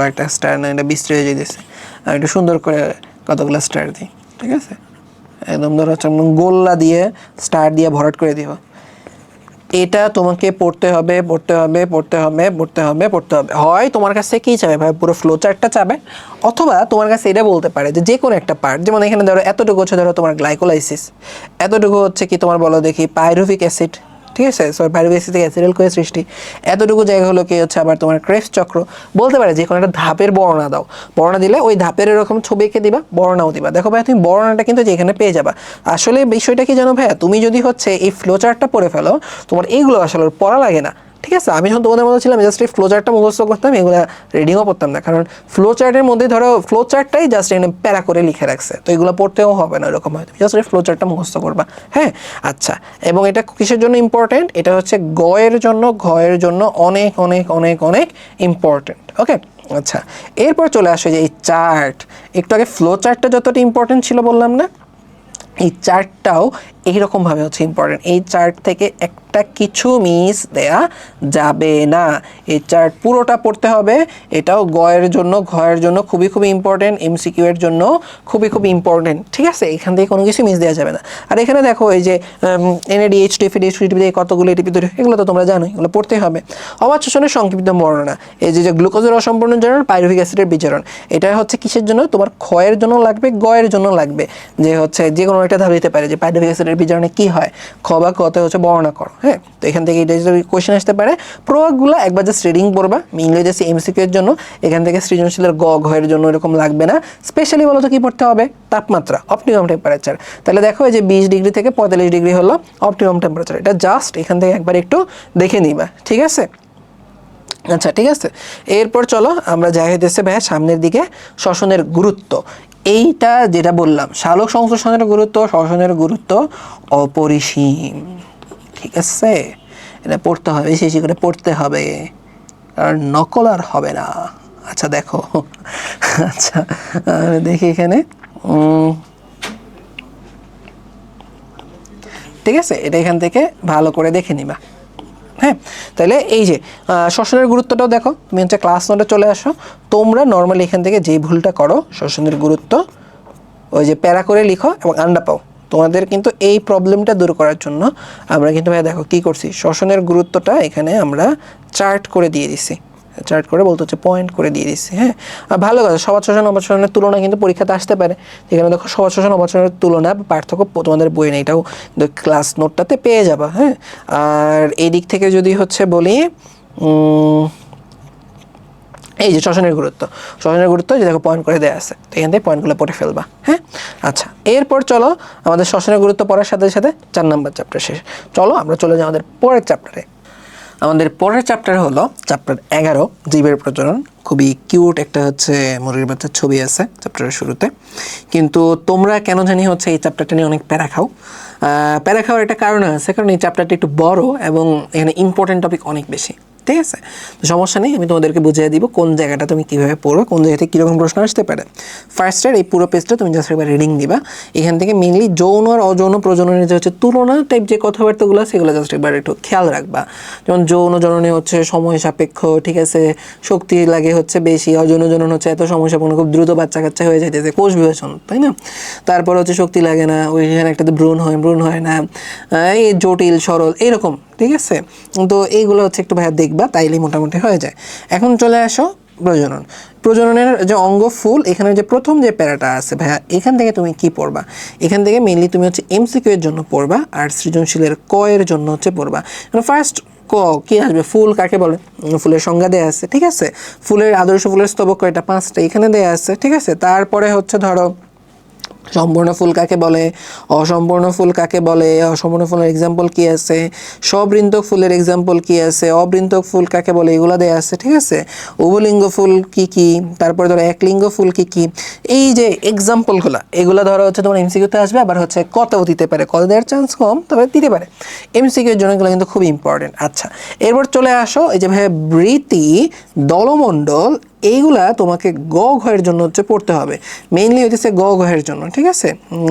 একটা স্টার না এটা বিস্তৃত হয়ে যেতেছে, আমি একটু সুন্দর করে কতগুলো স্টার দিই। ঠিক আছে, একদম ধরো হচ্ছে গোল্লা দিয়ে স্টার দিয়ে ভরাট করে দিব। এটা তোমাকে পড়তে হবে। হয় তোমার কাছে কি চাবে ভাই, পুরো ফ্লো চার্টটা চাবে, অথবা তোমার কাছে এটা বলতে পারে যে কোনো একটা পার্ট, যেমন এখানে ধরো এতটুকু হচ্ছে ধরো তোমার গ্লাইকোলাইসিস, এতটুকু হচ্ছে কি তোমার বলো দেখি পাইরুভিক অ্যাসিড, ঠিক আছে, পাইরুভিক অ্যাসিড থেকে অ্যাসিডাল কোয়ের সৃষ্টি, এতটুকু জায়গা হলো কি হচ্ছে আবার তোমার ক্রেবস চক্র। বলতে পারে যে কোনো একটা ধাপের বর্ণনা দাও, বর্ণনা দিলে ওই ধাপের এরকম ছবি এঁকে দিবা, বর্ণনাও দিবা। দেখো ভাই তুমি বর্ণনাটা কিন্তু যেখানে পেয়ে যাবা। আসলে বিষয়টা কি জানো ভাইয়া, তুমি যদি হচ্ছে এই ফ্লো চার্টটা পড়ে ফেলো তোমার এইগুলো আসলে পড়া লাগে না। ঠিক আছে, আমি যখন তোমাদের মতো ছিলাম জাস্ট এই ফ্লো চার্টটা মুখস্থ করতাম, এগুলো রিডিংও করতাম না, কারণ ফ্লো চার্টের মধ্যে ধরো ফ্লো চার্টটাই জাস্ট এখানে প্যারা করে লিখে রাখছে, তো এগুলো পড়তেও হবে না এরকম হয়, জাস্ট এই ফ্লো চার্টটা মুখস্থ করবা। হ্যাঁ, আচ্ছা, এবং এটা কিসের জন্য ইম্পর্টেন্ট, এটা হচ্ছে ঘ এর জন্য অনেক অনেক অনেক অনেক ইম্পর্টেন্ট। ওকে, আচ্ছা, এরপর চলে আসে যে এই চার্ট, একটু আগে ফ্লো চার্টটা যতটা ইম্পর্টেন্ট ছিল বললাম না, এই চার্টটাও এইরকমভাবে হচ্ছে ইম্পর্টেন্ট। এই চার্ট থেকে একটা কিছু মিস দেয়া যাবে না, এই চার্ট পুরোটা পড়তে হবে। এটাও ঘ এর জন্য খুবই ইম্পর্টেন্ট, এমসিকিউ এর জন্য খুবই ইম্পর্টেন্ট। ঠিক আছে, এখান থেকে কোনো কিছু মিস দেওয়া যাবে না। আর এখানে দেখো এই যে এনএডিএইচ টিপি কতগুলো এটিপি তৈরি, এগুলো তো তোমরা জানো, এগুলো পড়তে হবে। অবাধ শোষণের সংক্ষিপ্ত বর্ণনা, এই যে গ্লুকোজের অসম্পূর্ণ জারণ, পাইরুভিক অ্যাসিডের বিজারণ, এটা হচ্ছে কিসের জন্য, তোমার খ এর জন্য লাগবে, গ এর জন্য লাগবে, যে হচ্ছে যে কোনো একটা ধাপ দিতে পারে যে পাইরুভিক অ্যাসিডের বিজারণে কি হয়, খ বা কতে হচ্ছে বর্ণনা করো। হ্যাঁ, তো এখান থেকে এটা যদি কোয়েশ্চেন আসতে পারে, প্রভাবগুলো একবার জাস্ট রিডিং পড়বা, মেইনলি যাচ্ছে এমসিকিউ এর জন্য। এখান থেকে সৃজনশীলের গ ঘ এর জন্য এরকম লাগবে না। স্পেশালি বলো তো কি পড়তে হবে, তাপমাত্রা, অপটিমাম টেম্পারেচার। তাহলে দেখো এই যে 20 ডিগ্রি থেকে 45 ডিগ্রি হলো অপটিমাম টেম্পারেচার, এটা জাস্ট এখান থেকে একবার একটু দেখে নিবা। ঠিক আছে, আচ্ছা, ঠিক আছে, এরপর চলো আমরা যাই হইতেছে ভাইয়া সামনের দিকে, শ্বসনের গুরুত্ব। এইটা যেটা বললাম, সালোক সংশ্লেষণের গুরুত্ব, শ্বসনের গুরুত্ব অপরিসীম। ঠিক আছে, এটা পড়তে হবে, বেশি করে পড়তে হবে, কারণ নকল আর হবে না। আচ্ছা দেখো, আচ্ছা দেখি এখানে, ঠিক আছে, এটা এখান থেকে ভালো করে দেখে নিবা। হ্যাঁ, তাহলে এই যে শ্বসনের গুরুত্বটাও দেখো, তুমি হচ্ছে ক্লাস নোটে চলে আসো, তোমরা নর্মালি এখান থেকে যেই ভুলটা করো শ্বসনের গুরুত্ব ওই যে প্যারা করে লিখো এবং আন্ডা পাও। তোমাদের কিন্তু এই প্রবলেমটা দূর করার জন্য আমরা কিন্তু ভাই দেখো কী করছি, শ্বসনের গুরুত্বটা এখানে আমরা চার্ট করে দিয়ে দিছি, চার্ট করে বলতে হচ্ছে পয়েন্ট করে দিয়ে দিচ্ছি। হ্যাঁ, আর ভালো কথা, সবাদ শোষণ অবাধ শোষণের তুলনা কিন্তু পরীক্ষাতে আসতে পারে। এখানে দেখো সবাদ শোষণ অবাধ শোষণের তুলনা পার্থক্য তোমাদের বই নেই, এটাও ক্লাস নোটটাতে পেয়ে যাবা। হ্যাঁ, আর এই দিক থেকে যদি হচ্ছে বলি, এই যে শ্বসনের গুরুত্ব যে দেখো পয়েন্ট করে দেওয়া আছে, তো এখান থেকে পয়েন্টগুলো পড়ে ফেলবা। হ্যাঁ, আচ্ছা, এরপর চলো আমাদের শ্বসনের গুরুত্ব পড়ার সাথে সাথে 4 নম্বর চ্যাপ্টার শেষ। চলো আমরা চলে যাই আমাদের পরের চ্যাপ্টারে। আমাদের পরের চ্যাপ্টার হলো চ্যাপ্টার 11, জীবের প্রজনন। খুবই কিউট একটা হচ্ছে মুরগির বাচ্চার ছবি আছে চ্যাপ্টারের শুরুতে, কিন্তু তোমরা কেন জানি হচ্ছে এই চ্যাপ্টারটা নিয়ে অনেক প্যারা খাও। প্যারা খাওয়ার একটা কারণ আছে, কারণ এই চ্যাপ্টারটা একটু বড় এবং এখানে ইম্পর্টেন্ট টপিক অনেক বেশি। ঠিক আছে, তো সমস্যা নেই, আমি তোমাদেরকে বুঝিয়ে দিব কোন জায়গাটা তুমি কীভাবে পড়বে, কোন জায়গা থেকে কীরকম প্রশ্ন আসতে পারে। ফার্স্টের এই পুরো পেজটা তুমি জাস্ট একবার রিডিং দিবা, এখান থেকে মেনলি যৌন আর অযৌন প্রজননের যে হচ্ছে তুলনা টাইপ যে কথাবার্তাগুলো সেগুলো জাস্ট একবার একটু খেয়াল রাখবা। যেমন যৌন জননে হচ্ছে সময় সাপেক্ষ, ঠিক আছে, শক্তি লাগে হচ্ছে বেশি, অযৌন জনন হচ্ছে এত সময় সাপেক্ষ, খুব দ্রুত বাচ্চা কাচ্চা হয়ে যাইতেছে, কোষ বিভাজন, তাই না? তারপর হচ্ছে শক্তি লাগে না, ওইখানে একটাতে ভ্রূণ হয় না, এই জটিল সরল এরকম, ঠিক আছে। তো এইগুলো হচ্ছে একটু ভাইয়া দেখবা, তাইলেই মোটামুটি হয়ে যায়। এখন চলে আসো প্রজনন। প্রজননের যে অঙ্গ ফুল, এখানে যে প্রথম যে প্যারাটা আছে ভাইয়া, এখান থেকে তুমি কি পড়বা? এখান থেকে মেইনলি তুমি হচ্ছে এমসিকিউ এর জন্য পড়বা, আর সৃজনশীলের ক এর জন্য হচ্ছে পড়বা। ফার্স্ট ক কি আসবে? ফুল কাকে বলে? ফুলের সংজ্ঞা দেয়া আছে, ঠিক আছে। ফুলের আদর্শ ফুলের স্তবক কয়টা? 5টা, এখানে দেয়া আছে, ঠিক আছে। তারপরে হচ্ছে ধরো সম্পূর্ণ ফুল কাকে বলে, অসম্পূর্ণ ফুল কাকে বলে, অসম্পূর্ণ ফুলের এক্সাম্পল কি আছে, সবৃন্তক ফুলের এক্সাম্পল কি আছে, অবৃন্তক ফুল কাকে বলে, এগুলো দেয়া আছে, ঠিক আছে। উভলিঙ্গ ফুল কি কি, তারপরে ধরো একলিঙ্গ ফুল কি কি, এই যে এক্সাম্পলগুলো, এগুলো ধরো হচ্ছে তোমার এমসিকিউতে আসবে, আবার হচ্ছে কতেও দিতে পারে, কত দেওয়ার চান্স কম, তবে দিতে পারে। এমসিকিউর জন্য এগুলো কিন্তু খুব ইম্পর্টেন্ট। আচ্ছা, এরপর চলে আসো এই যে ভাই বৃতি, দলমণ্ডল, এইগুলা তোমাকে গ ঘয়ের জন্য হচ্ছে পড়তে হবে, মেইনলি হচ্ছে গ ঘয়ের জন্য, ঠিক আছে।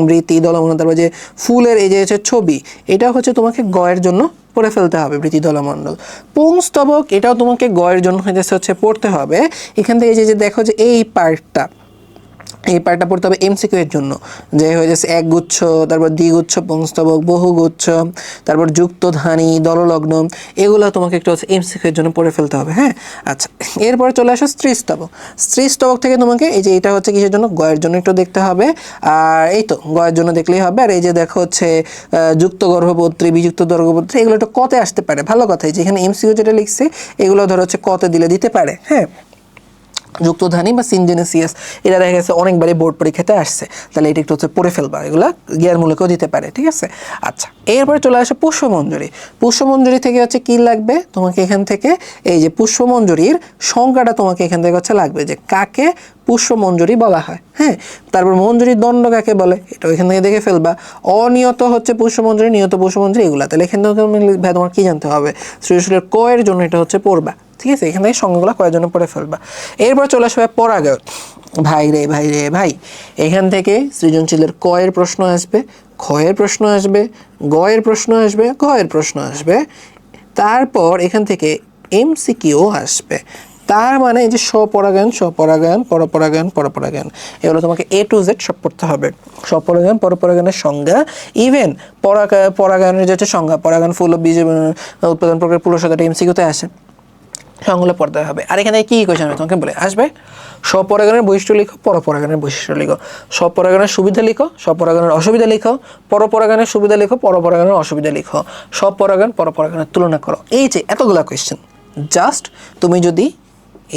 বৃত্তি, দলমণ্ডল, তারপর যে ফুলের এই যে হচ্ছে ছবি, এটা হচ্ছে তোমাকে গয়ের জন্য পড়ে ফেলতে হবে, বৃত্তি দলমণ্ডল। পুংস্তবক, এটাও তোমাকে গয়ের জন্য হচ্ছে পড়তে হবে। এখান থেকে যে দেখো যে এই পার্টটা পড়তে হবে এমসিকিউ এর জন্য, যে হয়ে যাচ্ছে একগুচ্ছ, তারপর দ্বিগুচ্ছ পুংস্তবক, বহুগুচ্ছ, তারপর যুক্তধানী, দললগ্ন, এগুলো তোমাকে একটু হচ্ছে এমসিকিউ এর জন্য পড়ে ফেলতে হবে, হ্যাঁ। আচ্ছা, এরপরে চলে আসো স্ত্রীস্তবক। স্ত্রীস্তবক থেকে তোমাকে এই যে এটা হচ্ছে কিসের জন্য? গয়ের জন্য একটু দেখতে হবে, আর এই তো গয়ের জন্য দেখলেই হবে। আর এই যে দেখো হচ্ছে যুক্ত গর্ভপত্রী, বিযুক্ত গর্ভপত্রী, এগুলো একটু কতে আসতে পারে, ভালো কথাই, যেখানে এমসিকিউ যেটা লিখছে এগুলো ধরো হচ্ছে কতে দিতে পারে, হ্যাঁ। যুক্তধানী বা সিনজেনেসিয়াস, এটা দেখা গেছে অনেকবারই বোর্ড পরীক্ষাতে আসছে, তাহলে এটা একটু হচ্ছে পড়ে ফেলবা, এগুলো জ্ঞান মূলকেও দিতে পারে, ঠিক আছে। আচ্ছা, এরপরে চলে আসে পুষ্পমঞ্জরি। পুষ্পমঞ্জরি থেকে হচ্ছে কি লাগবে তোমাকে? এখান থেকে এই যে পুষ্পমঞ্জরির সংখ্যাটা তোমাকে এখান থেকে হচ্ছে লাগবে, যে কাকে পুষ্পমঞ্জরি বলা হয়, হ্যাঁ। তারপর মঞ্জুরির দণ্ড কাকে বলে, এটা এখান থেকে দেখে ফেলবা। অনিয়ত হচ্ছে পুষ্পমঞ্জরি, নিয়ত পুষ্পমঞ্জরি, এগুলা। তাহলে এখান থেকে ভাই তোমার কি জানতে হবে? সৃজনশীলের ক এর জন্য এটা হচ্ছে পড়বা, ঠিক আছে। এখান থেকে সংজ্ঞাগুলো কয়ের জন্য পড়ে ফেলবা। এরপর চলে আসবে পরাগায়ন। ভাই রে, এখান থেকে সৃজনশীলের ক এর প্রশ্ন আসবে, খ এর প্রশ্ন আসবে, গ এর প্রশ্ন আসবে, ঘ এর প্রশ্ন আসবে, তারপর এখান থেকে এমসিকিউ আসবে। তার মানে এই যে স্বপরাগায়ন, পরপরাগায়ন, এগুলো তোমাকে A to Z সব পড়তে হবে। স্বপরাগায়ন, পরপরাগায়নের সংজ্ঞা, ইভেন পরাগায়নের যে হচ্ছে সংজ্ঞা, পরাগায়ন ফুল ও বীজ উৎপাদন প্রক্রিয়া পুরুষতাটা এমসিকিউতে আসে, সংগুলো পড়তে হবে। আর এখানে কি কোয়েশ্চেন হবে তোমাকে বলে আসবে? স্বপরাগণের বৈশিষ্ট্য লিখো, পরপরাগণের বৈশিষ্ট্য লিখো, স্বপরাগণের সুবিধা লিখো, স্বপরাগণের অসুবিধা লিখো, পরপরাগণের সুবিধা লিখো, পরপরাগণের অসুবিধা লিখো, স্বপরাগণ পরপরাগণের তুলনা করো। এই যে এতগুলা কোয়েশ্চেন, জাস্ট তুমি যদি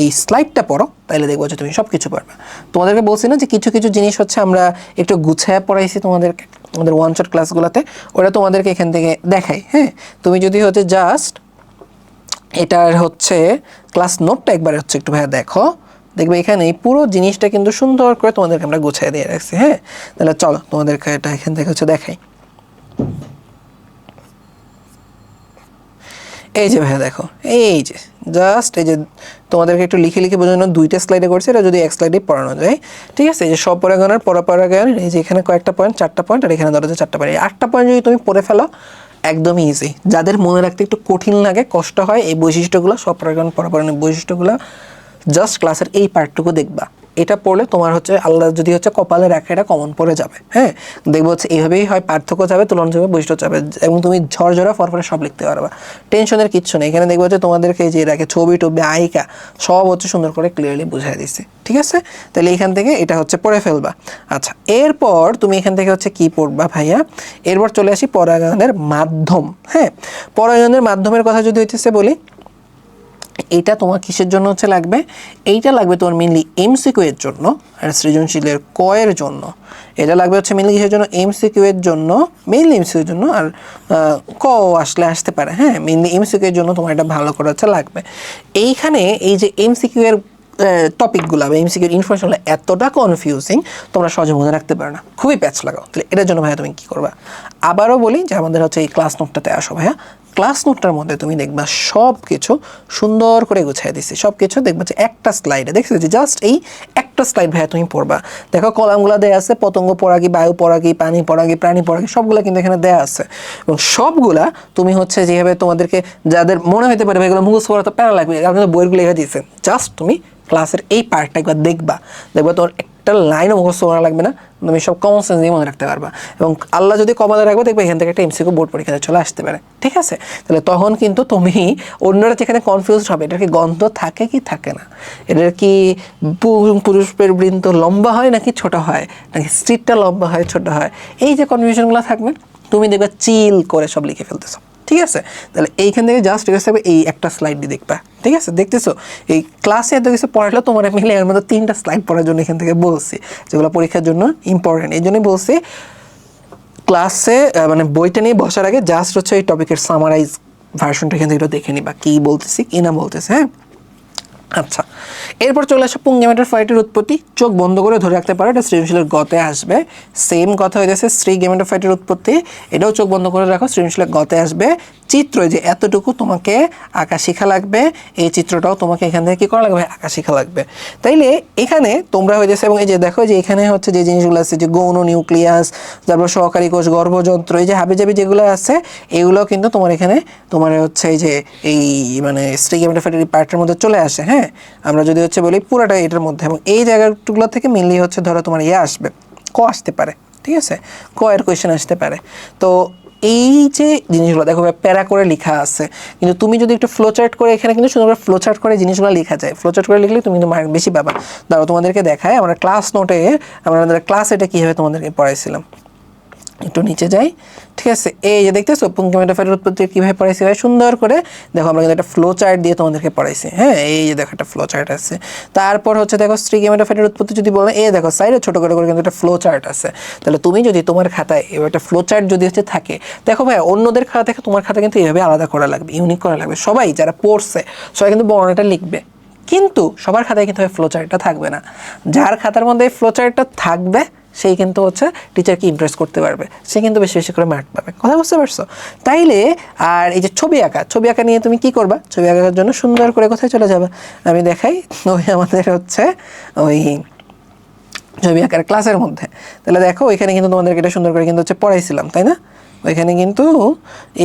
এই স্লাইডটা পড়ো তাহলে দেখবো যে তুমি সব কিছু পারবে। তোমাদেরকে বলছি না যে কিছু কিছু জিনিস হচ্ছে আমরা একটু গুছায় পড়াইছি তোমাদেরকে আমাদের ওয়ান শট ক্লাসগুলোতে, ওটা তোমাদেরকে এখান থেকে দেখাই, হ্যাঁ। তুমি যদি হচ্ছে জাস্ট এটার হচ্ছে ক্লাস নোটটা একবার হচ্ছে একটু ভাইয়া দেখো, দেখবে এখানে এই পুরো জিনিসটা কিন্তু সুন্দর করে তোমাদেরকে আমরা গুছিয়ে দিয়ে রাখছি, হ্যাঁ। তাহলে চলো তোমাদেরকে এটা এখান থেকে হচ্ছে দেখাই। এই যে ভাইয়া দেখো, এই যে জাস্ট এই যে তোমাদেরকে একটু লিখে বোঝানো, 2টা স্লাইডে করছে, এটা যদি এক স্লাইডে পড়ানো যায়, ঠিক আছে। এই যে স্বপরাগণের, পরপরাগণ, এই যে এখানে কয়েকটা পয়েন্ট, 4টা পয়েন্ট, আর এখানে ধরো যে 4টা পয়েন্ট, এই 8টা পয়েন্ট যদি তুমি পড়ে ফেলো একদমই ইজি। যাদের মনে রাখতে একটু কঠিন লাগে, কষ্ট হয়, এই বৈশিষ্ট্যগুলো, স্বপরাগণ পরপরাগণের বৈশিষ্ট্যগুলো, জাস্ট ক্লাসের এই পার্টটুকু দেখবা। এটা পড়লে তোমার হচ্ছে আল্লাহ যদি হচ্ছে কপালে রাখে এটা কমন পড়ে যাবে, হ্যাঁ। দেখবো হচ্ছে এইভাবেই হয় পার্থক্য যাবে, তুলনা যাবে, বৈশিষ্ট্য যাবে, এবং তুমি ঝরঝরা ফরফরে সব লিখতে পারবা, টেনশনের কিচ্ছু নেই। এখানে দেখবো হচ্ছে তোমাদেরকে যে রাখে ছবি টবি আইকা সব হচ্ছে সুন্দর করে ক্লিয়ারলি বুঝাই দিচ্ছে, ঠিক আছে। তাহলে এখান থেকে এটা হচ্ছে পড়ে ফেলবা। আচ্ছা, এরপর তুমি এখান থেকে হচ্ছে কি পড়বা ভাইয়া? এরপর চলে আসি পরাগায়নের মাধ্যম, হ্যাঁ। পরাগায়নের মাধ্যমের কথা যদি হইতেছে বলি, এটা তোমার কিসের জন্য হচ্ছে লাগবে? এইটা লাগবে তোমার মেনলি এমসিকিউ এর জন্য, আর সৃজনশীলের ক এর জন্য। এটা লাগবে হচ্ছে মেনলি কিসের জন্য? এমসিকিউ এর জন্য, মেনলি এমসিকিউ এর জন্য, আর ক আসতে পারে, হ্যাঁ। মেনলি এমসিকিউ এর জন্য তোমার এটা ভালো করে হচ্ছে লাগবে। এইখানে এই যে এমসিকিউ এর টপিকগুলো বা এমসিকিউ ইনফরমেশনগুলো এতটা কনফিউজিং, তোমরা সহজে মনে রাখতে পারো না, খুবই প্যাচ লাগাও। তাহলে এটার জন্য ভাইয়া তুমি কী করবা? আবারও বলি যে আমাদের হচ্ছে এই ক্লাস নোটটাতে আসো ভাইয়া, ক্লাস নোটটার মধ্যে তুমি দেখবা সব কিছু সুন্দর করে গুছিয়ে দিছি, সব কিছু দেখবা যে একটা স্লাইডে, দেখছো যে জাস্ট এই একটা স্লাইড ভাইয়া তুমি পড়বা। দেখো কলামগুলো দেওয়া আছে, পতঙ্গ পরাগী, বায়ু পরাগী, পানি পরাগী, প্রাণী পরাগী, সবগুলো কিন্তু এখানে দেওয়া আছে। এবং সবগুলা তুমি হচ্ছে যেভাবে তোমাদেরকে যাদের মনে হতে পারে এগুলো মুখস্থ করা তো প্যারা লাগবে, আপনাদের বইগুলো লেখা দিয়েছে, জাস্ট তুমি ক্লাসের এই পার্টটা একবার দেখবা তোমার একটা লাইনও মুখস্থ করা লাগবে না, তুমি সব কমন সেন্স দিয়ে মনে রাখতে পারবা। এবং আল্লাহ যদি কপালে রাখবে দেখবে এখান থেকে একটা এমসিকিউ বোর্ড পরীক্ষাতে চলে আসতে পারে, ঠিক আছে? তাহলে তখন কিন্তু তুমি অন্যরা যেখানে কনফিউজড হবে এটার কি গন্ধ থাকে কি থাকে না, এটার কি পুরুষের বৃন্ত লম্বা হয় নাকি ছোট হয়, নাকি স্ট্রিটটা লম্বা হয় ছোট হয়, এই যে কনফিউশনগুলো থাকবে তুমি দেখবে চিল করে সব লিখে ফেলতেছো, ঠিক আছে? তাহলে এইখান থেকে জাস্ট রিকোয়েস্ট থাকবে এই একটা স্লাইড দিয়ে দেখবা, ঠিক আছে? দেখতেছো এই ক্লাসে এত কিছু পড়ালে তোমার মিলে এর মধ্যে 3টা স্লাইড পড়ার জন্য এখান থেকে বলছি, যেগুলো পরীক্ষার জন্য ইম্পর্টেন্ট। এই জন্যই বলছি ক্লাসে মানে বইটা নিয়ে বসার আগে জাস্ট হচ্ছে এই টপিকের সামারাইজ ভার্সনটা এখান থেকে দেখে নিবা কী বলতেছি কি না বলতেছে, হ্যাঁ? আচ্ছা, এরপর চলে আসে পুংগেমেটার ফাইটের উৎপত্তি। চোখ বন্ধ করে ধরে রাখতে পারো, এটা সৃজনশীলের গতে আসবে। সেম কথা হয়ে যাচ্ছে স্ত্রী গেমেটার ফাইটের উৎপত্তি, এটাও চোখ বন্ধ করে রাখো, সৃজনশীলের গতে আসবে। চিত্র, যে এতটুকু তোমাকে আঁকা শেখা লাগবে, এই চিত্রটাও তোমাকে এখান থেকে কী করা লাগবে, আঁকা শেখা লাগবে। তাইলে এখানে তোমরা হয়ে যাচ্ছে, এবং এই যে দেখো যে এখানে হচ্ছে যে জিনিসগুলো আছে, যে গৌণ নিউক্লিয়াস, তারপর সহকারী কোষ, গর্ভযন্ত্র, এই যে হাবিজাবি যেগুলো আছে এগুলো কিন্তু তোমার এখানে তোমার হচ্ছে এই যে এই মানে স্ত্রী গেমেটার ফাইটের পার্টের মধ্যে চলে আসে, হ্যাঁ? আমরা যদি হচ্ছে বলি পুরোটা এটার মধ্যে, এবং এই জায়গাগুলো থেকে মেনলি হচ্ছে ধরো তোমার আসবে, ক আসতে পারে, ঠিক আছে? ক এর কোয়েশ্চেন আসতে পারে। তো এই যে জিনিসগুলো দেখো প্যারা করে লেখা আছে, কিন্তু তুমি যদি একটু ফ্লোচার্ট করে, এখানে কিন্তু সুন্দর করে ফ্লোচার্ট করে জিনিসগুলো লেখা যায়, ফ্লোচার্ট করে লিখলে তুমি কিন্তু মার্ক বেশি পাবা। দাঁড়াও তোমাদেরকে দেখায়, আমরা ক্লাস নোটে আমাদের ক্লাস এটা কীভাবে তোমাদেরকে পড়াইছিলাম, একটু নিচে যাই, ঠিক আছে? এই যে দেখতেছো পুংগেমেটার ফাইটের উৎপত্তি কীভাবে পড়াইছি ভাই, সুন্দর করে দেখো আমরা কিন্তু একটা ফ্লো চার্ট দিয়ে তোমাদেরকে পড়াইছি, হ্যাঁ? এই যে দেখো একটা ফ্লো চার্ট আছে। তারপর হচ্ছে দেখো স্ত্রী গেমেটার ফাইটের উৎপত্তি যদি বলো, এই দেখো সাইডে ছোটো করে কিন্তু একটা ফ্লো চার্ট আছে। তাহলে তুমি যদি তোমার খাতায় এবার একটা ফ্লো চার্ট যদি হচ্ছে থাকে, দেখো ভাই অন্যদের খাতা থেকে তোমার খাতা কিন্তু এইভাবে আলাদা করা লাগবে, ইউনিক করা লাগবে। সবাই যারা পড়ছে সবাই কিন্তু বর্ণনাটা লিখবে, কিন্তু সবার খাতায় কিন্তু ফ্লো চার্টটা থাকবে না। যার খাতার মধ্যে ফ্লো চার্টটা থাকবে সেই কিন্তু হচ্ছে টিচারকে ইমপ্রেস করতে পারবে, সে কিন্তু বেশি বেশি করে মার্ক পাবে। কথা বুঝতে পারছো? তাইলে আর এই যে ছবি আঁকা নিয়ে তুমি কি করবা? ছবি আঁকার জন্য সুন্দর করে কোথায় চলে যাবে, আমি দেখাই, ওই আমাদের হচ্ছে ওই ছবি আঁকার ক্লাসের মধ্যে। তাহলে দেখো ওইখানে কিন্তু তোমাদেরকে এটা সুন্দর করে কিন্তু হচ্ছে পড়াইছিলাম, তাই না? ওইখানে কিন্তু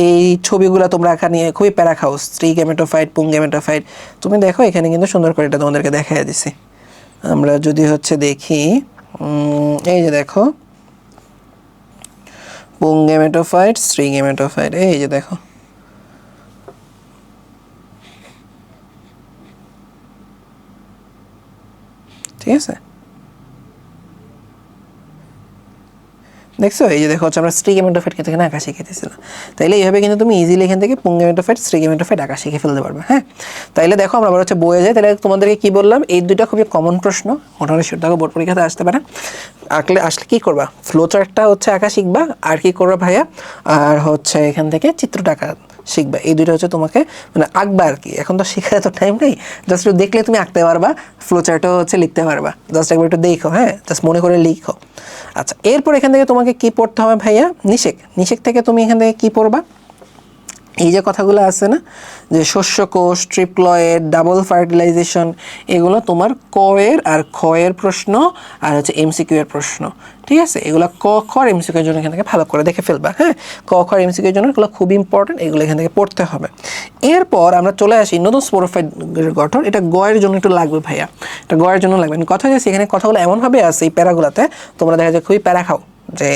এই ছবিগুলো তোমরা আঁকা নিয়ে খুবই প্যারা খাও, স্ত্রী গেমেটোফাইট, পুংগেমেটোফাইট, তুমি দেখো এখানে কিন্তু সুন্দর করে এটা তোমাদেরকে দেখাই দিছি। আমরা যদি হচ্ছে দেখি, এই যে দেখো পুংগেমেটোফাইট, স্ত্রী গেমেটোফাইট, এই যে দেখো, ঠিক আছে? দেখছো এই যে দেখো হচ্ছে আমরা স্ত্রী গেমেটোফাইট থেকে আঁকা শিখেছিলাম। তাইলে এইভাবে কিন্তু তুমি ইজিলি এখান থেকে পুংগেমেটোফাইট, স্ত্রী গেমেটোফাইট আঁকা শিখে ফেলতে পারবে, হ্যাঁ? তাইলে দেখো আমরা আবার হচ্ছে বইয়ে যাই। তাহলে তোমাদেরকে কি বললাম, এই দুইটা খুবই কমন প্রশ্ন, মোটামুটি সেটাকে বোর্ড পরীক্ষাতে আসতে পারে। আসলে কী করবা, ফ্লো চার্টটা হচ্ছে আঁকা শিখবা, আর কি করবা ভাইয়া, আর হচ্ছে এখান থেকে চিত্রটা আঁকা শিখবা। এই দুইটা হচ্ছে তোমাকে মানে আঁকবা আর কি। এখন তো শেখার এত টাইম নেই, জাস্ট একটু দেখলে তুমি আঁকতে পারবা, ফ্লো চার্টও হচ্ছে লিখতে পারবা, জাস্ট একবার একটু দেখো, হ্যাঁ? জাস্ট মনে করে লিখো। আচ্ছা, এরপর এখান থেকে তোমাকে কী পড়তে হবে ভাইয়া, নিষেক থেকে তুমি এখান থেকে কী পড়বা, এই যে কথাগুলো আছে না, যে শস্যকোষ, ট্রিপ্লয়েড, ডাবল ফার্টিলাইজেশন, এগুলো তোমার ক এর আর খ এর প্রশ্ন, আর হচ্ছে এমসিকিউ এর প্রশ্ন, ঠিক আছে? এগুলো ক খ আর এমসিকিউ এর জন্য এখান থেকে ভালো করে দেখে ফেলবা, হ্যাঁ? ক খ আর এমসিকিউ এর জন্য এগুলো খুব ইম্পর্টেন্ট, এগুলো এখান থেকে পড়তে হবে। এরপর আমরা চলে আসি নতুন স্পোরোফাইটের গঠন। এটা গয়ের জন্য একটু লাগবে ভাইয়া, এটা গয়ের জন্য লাগবে। কথা হচ্ছে এখানে কথাগুলো এমনভাবে আছে এই প্যারাগুলোতে, তোমরা দেখা যায় খুবই প্যারা খাও, যে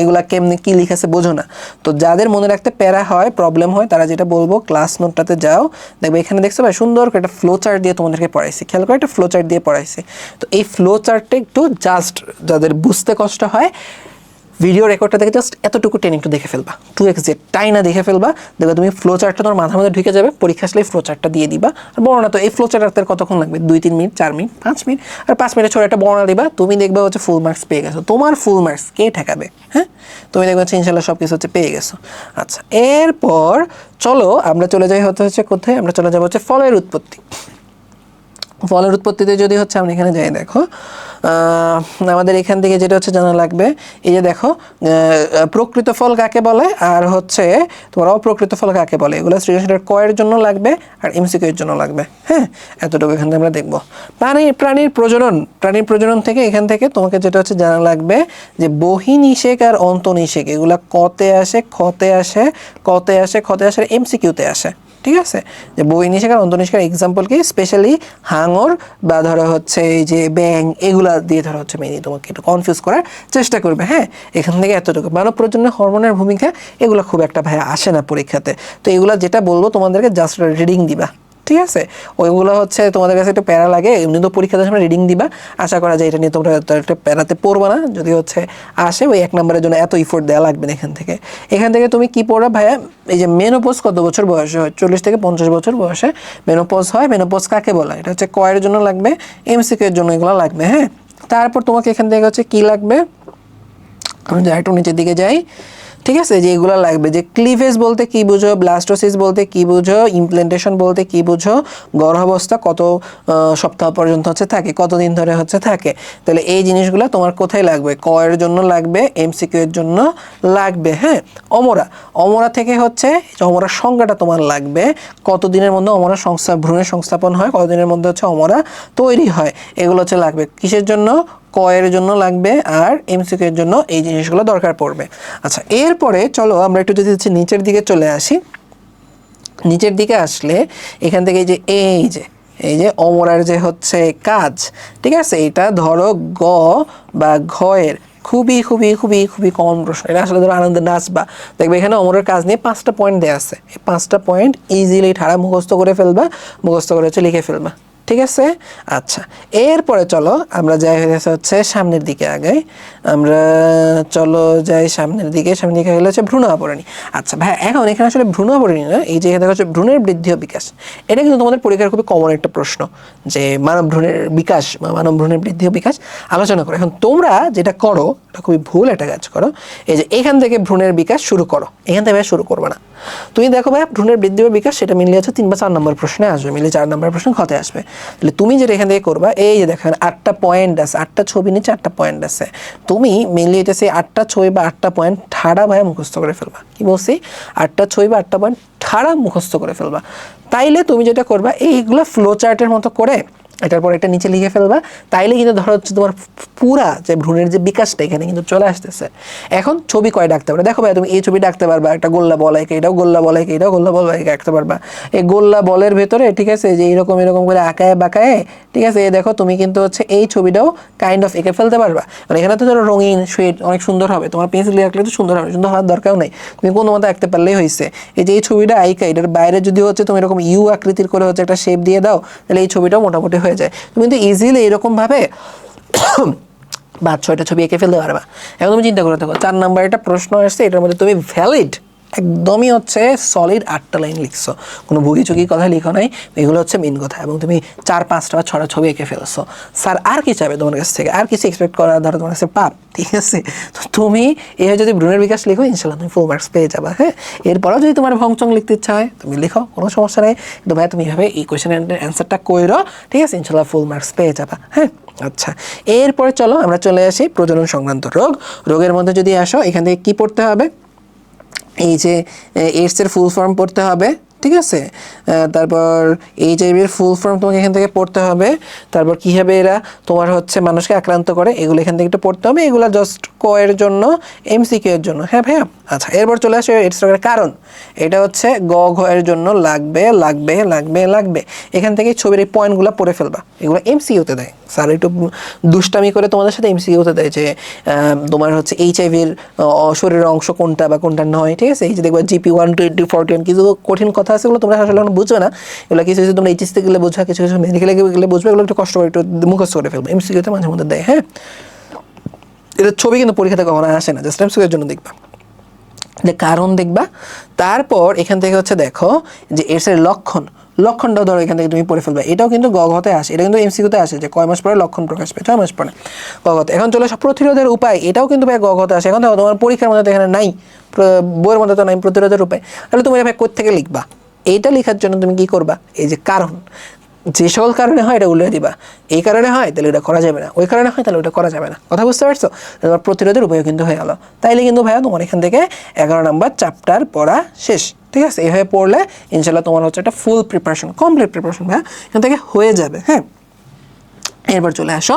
এগুলা কেমনি কী লিখেছে বোঝো না। তো যাদের মনে রাখতে প্যারা হয়, প্রবলেম হয়, তারা যেটা বলবো ক্লাস নোটটাতে যাও, দেখবে এখানে দেখছো ভাই সুন্দর করে একটা ফ্লো চার্ট দিয়ে তোমাদেরকে পড়াইছি, খেয়াল করে একটা ফ্লো চার্ট দিয়ে পড়াইছি। তো এই ফ্লো চার্টটা একটু জাস্ট যাদের বুঝতে কষ্ট হয়, ভিডিও রেকর্ডটা দেখে জাস্ট এতটুকু টেনে একটু দেখে ফেলবা, 2x টাই না দেখে ফেলবা, দেখবে তুমি ফ্লো চার্টটা তোমার মাথার মধ্যে ঢুকে যাবে, পরীক্ষা আসলে ফ্লো চার্টটা দিয়ে দিবা। আর বর্ণনা তো এই ফ্লো চার্ট রাখতে কতক্ষণ লাগবে, 2-3 মিনিট, 4 মিনিট, 5 মিনিট, আর 5 মিনিটের ছোট একটা বর্ণনা দিবা, তুমি দেখবে হচ্ছে ফুল মার্কস পেয়ে গেছো। তোমার ফুল মার্কস কে ঠেকাবে, হ্যাঁ? তুমি দেখবে হচ্ছে ইনশাল্লাহ সব কিছু হচ্ছে পেয়ে গেছো। আচ্ছা, এরপর চলো আমরা চলে যাই হচ্ছে কোথায়, আমরা চলে যাবো হচ্ছে ফলের উৎপত্তি। ফলের উৎপত্তিতে যদি হচ্ছে আমরা এখানে যাই, দেখো আমাদের এখান থেকে যেটা হচ্ছে জানা লাগবে, এই যে দেখো প্রকৃত ফল কাকে বলে আর হচ্ছে তোমার অপ্রকৃত ফল কাকে বলে, এগুলো সৃজনশীলের কয়ের জন্য লাগবে আর এমসিকিউ এর জন্য লাগবে। হ্যাঁ, এতটুকু এখান থেকে আমরা দেখবো। প্রাণীর প্রজনন থেকে এখান থেকে তোমাকে যেটা হচ্ছে জানা লাগবে যে বহিনিষেক আর অন্তনিষেক এগুলা কতে আসে, খতে আসে, খতে আসে, এমসিকিউতে আসে। ঠিক আছে, যে বহিনিষেক আর অন্তনিষেকের এক্সাম্পল কি, স্পেশালি হাঙর বা ধরো হচ্ছে এই যে ব্যাং, এগুলা দিয়ে ধরো হচ্ছে মেনলি তোমাকে একটু কনফিউজ করার চেষ্টা করবে। হ্যাঁ, এখান থেকে এতটুকু। মানব প্রজননে হরমোনের ভূমিকা এগুলো খুব একটা ভাই আসে না পরীক্ষাতে, তো এগুলা যেটা বলবো তোমাদেরকে জাস্ট রিডিং দিবা। ঠিক আছে, ওইগুলো হচ্ছে তোমাদের কাছে একটু প্যারা লাগে, এমনি তো পরীক্ষার সময় রিডিং দিবা, আশা করা যায় এটা নিয়ে তোমরা একটা প্যারাতে পড়বা না। যদি হচ্ছে আসে ওই 1 নম্বরের জন্য এত ইফোর্ট দেওয়া লাগবে না। এখান থেকে তুমি কি পড়বা ভাইয়া, এই যে মেনোপজ কত বছর বয়সে হয়, 40 থেকে 50 বছর বয়সে মেনোপজ হয়। মেনোপজ কাকে বলা, এটা হচ্ছে কয়ের জন্য লাগবে, এমসিকিউ এর জন্য এগুলো লাগবে। হ্যাঁ, তারপর তোমাকে এখান থেকে হচ্ছে কি লাগবে, আমি যাই একটু নিচের দিকে যাই। ঠিক আছে, যে এগুলো লাগবে, যে ক্লিভেজ বলতে কি বুঝো, ব্লাস্টোসিস বলতে কি বুঝো, ইমপ্ল্যান্টেশন বলতে কি বুঝো, গর্ভাবস্থা কত সপ্তাহ পর্যন্ত হচ্ছে থাকে, কতদিন ধরে হচ্ছে থাকে। তাহলে এই জিনিসগুলো তোমার কোথায় লাগবে, কয়ের জন্য লাগবে, এমসিকিউ এর জন্য লাগবে। হ্যাঁ, অমরা থেকে হচ্ছে অমরার সংজ্ঞাটা তোমার লাগবে, কতদিনের মধ্যে অমরা ভ্রূণের সংস্থাপন হয়, কতদিনের মধ্যে হচ্ছে অমরা তৈরি হয়, এগুলো হচ্ছে লাগবে। কিসের জন্য, কয়ের জন্য লাগবে, আর এমসিকিউ এর জন্য এই জিনিসগুলো দরকার পড়বে। আচ্ছা, এরপরে চলো আমরা একটু যদি হচ্ছে নিচের দিকে চলে আসি। নিচের দিকে আসলে এখান থেকে এই যে অমরার যে হচ্ছে কাজ, ঠিক আছে, এটা ধরো গ বা ঘয়ের খুবই খুবই খুবই খুবই কমন প্রশ্ন। এটা আসলে ধরো আনন্দে নাচবা, দেখবে এখানে অমরের কাজ নিয়ে 5টা পয়েন্ট দেওয়া আছে। এই 5টা পয়েন্ট ইজিলি ঠাড়া মুখস্থ করে ফেলবা, মুখস্থ করে হচ্ছে লিখে ফেলবা। ঠিক আছে, আচ্ছা, এরপরে চলো আমরা যাই হচ্ছে সামনের দিকে আগাই। আমরা চলো যাই সামনের দিকে হলে হচ্ছে ভ্রূণ আবরণী। আচ্ছা ভাই, এখন এখানে আসলে ভ্রূণ আবরণী না, এই যে দেখা হচ্ছে ভ্রূণের বৃদ্ধি ও বিকাশ, এটা কিন্তু তোমাদের পরীক্ষার খুবই কমন একটা প্রশ্ন, যে মানব ভ্রূণের বিকাশ বা মানব ভ্রূণের বৃদ্ধি ও বিকাশ আলোচনা করো। এখন তোমরা যেটা করো, এটা খুবই ভুল একটা কাজ করো, এই যে এখান থেকে ভ্রূণের বিকাশ শুরু করো, এখান থেকে শুরু করবে না। তুমি দেখো ভাই, ভ্রূণের বৃদ্ধি ও বিকাশ সেটা মিলিয়ে হচ্ছে 3 বা 4 নম্বর প্রশ্নে আসবে, মিলে 4 নম্বর প্রশ্ন খতে আসবে। তাহলে তুমি যেটা এখান থেকে করবা, এই যে দেখেন 8টা পয়েন্ট আছে, 8টা ছবি নিচে 8টা পয়েন্ট আছে, তুমি মেনলি এটা সেই 8টা ছবি বা 8টা পয়েন্ট ঠাড়া ভাই মুখস্থ করে ফেলবা। কি বলছি, 8টা ছবি বা 8টা পয়েন্ট ঠাড়া মুখস্থ করে ফেলবা। তাইলে তুমি যেটা করবা, এইগুলো ফ্লো চার্টের মতো করে এটার পর এটা নিচে লিখে ফেলবা। তাইলে কিন্তু ধরো হচ্ছে তোমার পুরা যে ভ্রূণের যে বিকাশটা এখানে কিন্তু চলে আসতেছে। এখন ছবি কয় ডাকতে পারবে, দেখো ভাই, তুমি এই ছবি ডাকতে পারবা, একটা গোল্লা বলাইকে, এটাও গোল্লা বলাইকে, এটাও গোল্লা বলাইকে আঁকতে পারবা। এই গোল্লা বলের ভেতরে, ঠিক আছে, যে এরকম করে আঁকায় বাঁকায়, ঠিক আছে, এই দেখো তুমি কিন্তু হচ্ছে এই ছবিটাও কাইন্ড অফ এঁকে ফেলতে পারবা। মানে এখানে তো ধরো রঙিন শেড অনেক সুন্দর হবে, তোমার পেন্সিল দিয়ে আঁকলে তো সুন্দর হবে, সুন্দর হওয়ার দরকারও নেই, তুমি কোনো মতো আঁকতে পারলেই হয়েছে। এই যে এই ছবিটা আঁকা, এটার বাইরে যদি হচ্ছে তুমি এরকম ইউ আকৃতির করে হচ্ছে একটা শেপ দিয়ে দাও, তাহলে এই ছবিটাও মোটামুটি হয়ে যায়। তুমি কিন্তু ইজিলি এরকমভাবে 5-6টা ছবি এঁকে ফেলতে পারবা। এখন তুমি চিন্তা করে থাকো, 4 নাম্বার একটা প্রশ্ন আসছে, এটার মধ্যে তুমি ভ্যালিড একদমই হচ্ছে সলিড 8টা লাইন লিখছো, কোনো ভুগি চুগি কথা লিখো নাই, এগুলো হচ্ছে মেন কথা, এবং তুমি 4-5টা বা 6টা ছবি এঁকে ফেলছো। স্যার আর কি চাবে তোমার কাছ থেকে, আর কিছু এক্সপেক্ট করা ধরো তোমার কাছে পাপ, ঠিক আছে। তো তুমি এভাবে যদি ভ্রূণের বিকাশ লিখো, ইনশাল্লাহ তুমি ফুল মার্কস পেয়ে যাবা। হ্যাঁ, এরপরেও যদি তোমার ভংচং লিখতে ইচ্ছা হয় তুমি লিখো, কোনো সমস্যা নেই, কিন্তু ভাই তুমি এভাবে এই কোয়েশ্চেনের অ্যান্সারটা কইরো, ঠিক আছে, ইনশাল্লাহ ফুল মার্কস পেয়ে যাবা। হ্যাঁ, আচ্ছা, এরপরে চলো আমরা চলে আসি প্রজনন সংক্রান্ত রোগের মধ্যে যদি আসো, এখান থেকে কি পড়তে হবে, এই যে এইডসের ফুল ফর্ম পড়তে হবে, ঠিক আছে, তারপর এইচআইভির ফুল ফর্ম তোমাকে এখান থেকে পড়তে হবে, তারপর কীভাবে এরা তোমার হচ্ছে মানুষকে আক্রান্ত করে এগুলো এখান থেকে একটু পড়তে হবে, এগুলো জাস্ট কয়ের জন্য, এমসিকিউ এর জন্য। হ্যাঁ ভাইয়া, আচ্ছা, এরপর চলে আসে এইডস রোগের কারণ, এটা হচ্ছে ঘয়ের জন্য লাগবে লাগবে লাগবে লাগবে। এখান থেকে ছবির এই পয়েন্টগুলো পড়ে ফেলবা, এগুলো এমসিকিউতে দেয়, স্যার একটু দুষ্টামি করে তোমাদের সাথে এমসিকিউতে দেয় যে তোমার হচ্ছে এইচআইভির শরীরের অংশ কোনটা বা কোনটা নয়, ঠিক আছে, এই যে দেখবা জিপি 120-41 কিছু কঠিন কথা আছে, এগুলো তোমরা আসলে বুঝবে না, এগুলো কিছু কিছু তোমরা এইচএসতে গেলে বোঝা, কিছু কিছু মেডিকেলে গেলে বুঝবে, এগুলো একটু কষ্ট করে একটু মুখস্থ করে ফেলবে, এমসিকিউতে মাঝে মধ্যে দেয়। হ্যাঁ, এটা ছবি কিন্তু পরীক্ষাতে কখনো আসে না, জাস্ট এমসিকিউর জন্য দেখবা, যে কারণ দেখবা। তারপর এখান থেকে হচ্ছে দেখো যে এর লক্ষণটাও ধরো এখান থেকে তুমি পড়ে ফেলবে, এটাও কিন্তু গঘতে আসে, এটা কিন্তু এমসিকিউতে আসে যে কয় মাস পরে লক্ষণ প্রকাশ পায়, 6 মাস পরে গঘতে। এখন চলে আসে প্রতিরোধের উপায়, এটাও কিন্তু ভাই গঘতে আসে। এখন দেখো তোমার পরীক্ষার মধ্যে তো এখানে নাই, বইয়ের মধ্যে তো নাই প্রতিরোধের উপায়, তাহলে তুমি ভাই কোথা থেকে লিখবা, এইটা লেখার জন্য তুমি কি করবা, এই যে কারণ, যে সকল কারণে হয় এটা উল্লেখ দিবা, এই কারণে হয় তাহলে এটা করা যাবে না, ওই কারণে হয় তাহলে ওটা করা যাবে না। কথা বুঝতে পারছো? তোমার প্রতিরোধের উপায় কিন্তু হয়ে গেল। তাইলে কিন্তু ভাইয়া তোমার এখান থেকে 11 নম্বর চ্যাপ্টার পড়া শেষ। ঠিক আছে, এইভাবে পড়লে ইনশাল্লাহ তোমার হচ্ছে একটা ফুল প্রিপারেশন, কমপ্লিট প্রিপারেশন ভাইয়া এখান থেকে হয়ে যাবে। হ্যাঁ, এরপর চলে আসো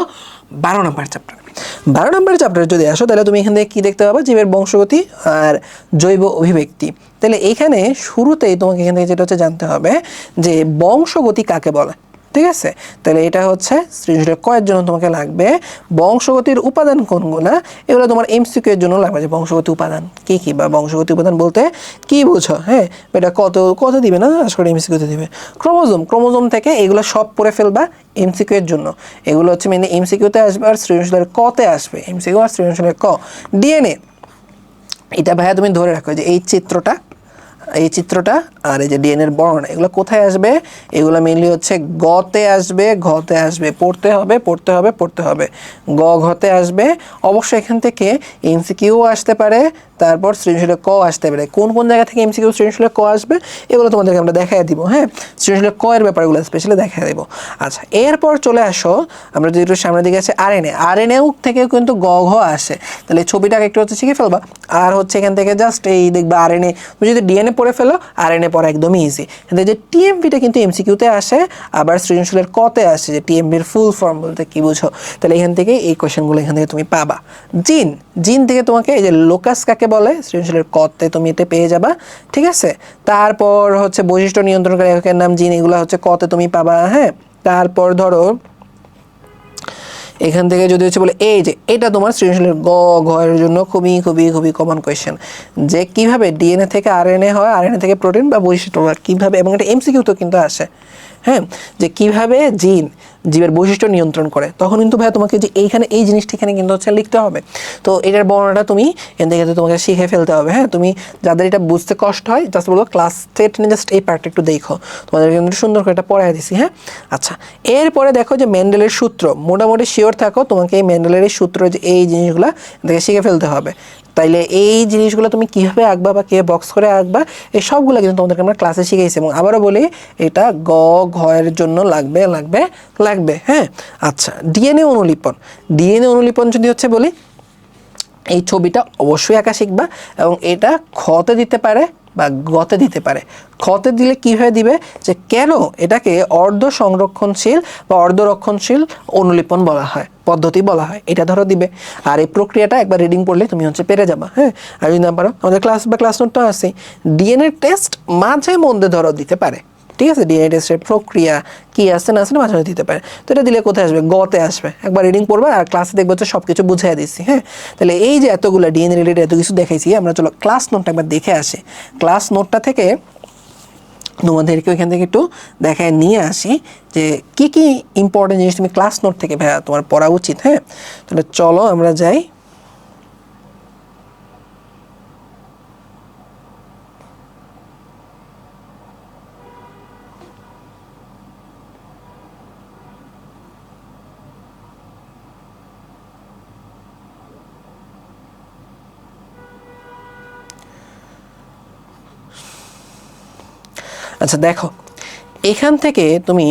12 নম্বর চ্যাপ্টার। 12 নম্বর চ্যাপ্টারে যদি আসো তাহলে তুমি এখান থেকে কী দেখতে পাবা, জীবের বংশগতি আর জৈব অভিব্যক্তি। তাহলে এইখানে শুরুতেই তোমাকে এখান থেকে যেটা হচ্ছে জানতে হবে যে বংশগতি কাকে বলে। ঠিক আছে, তাহলে এটা হচ্ছে সৃজনশীলের কয়ের জন্য তোমাকে লাগবে বংশগতির উপাদান কোনগুলো, এগুলো তোমার এমসিকিউ এর জন্য লাগবে যে বংশগতি উপাদান কী কী, বা বংশগতি উপাদান বলতে কী বুঝো। হ্যাঁ, এটা কত কত দিবে না, আসলে এমসিকিউতে দিবে। ক্রোমোজোম থেকে এগুলো সব পড়ে ফেলবা এমসিকিউ এর জন্য। এগুলো হচ্ছে মেনলি এমসিকিউতে আসবে আর সৃজনশীলের কতে আসবে, এমসিকিউ আর সৃজনশীলের ক। ডিএনএ, এটা ভাইয়া তুমি ধরে রাখো যে এই চিত্রটা আর এই যে ডিএনএর বর্ণনা, এগুলো কোথায় আসবে? এগুলো মেনলি হচ্ছে গতে আসবে, ঘতে আসবে, পড়তে হবে। ঘতে আসবে। অবশ্যই এখান থেকে এমসিকিউ আসতে পারে, তারপর সৃজনশীলের ক আসতে পারে। কোন কোন জায়গা থেকে এমসিকিউ সৃজনশীলের ক আসবে এগুলো তোমাদেরকে আমরা দেখাই দিব। হ্যাঁ, সৃজনশীলের ক এর ব্যাপারগুলো স্পেশালি দেখাই দেবো। আচ্ছা, এরপর চলে আসো আমরা যদি একটু সামনের দিকে আছে আরএনএ থেকেও কিন্তু গ ঘ আসে। তাহলে ছবিটাকে একটু হচ্ছে শিখে ফেলবা। আর হচ্ছে এখান থেকে জাস্ট এই দেখবা আরএনএ, তুমি যদি ডিএনএ পড়ে ফেলো আরএনএ পড়া একদমই ইজি। কিন্তু যে টিএমপিটা কিন্তু এমসিকিউতে আসে, আবার সৃজনশীলের কতে আসে যে টিএমপির ফুল ফর্ম বলতে কি বুঝো। তাহলে এখান থেকে এই কোয়েশ্চেনগুলো এখান থেকে তুমি পাবা। জিন থেকে তোমাকে এই যে লোকাস কাকে বলে সৃজনশীলের কতে তুমি এটা পেয়ে যাবা। ঠিক আছে, তারপর হচ্ছে বৈশিষ্ট্য নিয়ন্ত্রণকারী এককের নাম জিন, এগুলো হচ্ছে কতে তুমি পাবা। হ্যাঁ, তারপর ধরো এখান থেকে যদি হচ্ছে বলে এই যে এটা তোমার সৃজনশীলের ঘ এর জন্য খুবই খুবই খুবই কমন কোয়েশ্চেন, যে কিভাবে ডিএনএ থেকে আরএনএ হয়, আরএনএ থেকে প্রোটিন বা বৈশিষ্ট্য কিভাবে, এবং এটা এমসিকিউ তো কিন্তু আসে। হ্যাঁ, যে কিভাবে জীবের বৈশিষ্ট্য নিয়ন্ত্রণ করে, তখন কিন্তু ভাই তোমাকে যে এইখানে এই জিনিসটা এখানে কিন্তু হচ্ছে লিখতে হবে। তো এটার বর্ণনাটা তুমি এখান থেকে তোমাকে শিখে ফেলতে হবে। হ্যাঁ, তুমি যাদের এটা বুঝতে কষ্ট হয় জাস্ট বলবো ক্লাস 10 জাস্ট এই পার্টটা একটু দেখো, তোমাদের কিন্তু সুন্দর করে এটা পড়াই দিছি। হ্যাঁ, আচ্ছা, এরপরে দেখো যে মেন্ডেলের সূত্র, মোটামুটি শিওর থাকো তোমাকে এই মেন্ডেলের এই সূত্র যে এই জিনিসগুলো থেকে শিখে ফেলতে হবে। তাইলে এই জিনিসগুলো তুমি কীভাবে আঁকবা বা কীভাবে বক্স করে আঁকবা এই সবগুলো কিন্তু তোমাদেরকে আমরা ক্লাসে শিখেছি। এবং আবারও বলি এটা ঘ এর জন্য লাগবে। হ্যাঁ, আচ্ছা, ডিএনএ অনুলিপন যদি হচ্ছে বলি, এই ছবিটা অবশ্যই আঁকা শিখবা এবং এটা খতে দিতে পারে বা গতে দিতে পারে। খতে দিলে কীভাবে দিবে, যে কেন এটাকে অর্ধ সংরক্ষণশীল বা অর্ধরক্ষণশীল অনুলিপন বলা হয়, পদ্ধতি বলা হয়, এটা ধরো দিবে। আর এই প্রক্রিয়াটা একবার রিডিং পড়লে তুমি হচ্ছে পেরে যাবা। হ্যাঁ, আর যদি না পারো আমাদের ক্লাস নোটটা আছে, ডিএনএ টেস্ট মাঝে মধ্যে ধরো দিতে পারে। ঠিক আছে, ডিএনএ টেস্টের প্রক্রিয়া কি আছে না আছে মাঝে মাঝে দিতে পারে। তো এটা দিলে কোথায় আসবে, গতে আসবে। একবার রিডিং পড়বা আর ক্লাসে দেখবো হচ্ছে সব কিছু বুঝাই দিচ্ছি। হ্যাঁ, তাহলে এই যে এতগুলো ডিএনএ রিলেটেড এত কিছু দেখাইছি, আমরা চলো ক্লাস নোটটা একবার দেখে আসি। ক্লাস নোটটা থেকে তোমাদেরকে ওইখান থেকে একটু দেখায় নিয়ে আসি যে কি কি ইম্পর্টেন্ট জিনিস তুমি ক্লাস নোট থেকে ভাইয়া তোমার পড়া উচিত। হ্যাঁ, তাহলে চলো আমরা যাই। আচ্ছা দেখো, এখান থেকে তুমি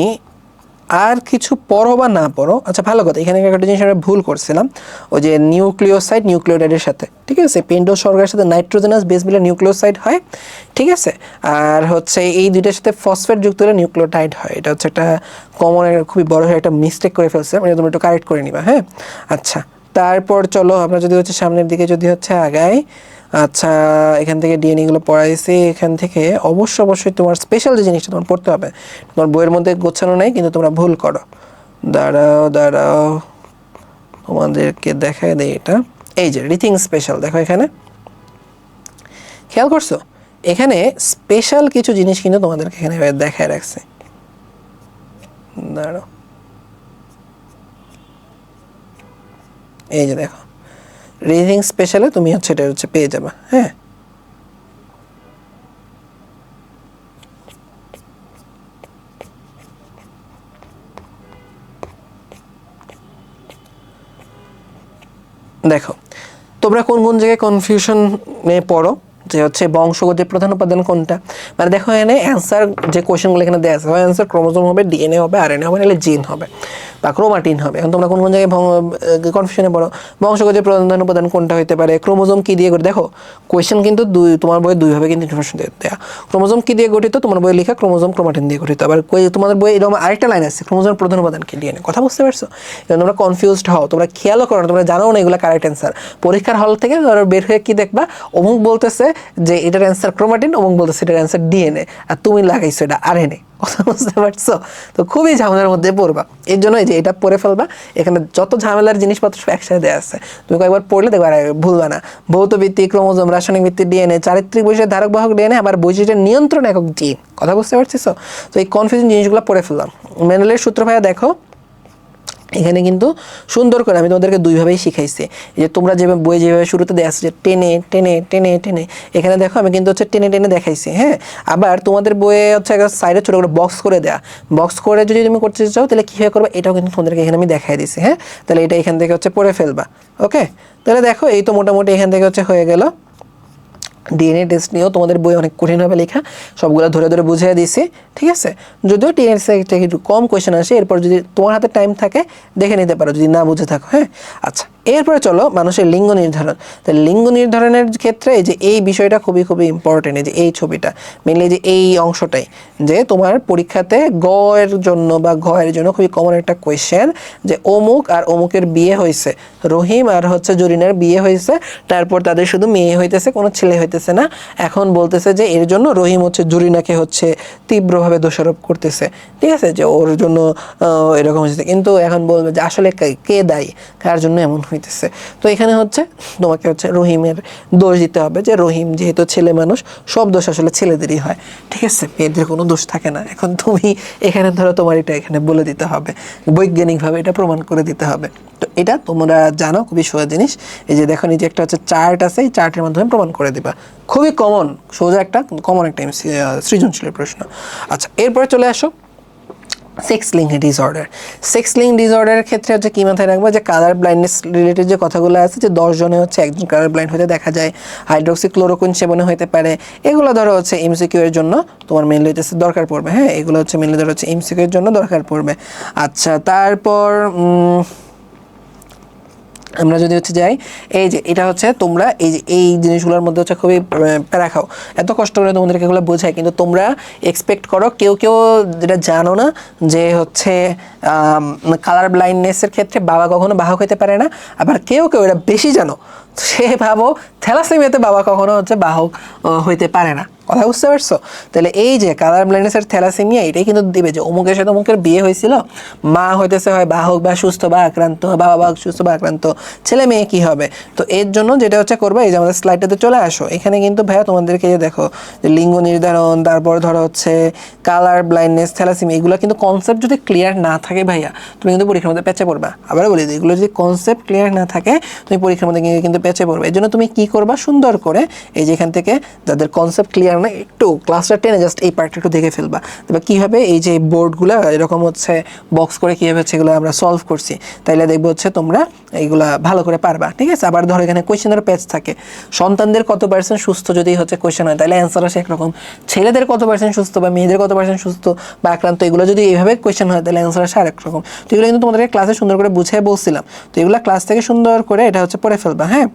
আর কিছু পড়ো বা না পড়ো, আচ্ছা ভালো কথা, এখানে একটা জিনিস আমরা ভুল করছিলাম, ওই যে নিউক্লিওসাইড নিউক্লিওটাইডের সাথে, ঠিক আছে, পেন্টোজ শর্করার সাথে নাইট্রোজেনাস বেস মিলে নিউক্লিওসাইড হয়। ঠিক আছে, আর হচ্ছে এই দুইটার সাথে ফসফেট যুক্ত হলে নিউক্লিওটাইড হয়। এটা হচ্ছে একটা কমন, খুবই বড় একটা মিস্টেক করে ফেলছে, মানে তুমি একটু কারেক্ট করে নিবা। হ্যাঁ, আচ্ছা, তারপর চলো আমরা যদি হচ্ছে সামনের দিকে যদি হচ্ছে আগাই। আচ্ছা, এখান থেকে ডিএনএগুলো পড়াইছি, এখান থেকে অবশ্যই তোমার স্পেশাল যে জিনিসটা তোমার পড়তে হবে, তোমার বইয়ের মধ্যে গোছানো নাই কিন্তু তোমরা ভুল করো। দাঁড়াও তোমাদেরকে দেখায় দেয় এটা, এই যে রিথিং স্পেশাল, দেখো এখানে খেয়াল করছো, এখানে স্পেশাল কিছু জিনিস কিন্তু তোমাদেরকে এখানে দেখায় রাখছে। দাঁড়াও, এই যে দেখো রিডিং স্পেশালে তুমি হচ্ছে এটা হচ্ছে পেয়ে যাবে। হ্যাঁ, দেখো তোমরা কোন কোন জায়গায় কনফিউশনে পড়ো যে হচ্ছে বংশগতির প্রধান উপাদান কোনটা। মানে দেখো এখানে অ্যান্সার যে কোয়েশ্চেনগুলো এখানে দেওয়া আছে, হয় অ্যান্সার ক্রোমোজোম হবে, ডিএনএ হবে, আরএনএ হবে, নাহলে জিন হবে বা ক্রোমাটিন হবে। এখন তোমরা কোন কোন জায়গায় কনফিউশনে পড়ো, বংশগতির প্রধান উপাদান কোনটা হতে পারে, ক্রোমোজোম কি দিয়ে গঠিত। দেখো কোয়েশ্চেন কিন্তু তোমার বইয়ে দুইভাবে কিন্তু ইনফরমেশন দেওয়া, ক্রোমোজোম কি দিয়ে গঠিত, তোমার বইয়ে লেখা ক্রোমোজোম ক্রোমাটিন দিয়ে গঠিত। আবার তোমাদের বইয়ে এরকম আরেকটা লাইন আছে, ক্রোমোজোমের প্রধান উপাদান কি, ডিএনএ। কথা বুঝতে পারছো? এখন তোমরা কনফিউজড হও, তোমরা খেয়ালও করো না, তোমরা জানো না এগুলো কারেক্ট অ্যান্সার। পরীক্ষার হল থেকে ধরো বের হয়ে কি দেখবা, অমুক বলতেছে যে এটার অ্যান্সার ক্রোমাটিন, অমুক বলতেছে এটার অ্যান্সার ডিএনএ, আর তুমি লাগাইছো এটা আরএনএ। কথা বুঝতে পারছো? তো খুবই ঝামেলার মধ্যে পড়বা। এর জন্য যে এটা পড়ে ফেলবা, এখানে যত ঝামেলার জিনিসপত্র সব একসাথে দেওয়া আছে, তুমি কয়েকবার পড়লে দেখবে আর ভুলবা না। ভৌত ভিত্তি ক্রোমোজোম, রাসায়নিক ভিত্তি ডিএনএ, চারিত্রিক বৈশিষ্ট্যের ধারক বাহক ডিএনএ, আবার বৈশিষ্ট্যের নিয়ন্ত্রণ একক জিন। কথা বুঝতে পারছিস? তো এই কনফিউজিং জিনিসগুলো পড়ে ফেললাম। মেন্ডেলের সূত্র ভাইয়া দেখো এখানে কিন্তু সুন্দর করে আমি তোমাদেরকে দুইভাবেই শিখাইছি। এই যে তোমরা যেভাবে বই যেভাবে শুরুতে দেওয়া আছে যে টেনে টেনে টেনে টেনে, এখানে দেখো আমি কিন্তু হচ্ছে টেনে টেনে দেখাইছি। হ্যাঁ, আবার তোমাদের বইয়ে হচ্ছে সাইডে ছোটো করে বক্স করে দেয়া, বক্স করে যদি তুমি করতে চাও তাহলে কীভাবে করবে এটাও কিন্তু তোমাদেরকে এখানে আমি দেখাই দিছি। হ্যাঁ, তাহলে এটা এখান থেকে হচ্ছে পড়ে ফেলবা। ওকে, তাহলে দেখো এই তো মোটামুটি এখান থেকে হচ্ছে হয়ে গেল। ডিএনএ টেস্ট নিয়েও তোমাদের বই অনেক কঠিনভাবে লেখা, সবগুলো ধরে ধরে বুঝিয়ে দিয়েছি। ঠিক আছে, যদিও ডিএনএ থেকে একটু কম কোয়েশ্চেন আসে, এরপর যদি তোমার হাতে টাইম থাকে দেখে নিতে পারো যদি না বুঝে থাকো। হ্যাঁ, আচ্ছা, এরপরে চলো মানুষের লিঙ্গ নির্ধারণ। তো লিঙ্গ নির্ধারণের ক্ষেত্রে যে এই বিষয়টা খুবই খুবই ইম্পর্টেন্ট। এই যে এই ছবিটা মেনলি যে এই অংশটাই, যে তোমার পরীক্ষাতে গ এর জন্য বা ঘ এর জন্য খুবই কমন একটা কোয়েশ্চেন, যে অমুক আর অমুকের বিয়ে হয়েছে, রহিম আর হচ্ছে জরিনার বিয়ে হয়েছে, তারপর তাদের শুধু মেয়ে হইতেছে, কোনো ছেলে হইতেছে না। এখন বলতেছে যে এর জন্য রহিম হচ্ছে জরিনাকে হচ্ছে তীব্রভাবে দোষারোপ করতেছে। ঠিক আছে, যে ওর জন্য এরকম হয়েছে, কিন্তু এখন বলবে যে আসলে কে দায়ী, কার জন্য এমন হইতেছে। তো এখানে হচ্ছে তোমাকে হচ্ছে রহিমের দোষ দিতে হবে, যে রহিম যেহেতু ছেলে মানুষ, সব দোষ আসলে ছেলেদেরই হয়। ঠিক আছে, মেয়েদের কোনো দোষ থাকে না। এখন তুমি এখানে ধরো তোমার এটা এখানে বলে দিতে হবে, বৈজ্ঞানিকভাবে এটা প্রমাণ করে দিতে হবে। তো এটা তোমরা জানো, খুবই সোজা জিনিস। এই যে দেখো নিচে একটা হচ্ছে চার্ট আছে, এই চার্টের মাধ্যমে প্রমাণ করে দিবা। খুবই কমন, সোজা একটা কমন একটা সৃজনশীলের প্রশ্ন। আচ্ছা, এরপরে চলে আসো sex link disorder. Sex link ডিসঅর্ডারের ক্ষেত্রে হচ্ছে কী মাথায় রাখবো, যে কালার ব্লাইন্ডনেস রিলেটেড যে কথাগুলো আছে, যে 10 জনে হচ্ছে একজন কালার ব্লাইন্ড হতে দেখা যায়, হাইড্রোক্সিক্লোরোকুইন সেবনে হতে পারে, এগুলো ধরো হচ্ছে এমসিকিউ এর জন্য তোমার মেনলি হচ্ছে দরকার পড়বে। হ্যাঁ, এগুলো হচ্ছে মেনলি ধরো হচ্ছে এমসিকিউ এর জন্য দরকার পড়বে। আচ্ছা, তারপর আমরা যদি হচ্ছে যাই, এই যে এটা হচ্ছে তোমরা এই যে এই জিনিসগুলোর মধ্যে হচ্ছে খুবই প্যারা খাও, এত কষ্ট করে তোমাদেরকে এগুলো বোঝায়, কিন্তু তোমরা এক্সপেক্ট করো কেউ কেউ যেটা জানো না, যে হচ্ছে কালার ব্লাইন্ডনেসের ক্ষেত্রে বাবা কখনো বাহক হতে পারে না। আবার কেউ কেউ এটা বেশি জানো, সে ভাবো থ্যালাসেমিয়াতে বাবা কখনো হচ্ছে বাহক হইতে পারে না। কথা বুঝতে পারছো? তাহলে এই যে কালার ব্লাইন্ডনেসের থ্যালাসেমিয়া, এটাই কিন্তু দিবে যে অমুকের সাথে অমুকের বিয়ে হয়েছিল, মা হইতেছে হয় বাহক বা সুস্থ বা আক্রান্ত, বাবা বাহক সুস্থ বা আক্রান্ত, ছেলে মেয়ে কী হবে। তো এর জন্য যেটা হচ্ছে করবে, এই যে আমাদের স্লাইডটাতে চলে আসো, এখানে কিন্তু ভাইয়া তোমাদেরকে যে দেখো যে লিঙ্গ নির্ধারণ, তারপর ধরো হচ্ছে কালার ব্লাইন্ডনেস, থ্যালাসেমিয়া, এগুলো কিন্তু কনসেপ্ট যদি ক্লিয়ার না থাকে ভাইয়া, তুমি কিন্তু পরীক্ষার মধ্যে পেঁচে পড়বা। আবার বলি, এগুলো যদি কনসেপ্ট ক্লিয়ার না থাকে তুমি পরীক্ষার মধ্যে কিন্তু পেঁচে পড়বে। এর জন্য তুমি কী করবা, সুন্দর করে এই যে এখান থেকে যাদের কনসেপ্ট ক্লিয়ার না, একটু ক্লাসটা টেনে জাস্ট এই পার্টটা একটু দেখে ফেলবা। তবে কীভাবে এই যে বোর্ডগুলো এরকম হচ্ছে বক্স করে কীভাবে হচ্ছে এগুলো আমরা সলভ করছি, তাইলে দেখবো হচ্ছে তোমরা এইগুলা ভালো করে পারবা। ঠিক আছে, আবার ধরো এখানে কোয়েশ্চেনের পেজ থাকে, সন্তানদের কত পার্সেন্ট সুস্থ যদি হচ্ছে কোয়েশ্চেন হয়, তাহলে অ্যান্সার আসে একরকম, ছেলেদের কত পার্সেন্ট সুস্থ বা মেয়েদের কত পার্সেন্ট সুস্থ বা আক্রান্ত, এগুলো যদি এইভাবে কোয়েশ্চেন হয় তাহলে অ্যান্সার আসে আরেক রকম। তো এগুলো কিন্তু তোমাদেরকে ক্লাসে সুন্দর করে বুঝিয়ে বলছিলাম। তো এগুলো ক্লাস থেকে সুন্দর করে এটা হচ্ছে পড়ে ফেলবা। হ্যাঁ,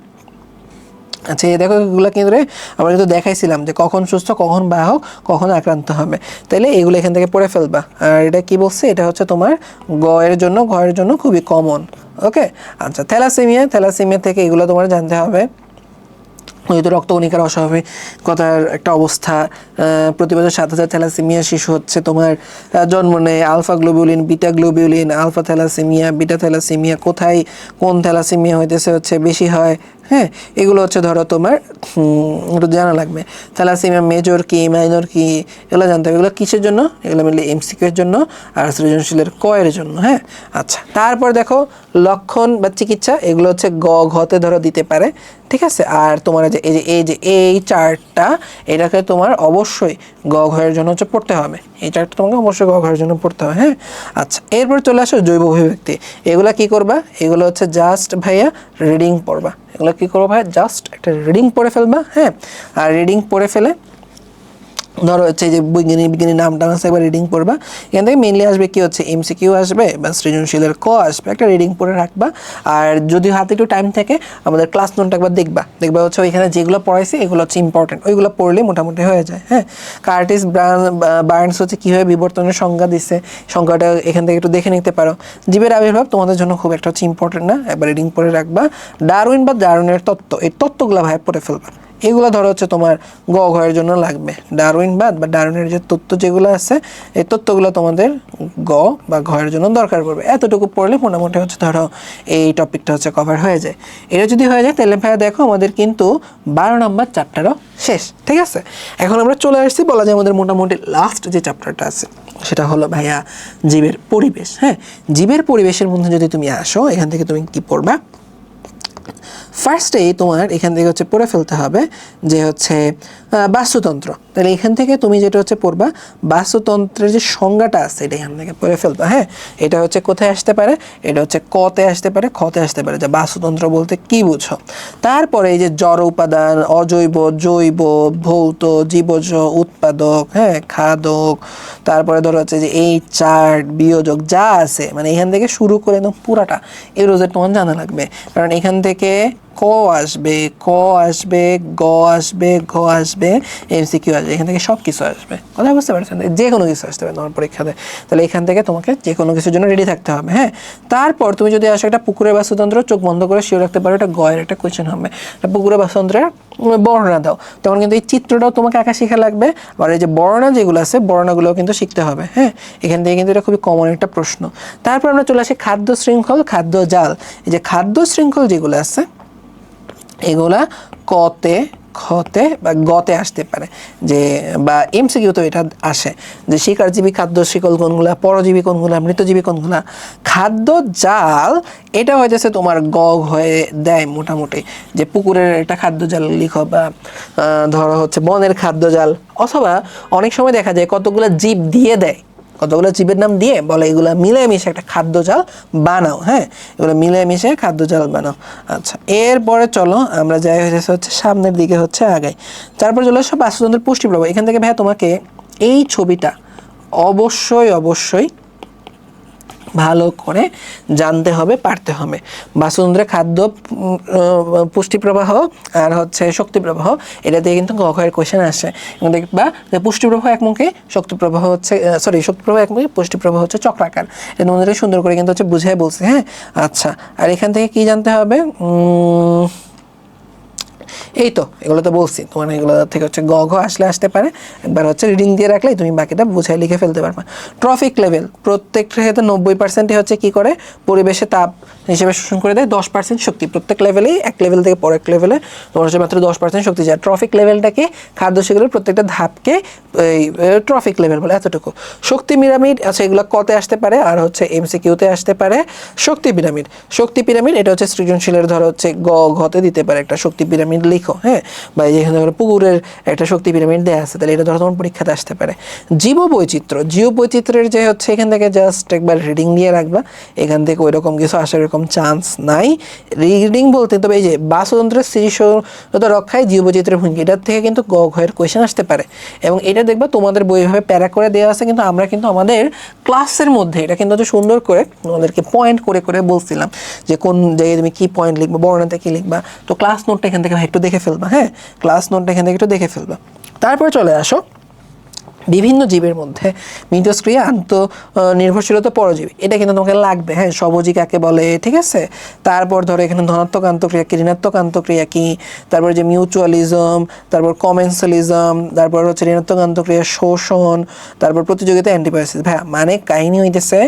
আচ্ছা, এই দেখো এগুলো কিন্তু আমরা কিন্তু দেখাইছিলাম যে কখন সুস্থ, কখন বাহক, কখন আক্রান্ত হবে। তাইলে এগুলো এখান থেকে পড়ে ফেলবা। আর এটা কি বলছে, এটা হচ্ছে তোমার ঘ এর জন্য খুবই কমন। ওকে, আচ্ছা, থ্যালাসেমিয়া থেকে এগুলো তোমার জানতে হবে। হয়তো রক্তকণিকার অস্বাভাবিকতার একটা অবস্থা, প্রতি বছর 7,000 থ্যালাসেমিয়া শিশু হচ্ছে তোমার জন্ম নেয়, alpha globulin, beta globulin, alpha thalassemia, beta thalassemia, কোথায় কোন থ্যালাসেমিয়া হইতেছে হচ্ছে বেশি হয়। হ্যাঁ, এগুলো হচ্ছে ধরো তোমার একটু জানা লাগবে। থ্যালাসেমিয়া মেজর কি, মাইনর কি, এগুলো জানতে হবে। এগুলো কিসের জন্য, এগুলো মিলে এমসিকিউ এর জন্য আর সৃজনশীলের ক এর জন্য। হ্যাঁ, আচ্ছা, তারপর দেখো লক্ষণ বা চিকিৎসা, এগুলো হচ্ছে ঘতে ধরো দিতে পারে। ঠিক আছে, আর তোমার এই চার্টটা, এটাকে তোমার অবশ্যই ঘয়ের জন্য হচ্ছে পড়তে হবে। এই চার্টটা তোমাকে অবশ্যই ঘয়ের জন্য পড়তে হবে। হ্যাঁ, আচ্ছা, এরপর চলে আসো জৈব অভিব্যক্তি। এগুলা কি করবা, এগুলো হচ্ছে জাস্ট ভাইয়া রিডিং পড়বা। এগুলো কী করবো ভাই, জাস্ট একটা রিডিং পড়ে ফেলবা, হ্যাঁ। আর রিডিং পড়ে ফেলে ধরো হচ্ছে যে বিজ্ঞানী নামটা আছে একবার রিডিং পড়বা, এখান থেকে মেনলি আসবে কি হচ্ছে এমসিকিউ আসবে বা সৃজনশীলের আসবে, একটা রিডিং পড়ে রাখবা। আর যদি হাতে একটু টাইম থাকে আমাদের ক্লাস নোটটা একবার দেখবা হচ্ছে ওইখানে যেগুলো পড়াইছি এগুলো হচ্ছে ইম্পর্টেন্ট, ওইগুলো পড়লেই মোটামুটি হয়ে যায়, হ্যাঁ। কার্টিস বার্নস হচ্ছে কীভাবে বিবর্তনের সংজ্ঞা দিচ্ছে, সংজ্ঞাটা এখান থেকে একটু দেখে নিতে পারো। জীবের আবির্ভাব তোমাদের জন্য খুব একটা হচ্ছে ইম্পর্টেন্ট না, একবার রিডিং পড়ে রাখবা। ডারউইন বা ডারউইনের তত্ত্ব, এই তত্ত্বগুলো ভাই পড়ে ফেলবা, এগুলো ধরো হচ্ছে তোমার ঘয়ের জন্য লাগবে। ডারউইনবাদ বা ডারউইনের যে তত্ত্ব যেগুলো আছে এই তত্ত্বগুলো তোমাদের বা ঘয়ের জন্য দরকার পড়বে। এতটুকু পড়লে মোটামুটি হচ্ছে ধরো এই টপিকটা হচ্ছে কভার হয়ে যায়। এটা যদি হয়ে যায় তাহলে ভাইয়া দেখো আমাদের কিন্তু 12 নম্বর চ্যাপ্টারও শেষ, ঠিক আছে। এখন আমরা চলে আসছি বলা যায় আমাদের মোটামুটি লাস্ট যে চ্যাপ্টারটা আছে সেটা হলো ভাইয়া জীবের পরিবেশ, হ্যাঁ। জীবের পরিবেশের মধ্যে যদি তুমি আসো এখান থেকে তুমি কি পড়বা, ফার্স্টেই তোমার এখান থেকে হচ্ছে পড়ে ফেলতে হবে যে হচ্ছে বাস্তুতন্ত্র। তাহলে এখান থেকে তুমি যেটা হচ্ছে পড়বা বাস্তুতন্ত্রের যে সংজ্ঞাটা আছে এটা এখান থেকে পড়ে ফেলবা, হ্যাঁ। এটা হচ্ছে কোথায় আসতে পারে, এটা হচ্ছে কতে আসতে পারে, খতে আসতে পারে, যে বাস্তুতন্ত্র বলতে কি বুঝো। তারপরে এই যে জড় উপাদান, অজৈব, জৈব, ভৌত, জীবজ, উৎপাদক, হ্যাঁ, খাদক, তারপরে ধরো হচ্ছে যে এই চার্ট বিয়োজক যা আছে মানে এখান থেকে শুরু করে একদম পুরাটা এই রোজের তোমার জানা লাগবে, কারণ এখান থেকে ক আসবে, ক আসবে, গ আসবে, ঘ আসবে, এমসিকিউ আসবে, এখান থেকে সব কিছু আসবে, কথা বুঝতে পারছেন, যে কোনো কিছু আসতে পারে তোমার পরীক্ষাতে। তাহলে এখান থেকে তোমাকে যে কোনো কিছুর জন্য রেডি থাকতে হবে, হ্যাঁ। তারপর তুমি যদি আসো একটা পুকুরের বাস্তুতন্ত্র, চোখ বন্ধ করে শিওর রাখতে পারো এটা গয়ের একটা কোয়েশ্চেন হবে, একটা পুকুরের বাস্তুতন্ত্রের বর্ণনা দাও, তখন কিন্তু এই চিত্রটাও তোমাকে আঁকা শেখা লাগবে। আর এই যে বর্ণনা যেগুলো আছে বর্ণনাগুলোও কিন্তু শিখতে হবে, হ্যাঁ। এখান থেকে কিন্তু এটা খুবই কমন একটা প্রশ্ন। তারপর আমরা চলে আসি খাদ্য শৃঙ্খল, খাদ্য জাল। এই যে খাদ্য শৃঙ্খল যেগুলো আছে এগুলা কতে, খতে বা গতে আসতে পারে, যে বা এমসিকিউতে এটা আসে যে শিকারজীবী খাদ্য শিকল কোনগুলা, পরজীবী কোনগুলা, মৃতজীবী কোনগুলা। খাদ্য জাল এটা হয়ে যাচ্ছে তোমার হয়ে দেয় মোটামুটি, যে পুকুরের একটা খাদ্য জাল লিখো বা ধরো হচ্ছে বনের খাদ্য জাল, অথবা অনেক সময় দেখা যায় কতগুলো জীব দিয়ে দেয়, কতগুলো জীবের নাম দিয়ে বলে এগুলো মিলেমিশে একটা খাদ্য জাল বানাও, হ্যাঁ। এগুলো মিলেমিশে খাদ্য জাল বানাও। আচ্ছা, এরপরে চলো আমরা যাই হচ্ছে সামনের দিকে হচ্ছে আগাই। তারপর চলে আসো বাস্তুতন্ত্রের পুষ্টি প্রভাব। এখান থেকে ভাই তোমাকে এই ছবিটা অবশ্যই ভালো করে জানতে হবে, পারতে হবে। বাস্তুতন্ত্রের খাদ্য পুষ্টি প্রবাহ আর হচ্ছে শক্তি প্রবাহ, এটা দিয়ে কিন্তু ঘয়ের কোয়েশ্চেন আসে। দেখবা পুষ্টি প্রবাহ একমুখী, শক্তি প্রবাহ হচ্ছে শক্তি প্রবাহ একমুখী, পুষ্টি প্রবাহ হচ্ছে চক্রাকার। এটা তোমাদের সুন্দর করে কিন্তু হচ্ছে বুঝাই বলছে, হ্যাঁ। আচ্ছা, আর এখান থেকে কি জানতে হবে, এই তো এগুলো তো বলছি তোমার, এগুলো থেকে হচ্ছে আসলে আসতে পারে, একবার হচ্ছে রিডিং দিয়ে রাখলেই তুমি বাকিটা বুঝাই লিখে ফেলতে পারবা। ট্রফিক লেভেল প্রত্যেকটা ক্ষেত্রে 90% হচ্ছে কি করে পরিবেশে তাপ হিসেবে শোষণ করে দেয়, 10% শক্তি প্রত্যেক লেভেলেই, এক লেভেল থেকে পরের লেভেলে তোমার হচ্ছে মাত্র 10% শক্তি যায়। ট্রফিক লেভেলটাকে খাদ্য সেগুলোর প্রত্যেকটা ধাপকে এই ট্রফিক লেভেল বলে, এতটুকু। শক্তি পিরামিড আচ্ছা এগুলো কতে আসতে পারে আর হচ্ছে এমসিকিউতে আসতে পারে। শক্তি পিরামিড এটা হচ্ছে সৃজনশীলের ধরো হচ্ছে ঘতে দিতে পারে একটা শক্তি পিরামিড লিখো, হ্যাঁ। বা যেখানে পুকুরের একটা শক্তি পিরামিড দেওয়া আছে তাহলে এটা ধরো তোমার পরীক্ষাতে আসতে পারে। জীববৈচিত্র্যের যে হচ্ছে এখান থেকে জাস্ট একবার রিডিং দিয়ে রাখবা, এখান থেকে ওইরকম কিছু আসার এরকম চান্স নাই। রিডিং বলতে তবে এই যে বাস্তুতন্ত্রের স্থিতিশীলতা রক্ষায় জীববৈচিত্র্যের ভূমিকা, এটার থেকে কিন্তু ঘয়ের কোয়েশ্চেন আসতে পারে। এবং এটা দেখবা তোমাদের বইভাবে প্যারা করে দেওয়া আছে, কিন্তু আমরা কিন্তু আমাদের ক্লাসের মধ্যে এটা কিন্তু হচ্ছে সুন্দর করে তোমাদেরকে পয়েন্ট করে বলছিলাম যে কোন জায়গায় তুমি কি পয়েন্ট লিখবা, বর্ণনাতে কি লিখবা। তো ক্লাস নোটটা এখান থেকে একটু দেখে ফেলবা, হ্যাঁ। ক্লাস নোটটা এখান থেকে একটু দেখে ফেলবা। তারপরে চলে আসো বিভিন্ন জীবের মধ্যে মিথস্ক্রিয়া, নির্ভরশীলতা, পরজীবী, এটা কিন্তু তোমাকে লাগবে, হ্যাঁ। সবজী কাকে বলে, ঠিক আছে। তারপর ধরো এখানে ধনাত্মক আন্তঃক্রিয়া কি, ঋণাত্মক আন্তঃক্রিয়া কি, তারপর যে মিউচুয়ালিজম, তারপর কমেন্সালিজম, তারপর হচ্ছে ঋণাত্মক আন্তঃক্রিয়া শোষণ, তারপর প্রতিযোগিতা, অ্যান্টিবায়োসিস। ভাই মানে কাহিনী হইতেছে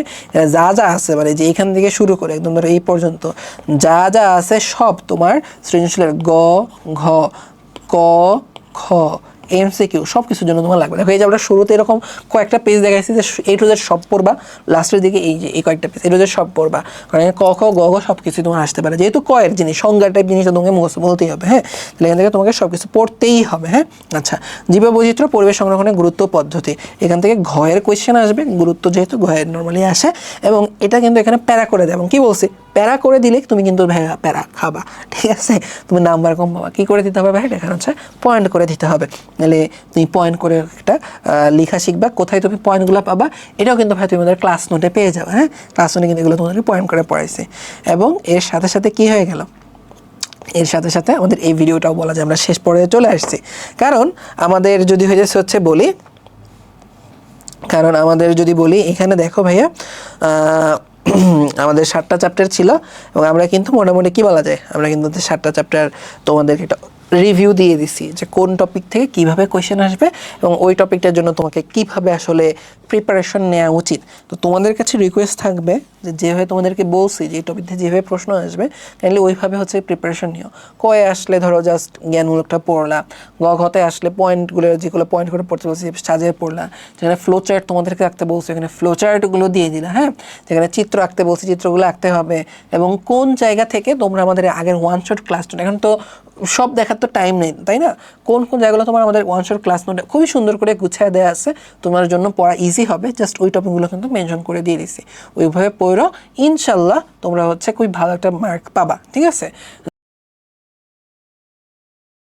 যা আছে মানে যে এখান থেকে শুরু করে একদম ধরো এই পর্যন্ত যা আছে সব তোমার সৃজনশীলের ঘ, ক, খ, এমসিকিউ সব কিছুর জন্য তোমার লাগবে। দেখো এই যে আমরা শুরুতে এরকম কয়েকটা পেজ দেখাইছি যে এই টু জেড সব পড়বা, লাস্টের দিকে এই যে এই কয়েকটা পেজ এই টু জেড সব পড়বা, কারণ ক খ গ ঘ সব কিছু তোমার আসতে পারে, যেহেতু কয়ের জিনিস সংজ্ঞা টাইপ জিনিসটা তোমাকে মুখস্থ বলতেই হবে। হ্যাঁ, তাহলে এখান থেকে তোমাকে সব কিছু পড়তেই হবে। হ্যাঁ, আচ্ছা, জীববৈচিত্র্য পরিবেশ সংরক্ষণের গুরুত্ব পদ্ধতি, এখান থেকে ঘয়ের কোয়েশ্চেন আসবে, গুরুত্ব যেহেতু ঘয়ের নর্মালি আসে, এবং এটা কিন্তু এখানে প্যারা করে দেয়। এবং কী বলছি, প্যারা করে দিলে তুমি কিন্তু ভাই প্যারা খাবা, ঠিক আছে, তুমি নাম্বার কম পাবা। কী করে দিতে হবে ভাই, এখানে হচ্ছে পয়েন্ট করে দিতে হবে, নাহলে তুমি পয়েন্ট করে একটা লেখা শিখবা, কোথায় তুমি পয়েন্টগুলো পাবা এটাও কিন্তু ভাই তুমি আমাদের ক্লাস নোটে পেয়ে যাবে। হ্যাঁ, ক্লাস নোটে কিন্তু এগুলো তোমাদেরকে পয়েন্ট করে পড়াইছে। এবং এর সাথে সাথে কী হয়ে গেল, এর সাথে সাথে আমাদের এই ভিডিওটাও বলা যায় আমরা শেষ পর্যায়ে চলে আসছি, কারণ আমাদের যদি হয়ে যাচ্ছে হচ্ছে বলি, কারণ আমাদের যদি বলি এখানে দেখো ভাইয়া আমাদের 7টা চ্যাপ্টার ছিল, এবং আমরা কিন্তু মোটামুটি কী বলা যায়, আমরা কিন্তু 7টা চ্যাপ্টার তোমাদেরকে একটা রিভিউ দিয়ে দিছি যে কোন টপিক থেকে কিভাবে কোয়েশ্চেন আসবে এবং ওই টপিকটার জন্য তোমাকে কিভাবে আসলে প্রিপারেশন নেওয়া উচিত। তো তোমাদের কাছে রিকোয়েস্ট থাকবে যে যেভাবে তোমাদেরকে বলছি যে এই টপিক থেকে যেভাবে প্রশ্ন আসবে তাহলে ওইভাবে হচ্ছে প্রিপারেশন নিও। কয়ে আসলে ধরো জাস্ট জ্ঞানমূলকটা পড়লা, গ ঘতে আসলে পয়েন্টগুলো যেগুলো পয়েন্ট করে পড়তে বলছি সাজিয়ে পড়লা, যেখানে ফ্লো চার্ট তোমাদেরকে আঁকতে বলছে এখানে ফ্লো চার্টগুলো দিয়ে দিলা। হ্যাঁ, যেখানে চিত্র আঁকতে বলছি চিত্রগুলো আঁকতে হবে, এবং কোন জায়গা থেকে তোমরা আমাদের আগের ওয়ান শট ক্লাস নোট, এখন তো সব দেখার তো টাইম নেই তাই না, কোন কোন জায়গাগুলো তোমার আমাদের ওয়ান শট ক্লাস নোটে খুবই সুন্দর করে গুছিয়ে দেওয়া আছে, তোমার জন্য পড়া ইজি হবে, জাস্ট ওই টপিকগুলো কিন্তু মেনশন করে দিয়ে দিছি, ওইভাবে পড়ো, ইনশাল্লাহ তোমরা হচ্ছে খুবই ভালো একটা মার্ক পাবা। ঠিক আছে।